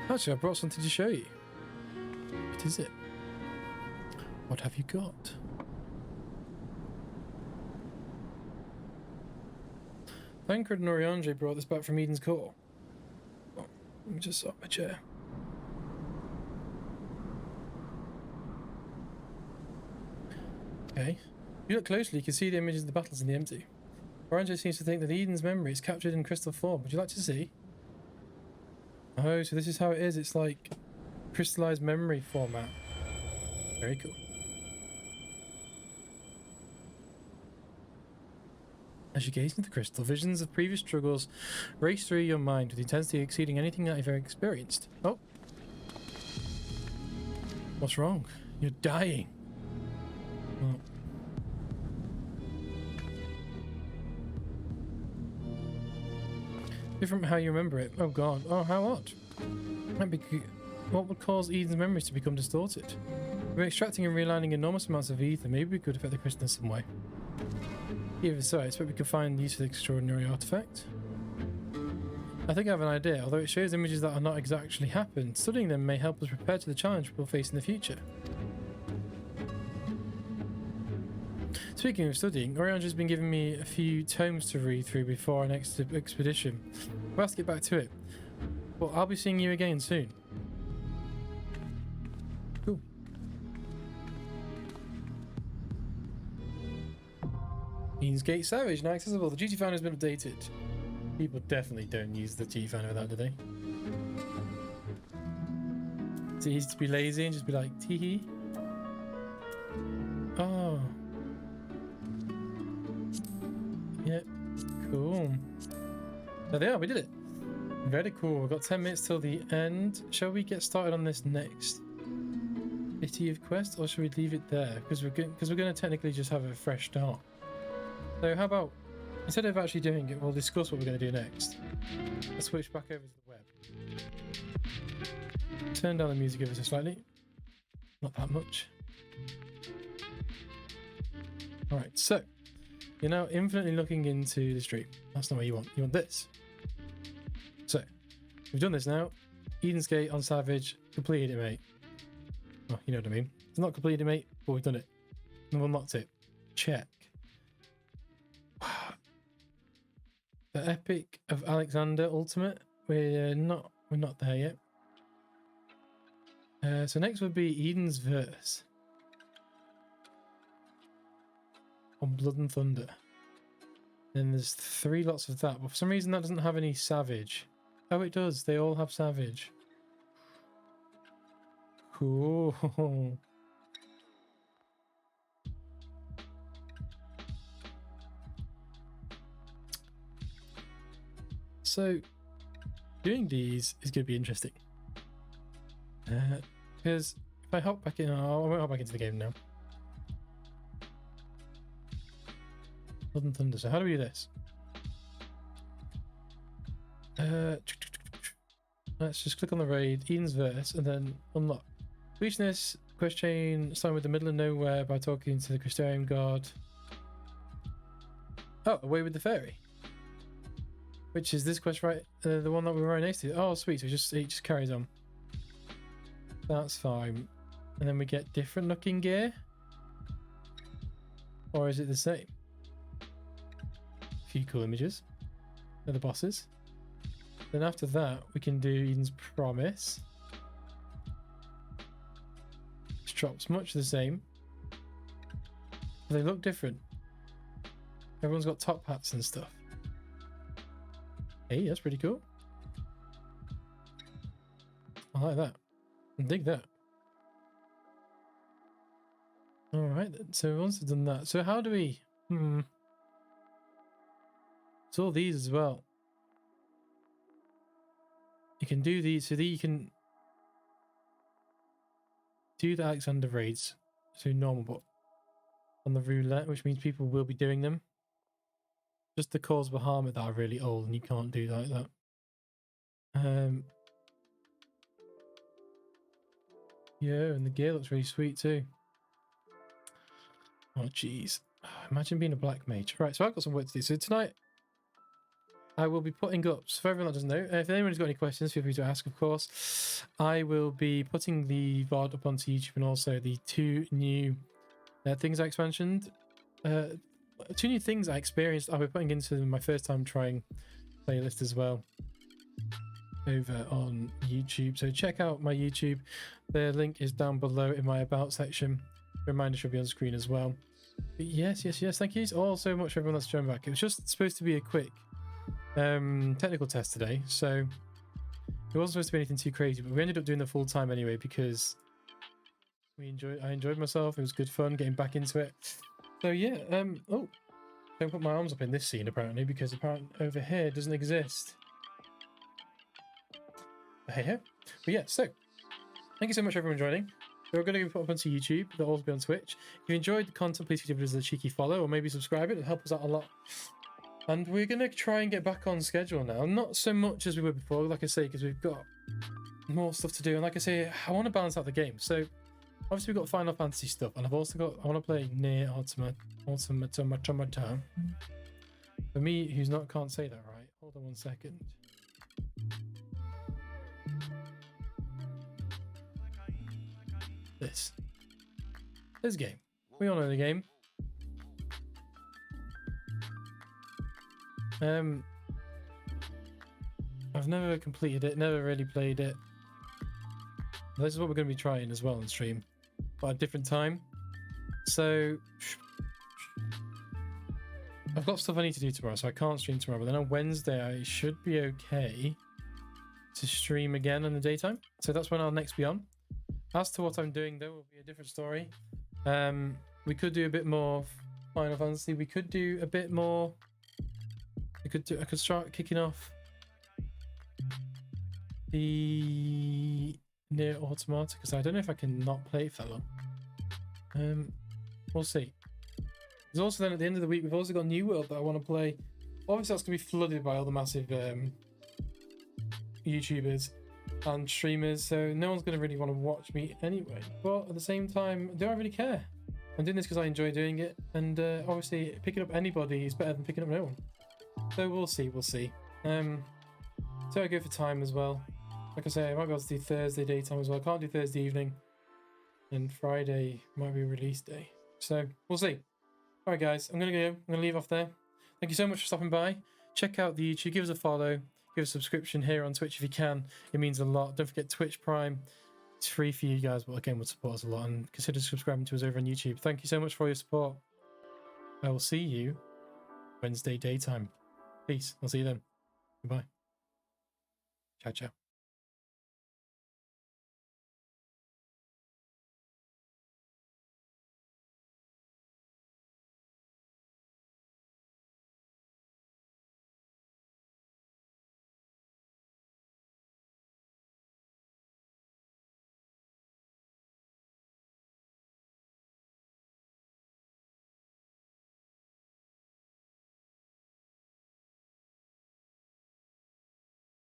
Actually, I brought something to show you. What is it? What have you got? Thancred and Oriandre brought this back from Eden's Core. Oh, let me just stop my chair. Okay. If you look closely, you can see the images of the battles in the empty. Oriandre seems to think that Eden's memory is captured in crystal form. Would you like to see? Oh, so this is how it is. It's like crystallized memory format. Very cool. As you gaze into the crystal, visions of previous struggles race through your mind with the intensity exceeding anything that you've ever experienced. Oh. What's wrong? You're dying. Oh. Different from how you remember it. Oh god. Oh, how odd. What would cause Eden's memories to become distorted? We're extracting and realigning enormous amounts of ether. Maybe we could affect the crystal in some way. Even so, I expect we could find use for the extraordinary artifact. I think I have an idea. Although it shows images that are not exactly happened, studying them may help us prepare to the challenge we'll face in the future. Speaking of studying, Oriandre's been giving me a few tomes to read through before our next expedition. We'll have to get back to it. Well, I'll be seeing you again soon. Cool. Eden's Gate Savage, now accessible. The duty finder has been updated. People definitely don't use the duty finder without, do they? It's easy to be lazy and just be like, tee hee. Oh. There they are, we did it. Very cool. We've got 10 minutes till the end. Shall we get started on this next bit of quest, or should we leave it there? Because we're going to technically just have a fresh start. So how about, instead of actually doing it, we'll discuss what we're going to do next. Let's switch back over to the web. Turn down the music ever so slightly. Not that much. Alright, so you're now infinitely looking into the stream. That's not what you want. You want this. So we've done this now. Eden's Gate on Savage. Completed it, mate. Oh, you know what I mean. It's not completed, mate, but we've done it. And we've unlocked it. Check. The Epic of Alexander Ultimate. We're not there yet. So next would be Eden's Verse on Blood and Thunder. Then there's 3 lots of that, but for some reason that doesn't have any Savage. Oh, it does. They all have Savage. Cool. So doing these is going to be interesting. Because if I hop back in, I won't hop back into the game now. Blood and Thunder. So how do we do this? Let's just click on the raid, Eden's Verse, and then unlock. Reaching this quest chain, starting with the middle of nowhere by talking to the Crystarium God. Oh, Away with the Fairy. Which is this quest, right? The one that we're right next to. Oh, sweet. So it just carries on. That's fine. And then we get different looking gear. Or is it the same? A few cool images. They're the bosses. Then after that, we can do Eden's Promise. Which drops much the same. But they look different. Everyone's got top hats and stuff. Hey, that's pretty cool. I like that. I dig that. Alright, so once we've done that, so how do we... It's all these as well. You can do these, so you can do the Alexander raids, so normal, but on the roulette, which means people will be doing them. Just the cause Bahamut that are really old and you can't do like that. Yeah, and the gear looks really sweet too. Oh jeez. Imagine being a black mage. Right, so I've got some work to do. So tonight I will be putting up, so for everyone that doesn't know, if anyone's got any questions, feel free to ask, of course. I will be putting the VOD up onto YouTube and also the 2 new things I expansioned. 2 new things I experienced I'll be putting into my first time trying playlist as well over on YouTube. So check out my YouTube. The link is down below in my about section. Reminder should be on screen as well. But yes. Thank you all so much for everyone that's joined back. It was just supposed to be a quick technical test today, so it wasn't supposed to be anything too crazy, but we ended up doing the full time anyway because I enjoyed myself. It was good fun getting back into it. So yeah, oh, don't put my arms up in this scene apparently, because apparently over here doesn't exist. But yeah, so thank you so much everyone joining. We're going to be put up onto YouTube. They'll also be on Twitch. If you enjoyed the content, please give us a cheeky follow or maybe subscribe. It'll help us out a lot. And we're going to try and get back on schedule now. Not so much as we were before, like I say, because we've got more stuff to do. And like I say, I want to balance out the game. So obviously we've got Final Fantasy stuff. And I've also got, I want to play Nier Automata. For me, who's not, can't say that right. Hold on one second. This game. We all know the game. I've never completed it, never really played it. This is what we're going to be trying as well on stream, but at a different time. So I've got stuff I need to do tomorrow, so I can't stream tomorrow, but then on Wednesday I should be okay to stream again in the daytime. So that's when I'll next be on. As to what I'm doing though will be a different story. We could do a bit more Final Fantasy. We could do a bit more. I could start kicking off the Near Automata because I don't know if I can not play it for that long. We'll see. There's also then at the end of the week we've also got New World that I want to play. Obviously that's gonna be flooded by all the massive YouTubers and streamers, so no one's gonna really want to watch me anyway. But at the same time, do I really care? I'm doing this because I enjoy doing it, and obviously picking up anybody is better than picking up no one. So we'll see, we'll see. So I go for time as well. Like I say, I might be able to do Thursday daytime as well. I can't do Thursday evening, and Friday might be release day. So we'll see. All right, guys, I'm gonna go. I'm gonna leave off there. Thank you so much for stopping by. Check out the YouTube. Give us a follow. Give us a subscription here on Twitch if you can. It means a lot. Don't forget Twitch Prime. It's free for you guys, but again, would support us a lot. And consider subscribing to us over on YouTube. Thank you so much for all your support. I will see you Wednesday daytime. Peace. I'll see you then. Goodbye. Ciao, ciao.